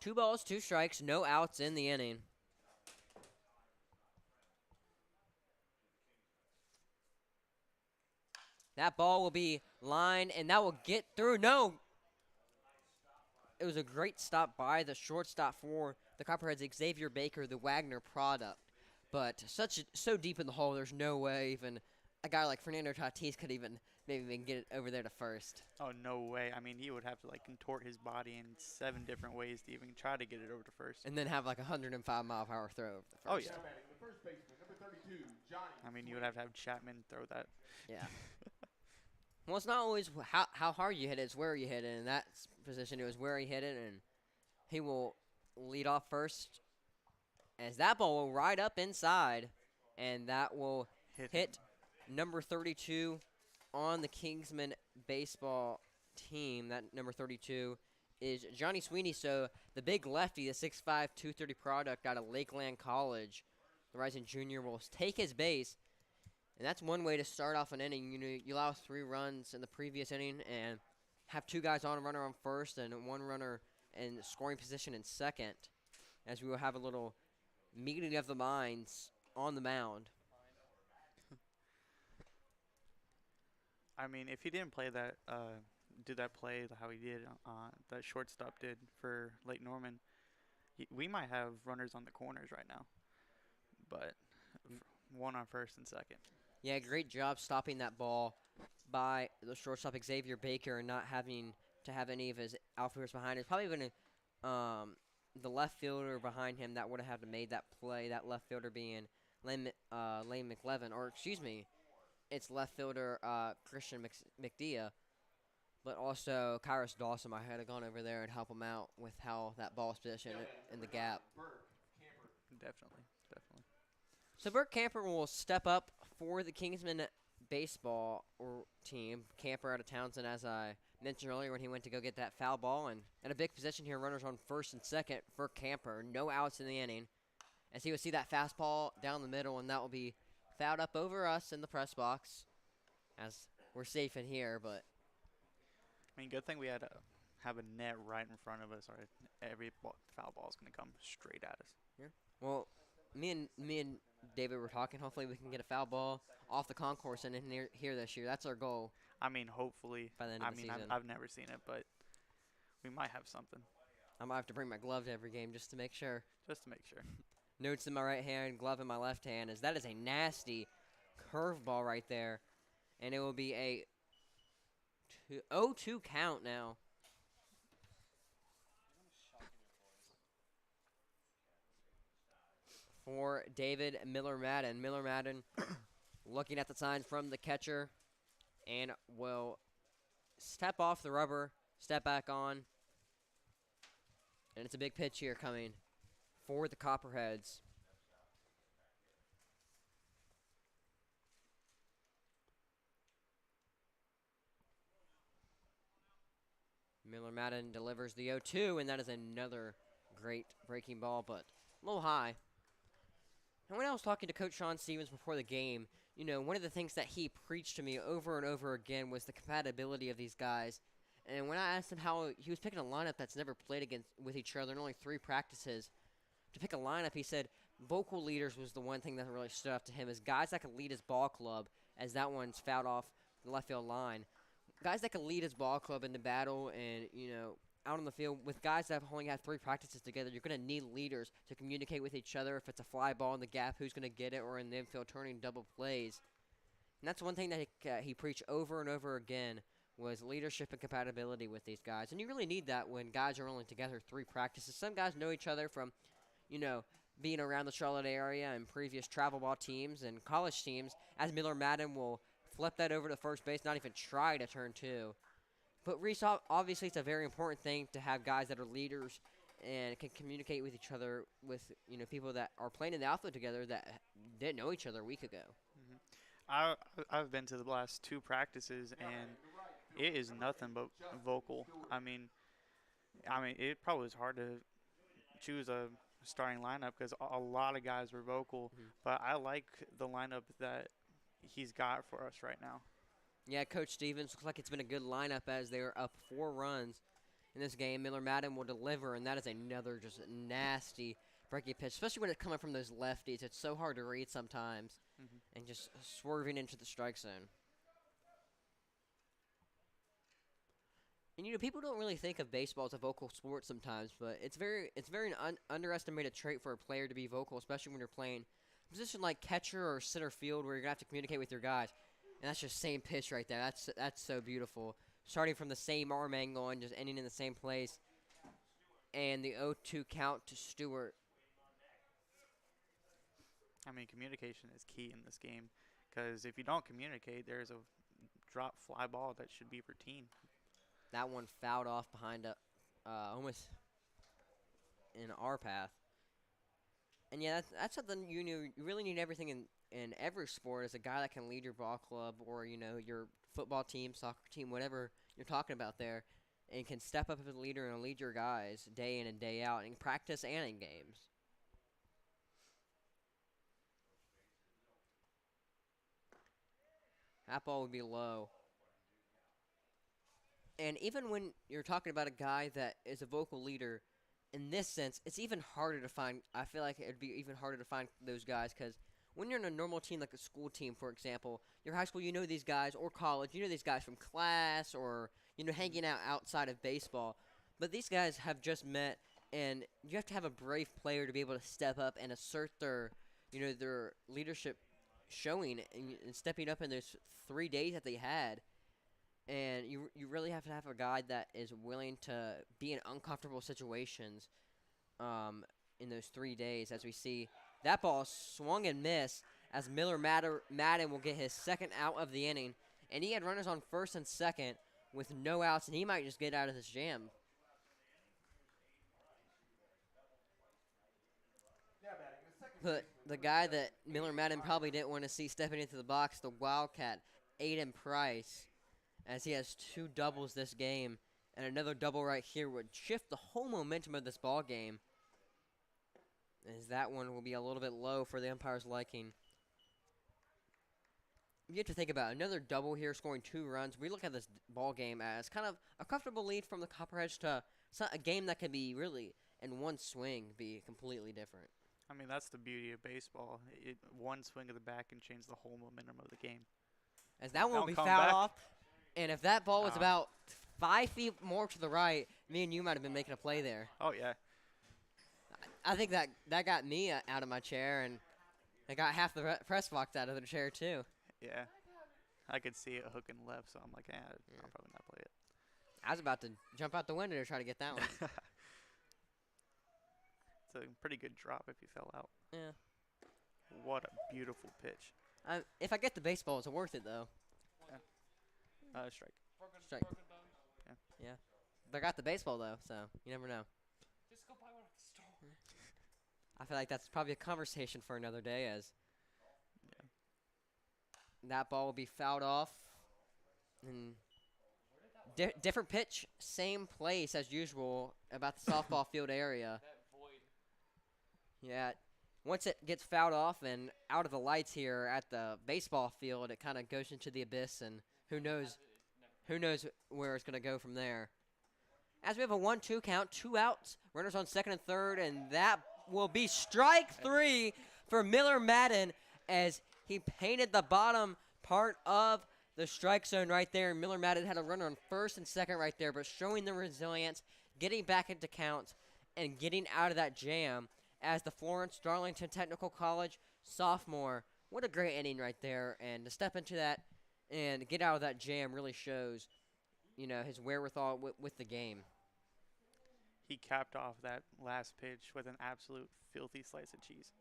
Two balls, 2 strikes, no outs in the inning. That ball will be lined, and that will get through. No! It was a great stop by the shortstop for the Copperheads, Xavier Baker, the Wagner product. But so deep in the hole, there's no way even a guy like Fernando Tatis could even maybe even get it over there to first. Oh, no way. I mean, he would have to like contort his body in 7 different ways to even try to get it over to first. And then have like a 105-mile-per-hour throw over the first. Oh, yeah. Now batting the first baseman, number 32, Johnny. I mean, you would have to have Chapman throw that. Yeah. Well, it's not always how hard you hit it, it's where you hit it. In that position, it was where he hit it, and he will lead off first as that ball will ride up inside, and that will hit number 32 on the Kingsman baseball team. That number 32 is Johnny Sweeney. So the big lefty, the 6'5", 230 product out of Lakeland College, the rising junior, will take his base. And that's one way to start off an inning. You know, you allow 3 runs in the previous inning and have 2 guys on, a runner on first, and 1 runner in scoring position in second, as we will have a little meeting of the minds on the mound. I mean, if he didn't play that, do that play how he did, that shortstop did for Lake Norman, we might have runners on the corners right now. But 1 on first and second. Yeah, great job stopping that ball by the shortstop Xavier Baker and not having to have any of his outfielders behind. It's probably been the left fielder behind him that would have had to made that play. That left fielder being Lane McLevin, or excuse me, it's left fielder Christian McDia, but also Kyrus Dawson. I had to gone over there and help him out with how that ball's positioned in the gap. Definitely. So Burt Camper will step up for the Kingsman baseball team. Camper out of Townsend, as I mentioned earlier, when he went to go get that foul ball. And in a big position here, runners on first and second for Camper. No outs in the inning. As he will see that fastball down the middle, and that will be fouled up over us in the press box. As we're safe in here, but... I mean, good thing we had to have a net right in front of us, or every foul ball is going to come straight at us. Yeah. Well, me and David were talking. Hopefully we can get a foul ball off the concourse and in here this year. That's our goal. I mean, hopefully. By the end of the season. I've never seen it, but we might have something. I might have to bring my glove to every game just to make sure. Just to make sure. Notes in my right hand, glove in my left hand. As that is a nasty curveball right there. And it will be a 0-2 count now. For David Miller-Madden. Miller-Madden looking at the sign from the catcher and will step off the rubber, step back on. And it's a big pitch here coming for the Copperheads. Miller-Madden delivers the 0-2, and that is another great breaking ball, but a little high. And when I was talking to Coach Sean Stevens before the game, you know, one of the things that he preached to me over and over again was the compatibility of these guys. And when I asked him how he was picking a lineup that's never played with each other in only 3 practices, to pick a lineup, he said vocal leaders was the one thing that really stood out to him, is guys that could lead his ball club, as that one's fouled off the left field line. Guys that could lead his ball club in the battle and, you know, out on the field with guys that have only had 3 practices together. You're going to need leaders to communicate with each other. If it's a fly ball in the gap, who's going to get it, or in the infield turning double plays. And that's one thing that he preached over and over again, was leadership and compatibility with these guys. And you really need that when guys are only together 3 practices. Some guys know each other from, you know, being around the Charlotte area and previous travel ball teams and college teams, as Miller-Madden will flip that over to first base, not even try to turn 2. But Reese, obviously it's a very important thing to have guys that are leaders and can communicate with each other, with, you know, people that are playing in the outfield together that didn't know each other a week ago. I've been to the last 2 practices, and it is nothing but vocal. I mean, it probably was hard to choose a starting lineup because a lot of guys were vocal. But I like the lineup that he's got for us right now. Yeah, Coach Stevens, looks like it's been a good lineup as they're up 4 runs in this game. Miller-Madden will deliver, and that is another just nasty breaking pitch, especially when it's coming from those lefties. It's so hard to read sometimes, and just swerving into the strike zone. And, you know, people don't really think of baseball as a vocal sport sometimes, but it's very underestimated trait for a player to be vocal, especially when you're playing a position like catcher or center field where you're going to have to communicate with your guys. And that's just same pitch right there. That's so beautiful. Starting from the same arm angle and just ending in the same place. And the 0-2 count to Stewart. I mean, communication is key in this game because if you don't communicate, there's a drop fly ball that should be routine. That one fouled off behind almost in our path. And yeah, that's something you really need everything in every sport is a guy that can lead your ball club or your football team, soccer team, whatever you're talking about there, and can step up as a leader and lead your guys day in and day out in practice and in games. That ball would be low. And even when you're talking about a guy that is a vocal leader, in this sense, it's even harder to find. I feel like it'd be even harder to find those guys because when you're in a normal team, like a school team, for example, your high school, you know these guys, or college, you know these guys from class or, hanging out outside of baseball. But these guys have just met, and you have to have a brave player to be able to step up and assert their leadership showing and stepping up in those 3 days that they had. And you really have to have a guy that is willing to be in uncomfortable situations in those 3 days. As we see, that ball swung and missed as Miller Madden will get his second out of the inning. And he had runners on first and second with no outs, and he might just get out of this jam. The guy that Miller Madden probably didn't want to see stepping into the box, the Wildcat, Aiden Price, as he has 2 doubles this game, and another double right here would shift the whole momentum of this ball game, as that one will be a little bit low for the umpire's liking. You have to think about another double here, scoring 2 runs. We look at this ball game as kind of a comfortable lead from the Copperheads to a game that can be really, in one swing, be completely different. I mean, that's the beauty of baseball. One swing of the bat can change the whole momentum of the game. As that one will be come fouled back. off. And if that ball was about 5 feet more to the right, me and you might have been making a play there. Oh, yeah. I think that got me out of my chair, and it got half the press box out of the chair, too. Yeah. I could see it hooking left, so I'm like, I'll probably not play it. I was about to jump out the window to try to get that one. It's a pretty good drop if you fell out. Yeah. What a beautiful pitch. If I get the baseball, it's worth it, though. Strike. Strike. Broken bone. Yeah. But I got the baseball, though, so you never know. Just go buy one at the store. I feel like that's probably a conversation for another day, as that ball will be fouled off. And different pitch, same place as usual, about the softball field area. That void. Yeah. Once it gets fouled off and out of the lights here at the baseball field, it kind of goes into the abyss, and who knows where it's going to go from there. As we have a 1-2 count, 2 outs, runners on second and third, and that will be strike 3 for Miller Madden as he painted the bottom part of the strike zone right there. Miller Madden had a runner on first and second right there, but showing the resilience, getting back into counts, and getting out of that jam as the Florence Darlington Technical College sophomore. What a great inning right there, and to step into that and get out of that jam really shows, his wherewithal with the game. He capped off that last pitch with an absolute filthy slice of cheese.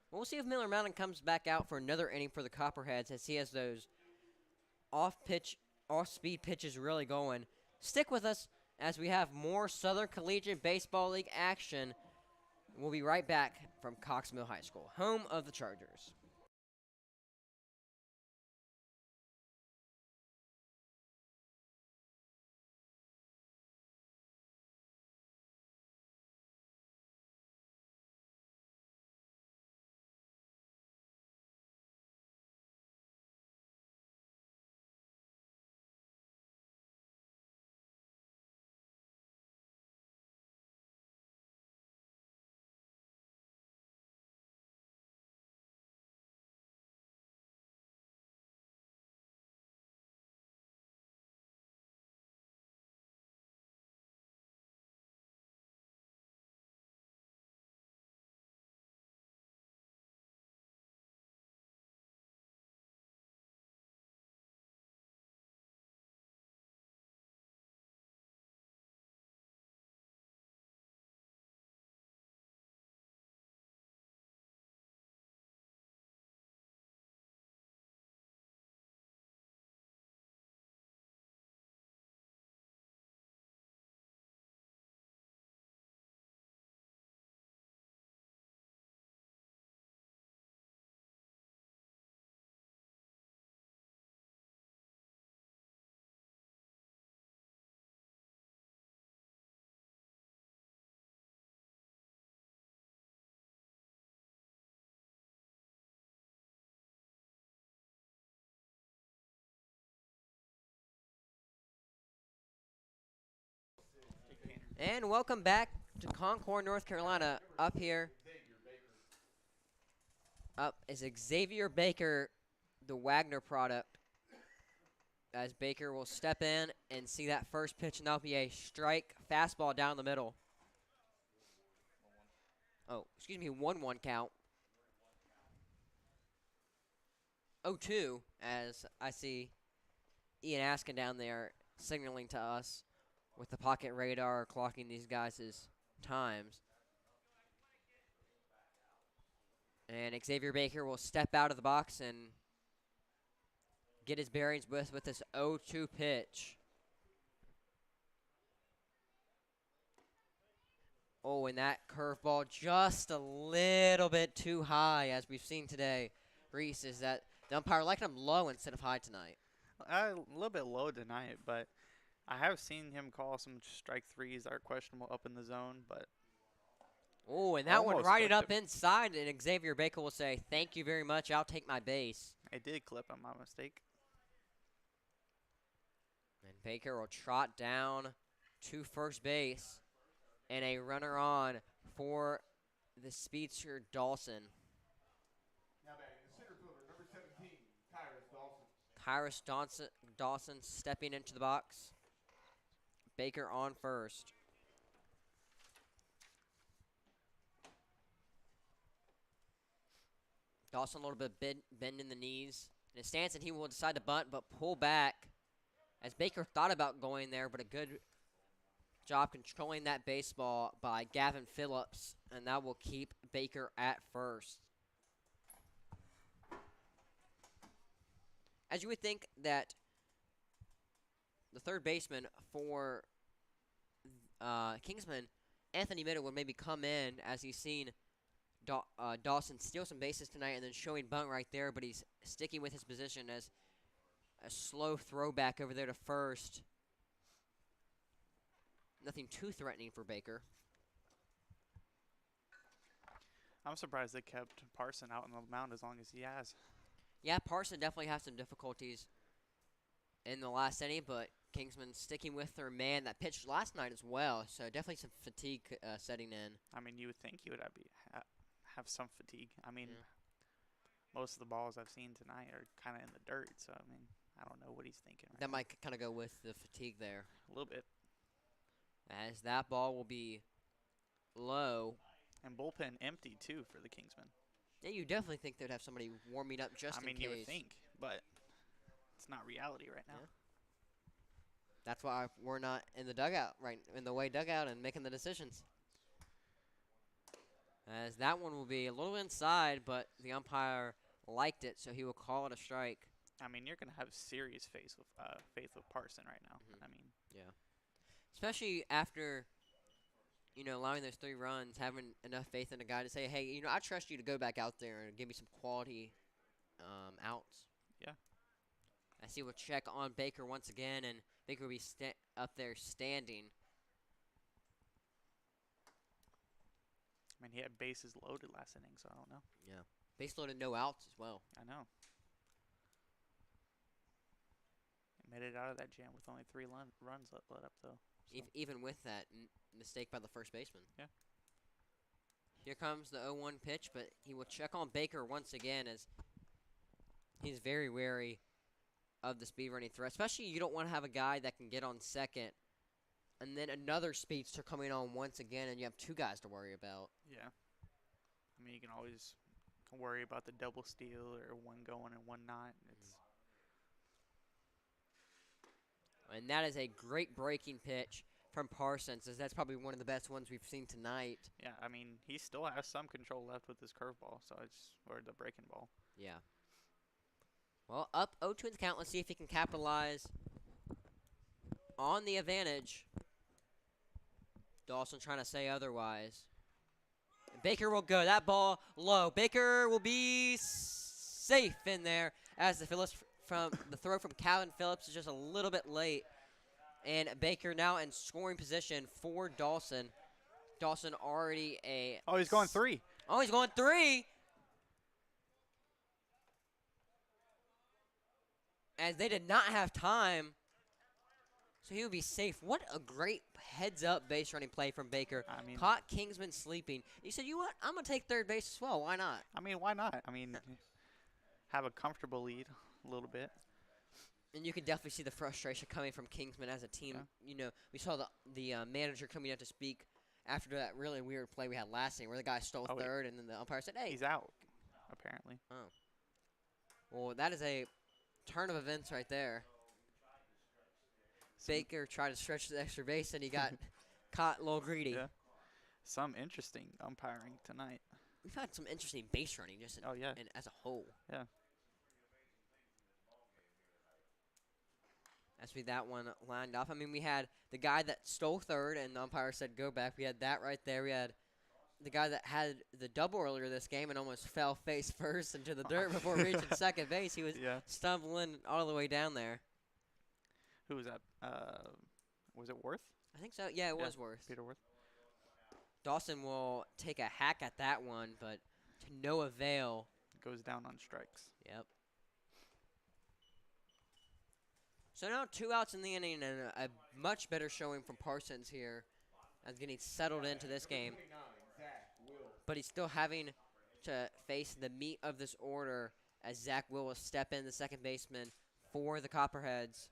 We'll see if Miller Mountain comes back out for another inning for the Copperheads as he has those off-speed pitches really going. Stick with us as we have more Southern Collegiate Baseball League action. We'll be right back from Cox Mill High School, home of the Chargers. And welcome back to Concord, North Carolina. Up here, up is Xavier Baker, the Wagner product. As Baker will step in and see that first pitch, and that'll be a strike fastball down the middle. Oh, excuse me, 1-1 count. 0-2, as I see Ian Askin down there signaling to us with the pocket radar clocking these guys' times. And Xavier Baker will step out of the box and get his bearings with this 0-2 pitch. Oh, and that curveball just a little bit too high, as we've seen today. Reese, is that the umpire liking him low instead of high tonight? A little bit low tonight, but I have seen him call some strike threes that are questionable up in the zone, but Oh, and that one almost right clipped up him. inside, and Xavier Baker will say, "Thank you very much, I'll take my base." it did clip him, my mistake. And Baker will trot down to first base, and a runner on for the speedster Dawson. Now batting the center fielder, number 17, Kyrus Dawson. Dawson stepping into the box. Baker on first. Dawson a little bit bending the knees in his stance, and he will decide to bunt but pull back as Baker thought about going there, but a good job controlling that baseball by Gavin Phillips, and that will keep Baker at first. As you would think that the third baseman for Kingsman, Anthony Middle, would maybe come in as he's seen Dawson steal some bases tonight and then showing bunt right there, but he's sticking with his position as a slow throwback over there to first. Nothing too threatening for Baker. I'm surprised they kept Parson out on the mound as long as he has. Yeah, Parson definitely has some difficulties in the last inning, but Kingsman sticking with their man that pitched last night as well, so definitely some fatigue setting in. I mean, you would think he would have some fatigue. I mean, Yeah. most of the balls I've seen tonight are kind of in the dirt, so I mean, I don't know what he's thinking. Right That now. might kind of go with the fatigue there. A little bit. As that ball will be low. And bullpen empty too for the Kingsmen. Yeah, you definitely think they'd have somebody warming up just I mean, in you case. would think, but it's not reality right now. Yeah. That's why we're not in the dugout, right in the way dugout and making the decisions. As that one will be a little inside, but the umpire liked it, so he will call it a strike. I mean, you're gonna have serious faith with Parson right now. Mhm. I mean, Yeah. Especially after, allowing those 3 runs, having enough faith in a guy to say, hey, I trust you to go back out there and give me some quality outs. Yeah. I see we'll check on Baker once again, and Baker will be up there standing. I mean, he had bases loaded last inning, so I don't know. Yeah. Base loaded, no outs as well. I know. He made it out of that jam with only 3 runs let up, though. So. Even with that mistake by the first baseman. Yeah. Here comes the 0-1 pitch, but he will check on Baker once again as he's very wary of the speed running threat. Especially you don't want to have a guy that can get on second and then another speedster coming on once again, and you have 2 guys to worry about. Yeah. I mean, you can always worry about the double steal or one going and one not. And that is a great breaking pitch from Parsons, as that's probably one of the best ones we've seen tonight. Yeah, I mean, he still has some control left with his curveball, or the breaking ball. Yeah. Well, up 0-2 in the count. Let's see if he can capitalize on the advantage. Dawson trying to say otherwise. Baker will go. That ball low. Baker will be safe in there as the throw from Calvin Phillips is just a little bit late. And Baker now in scoring position for Dawson. Dawson already Oh, he's going 3. Oh, he's going 3. As they did not have time. So he would be safe. What a great heads-up base running play from Baker. I mean, Caught Kingsman sleeping. He said, you know what? I'm going to take third base as well. Why not? why not? I mean, have a comfortable lead a little bit. And you can definitely see the frustration coming from Kingsman as a team. Yeah. You know, we saw the manager coming out to speak after that really weird play we had last inning where the guy stole Oh, wait. third and then the umpire said, hey. He's out, apparently. Well, that is a turn of events right there. Baker tried to stretch the extra base and he got caught a little greedy. Yeah. Some interesting umpiring tonight. We've had some interesting base running just Oh, yeah. as a whole. Yeah. As we that one lined up. I mean, we had the guy that stole third and the umpire said go back. We had that right there. We had the guy that had the double earlier this game and almost fell face first into the dirt before reaching second base. He was stumbling all the way down there. Who was that? Was it Worth? I think so. Yeah, it was Worth. Peter Worth. Dawson will take a hack at that one, but to no avail. Goes down on strikes. Yep. So now 2 outs in the inning and a much better showing from Parsons here as getting settled into this game. But he's still having to face the meat of this order as Zach will step in, the second baseman for the Copperheads.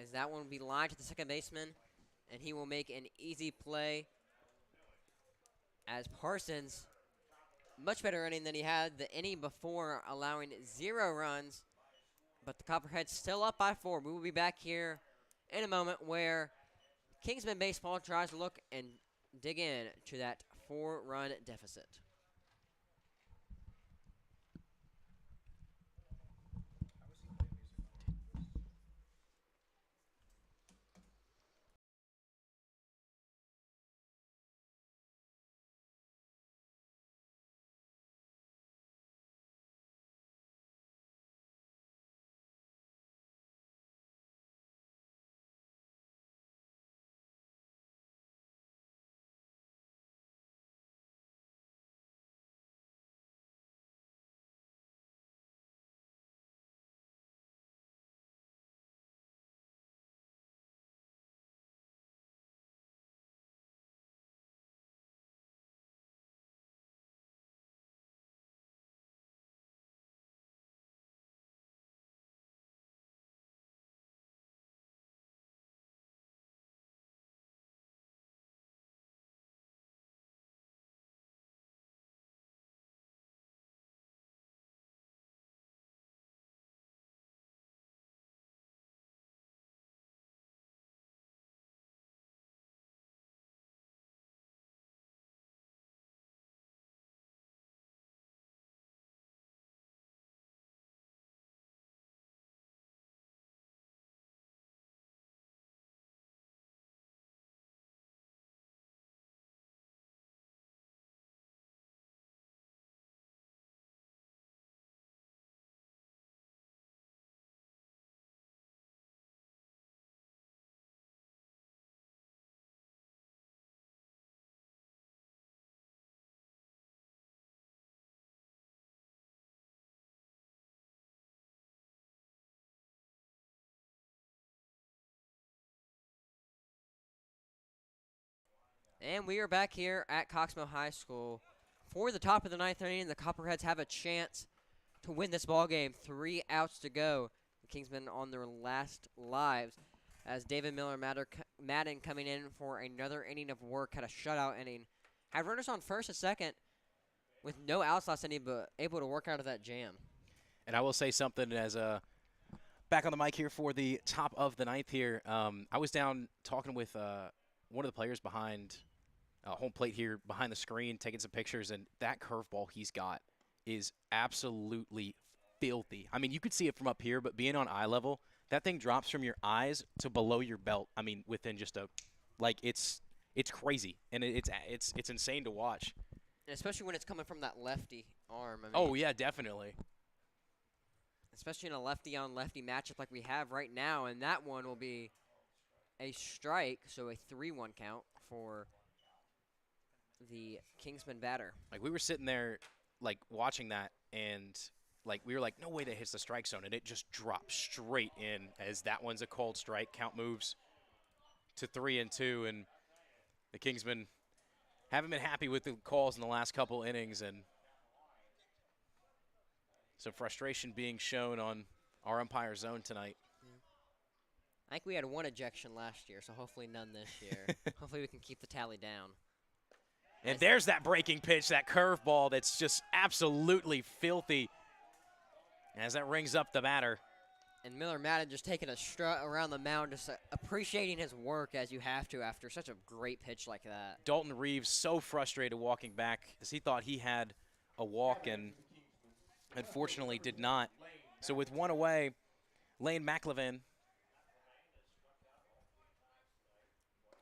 As that one will be lined to the second baseman, and he will make an easy play as Parsons, much better inning than he had the inning before, allowing 0 runs. But the Copperheads still up by 4. We will be back here in a moment where Kingsman Baseball tries to look and dig in to that 4-run deficit. And we are back here at Coxmill High School for the top of the 9th inning. The Copperheads have a chance to win this ball game. 3 outs to go. The Kingsmen on their last lives as David Miller Madden coming in for another inning of work, had a shutout inning. Had runners on first and second with no outs last inning, but able to work out of that jam. And I will say something as back on the mic here for the top of the 9th here. I was down talking with one of the players behind home plate here, behind the screen, taking some pictures, and that curveball he's got is absolutely filthy. I mean, you could see it from up here, but being on eye level, that thing drops from your eyes to below your belt. I mean, within just it's crazy, and it's insane to watch. And especially when it's coming from that lefty arm. I mean, Oh yeah, definitely. especially in a lefty-on-lefty matchup like we have right now, and that one will be a strike, so a 3-1 count for the Kingsman batter. Like, we were sitting there, like, watching that, and like we were like, no way that hits the strike zone, and it just drops straight in as that one's a called strike. Count moves to 3-2, and the Kingsmen haven't been happy with the calls in the last couple innings, and some frustration being shown on our umpire zone tonight. I think we had 1 ejection last year, so hopefully none this year. Hopefully we can keep the tally down. And there's that breaking pitch, that curveball that's just absolutely filthy as that rings up the batter. And Miller Madden just taking a strut around the mound, just appreciating his work as you have to after such a great pitch like that. Dalton Reeves so frustrated walking back as he thought he had a walk and unfortunately did not. So with 1 away, Lane McLevin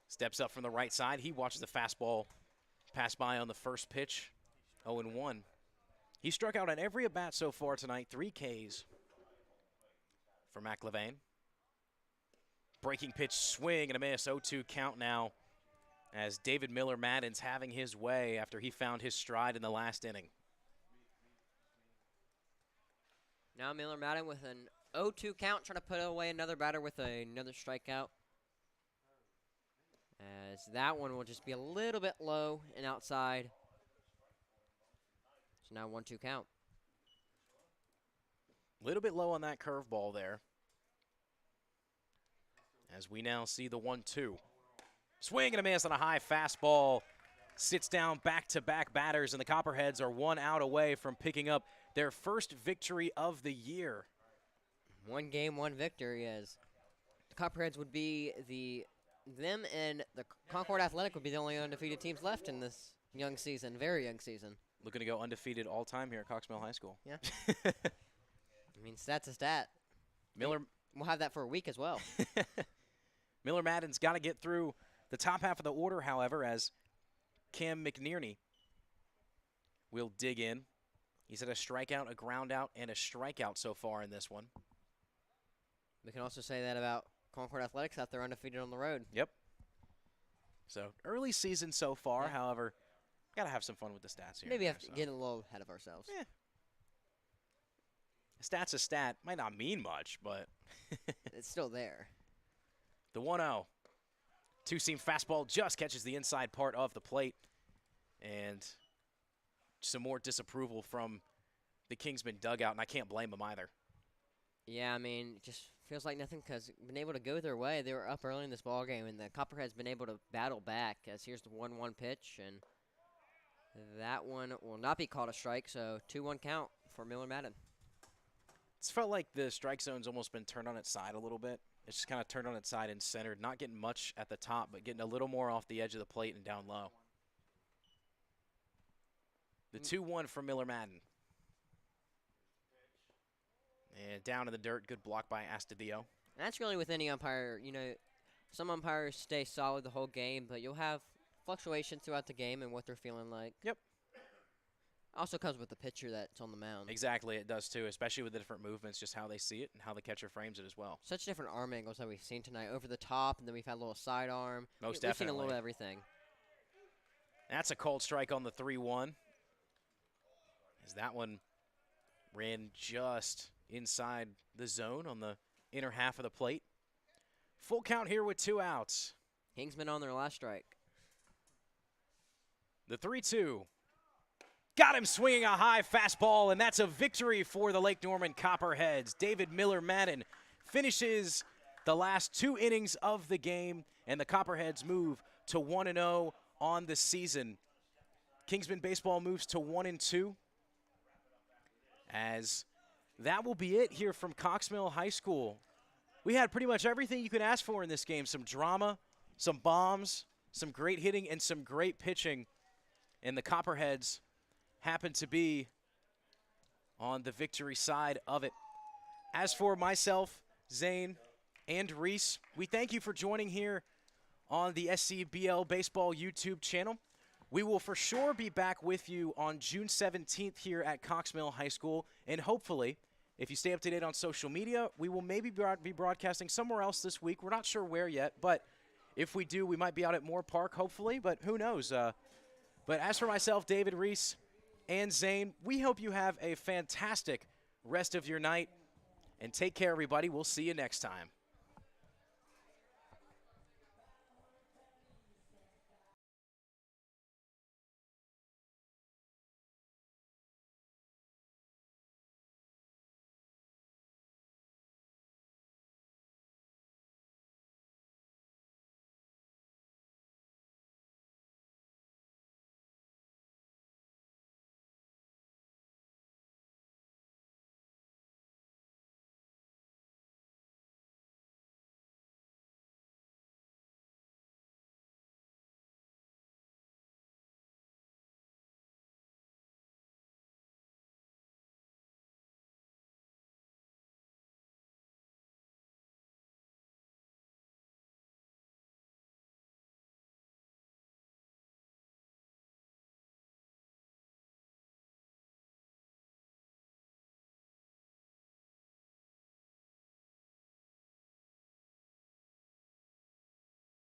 steps up from the right side. He watches the fastball pass by on the first pitch, 0-1. He struck out on every at-bat so far tonight, 3 Ks for McLevin. Breaking pitch, swing and a miss, 0-2 count now as David Miller Madden's having his way after he found his stride in the last inning. Now Miller Madden with an 0-2 count, trying to put away another batter with another strikeout. As that one will just be a little bit low and outside. So now 1-2 count. A little bit low on that curveball there. As we now see the 1-2. Swing and a miss on a high fastball. Sits down back-to-back batters, and the Copperheads are 1 out away from picking up their first victory of the year. 1 game, 1 victory. As the Copperheads would be them and the Concord Athletic would be the only undefeated teams left in this young season, very young season. Looking to go undefeated all time here at Cox Mill High School. Yeah. I mean, stat's a stat. Miller. We'll have that for a week as well. Miller Madden's got to get through the top half of the order, however, as Cam McNearney will dig in. He's had a strikeout, a ground out, and a strikeout so far in this one. We can also say that about Concord Athletics out there undefeated on the road. Yep. So early season so far, Yeah. however, got to have some fun with the stats here. Maybe have to get a little ahead of ourselves. Yeah. A stat's a stat. Might not mean much, but It's still there. the 1-0. Two-seam fastball just catches the inside part of the plate. And some more disapproval from the Kingsman dugout, and I can't blame them either. Yeah, I mean, it just feels like nothing because been able to go their way. They were up early in this ball game, and the Copperheads been able to battle back. As here's the 1-1 pitch, and that one will not be called a strike. So 2-1 count for Miller Madden. It's felt like the strike zone's almost been turned on its side a little bit. It's just kind of turned on its side and centered, not getting much at the top, but getting a little more off the edge of the plate and down low. The 2-1 from Miller Madden. And down in the dirt, good block by Astudillo. And that's really with any umpire. You know, some umpires stay solid the whole game, but you'll have fluctuations throughout the game and what they're feeling like. Yep. Also comes with the pitcher that's on the mound. Exactly, it does too, especially with the different movements, just how they see it and how the catcher frames it as well. Such different arm angles that we've seen tonight. Over the top, and then we've had a little sidearm. Most We've seen a definitely. little of everything. That's a cold strike on the 3-1. As that one ran just inside the zone on the inner half of the plate. Full count here with 2 outs. Kingsman on their last strike. The 3-2. Got him swinging a high fastball, and that's a victory for the Lake Norman Copperheads. David Miller Madden finishes the last 2 innings of the game, and the Copperheads move to 1-0 on the season. Kingsman baseball moves to 1-2. As that will be it here from Cox Mill High School. We had pretty much everything you could ask for in this game. Some drama, some bombs, some great hitting, and some great pitching. And the Copperheads happen to be on the victory side of it. As for myself, Zane, and Reese, we thank you for joining here on the SCBL Baseball YouTube channel. We will for sure be back with you on June 17th here at Cox Mill High School, and hopefully, if you stay up to date on social media, we will maybe be broadcasting somewhere else this week. We're not sure where yet, but if we do, we might be out at Moore Park, hopefully, but who knows. But as for myself, David, Reese, and Zane, we hope you have a fantastic rest of your night, and take care, everybody. We'll see you next time.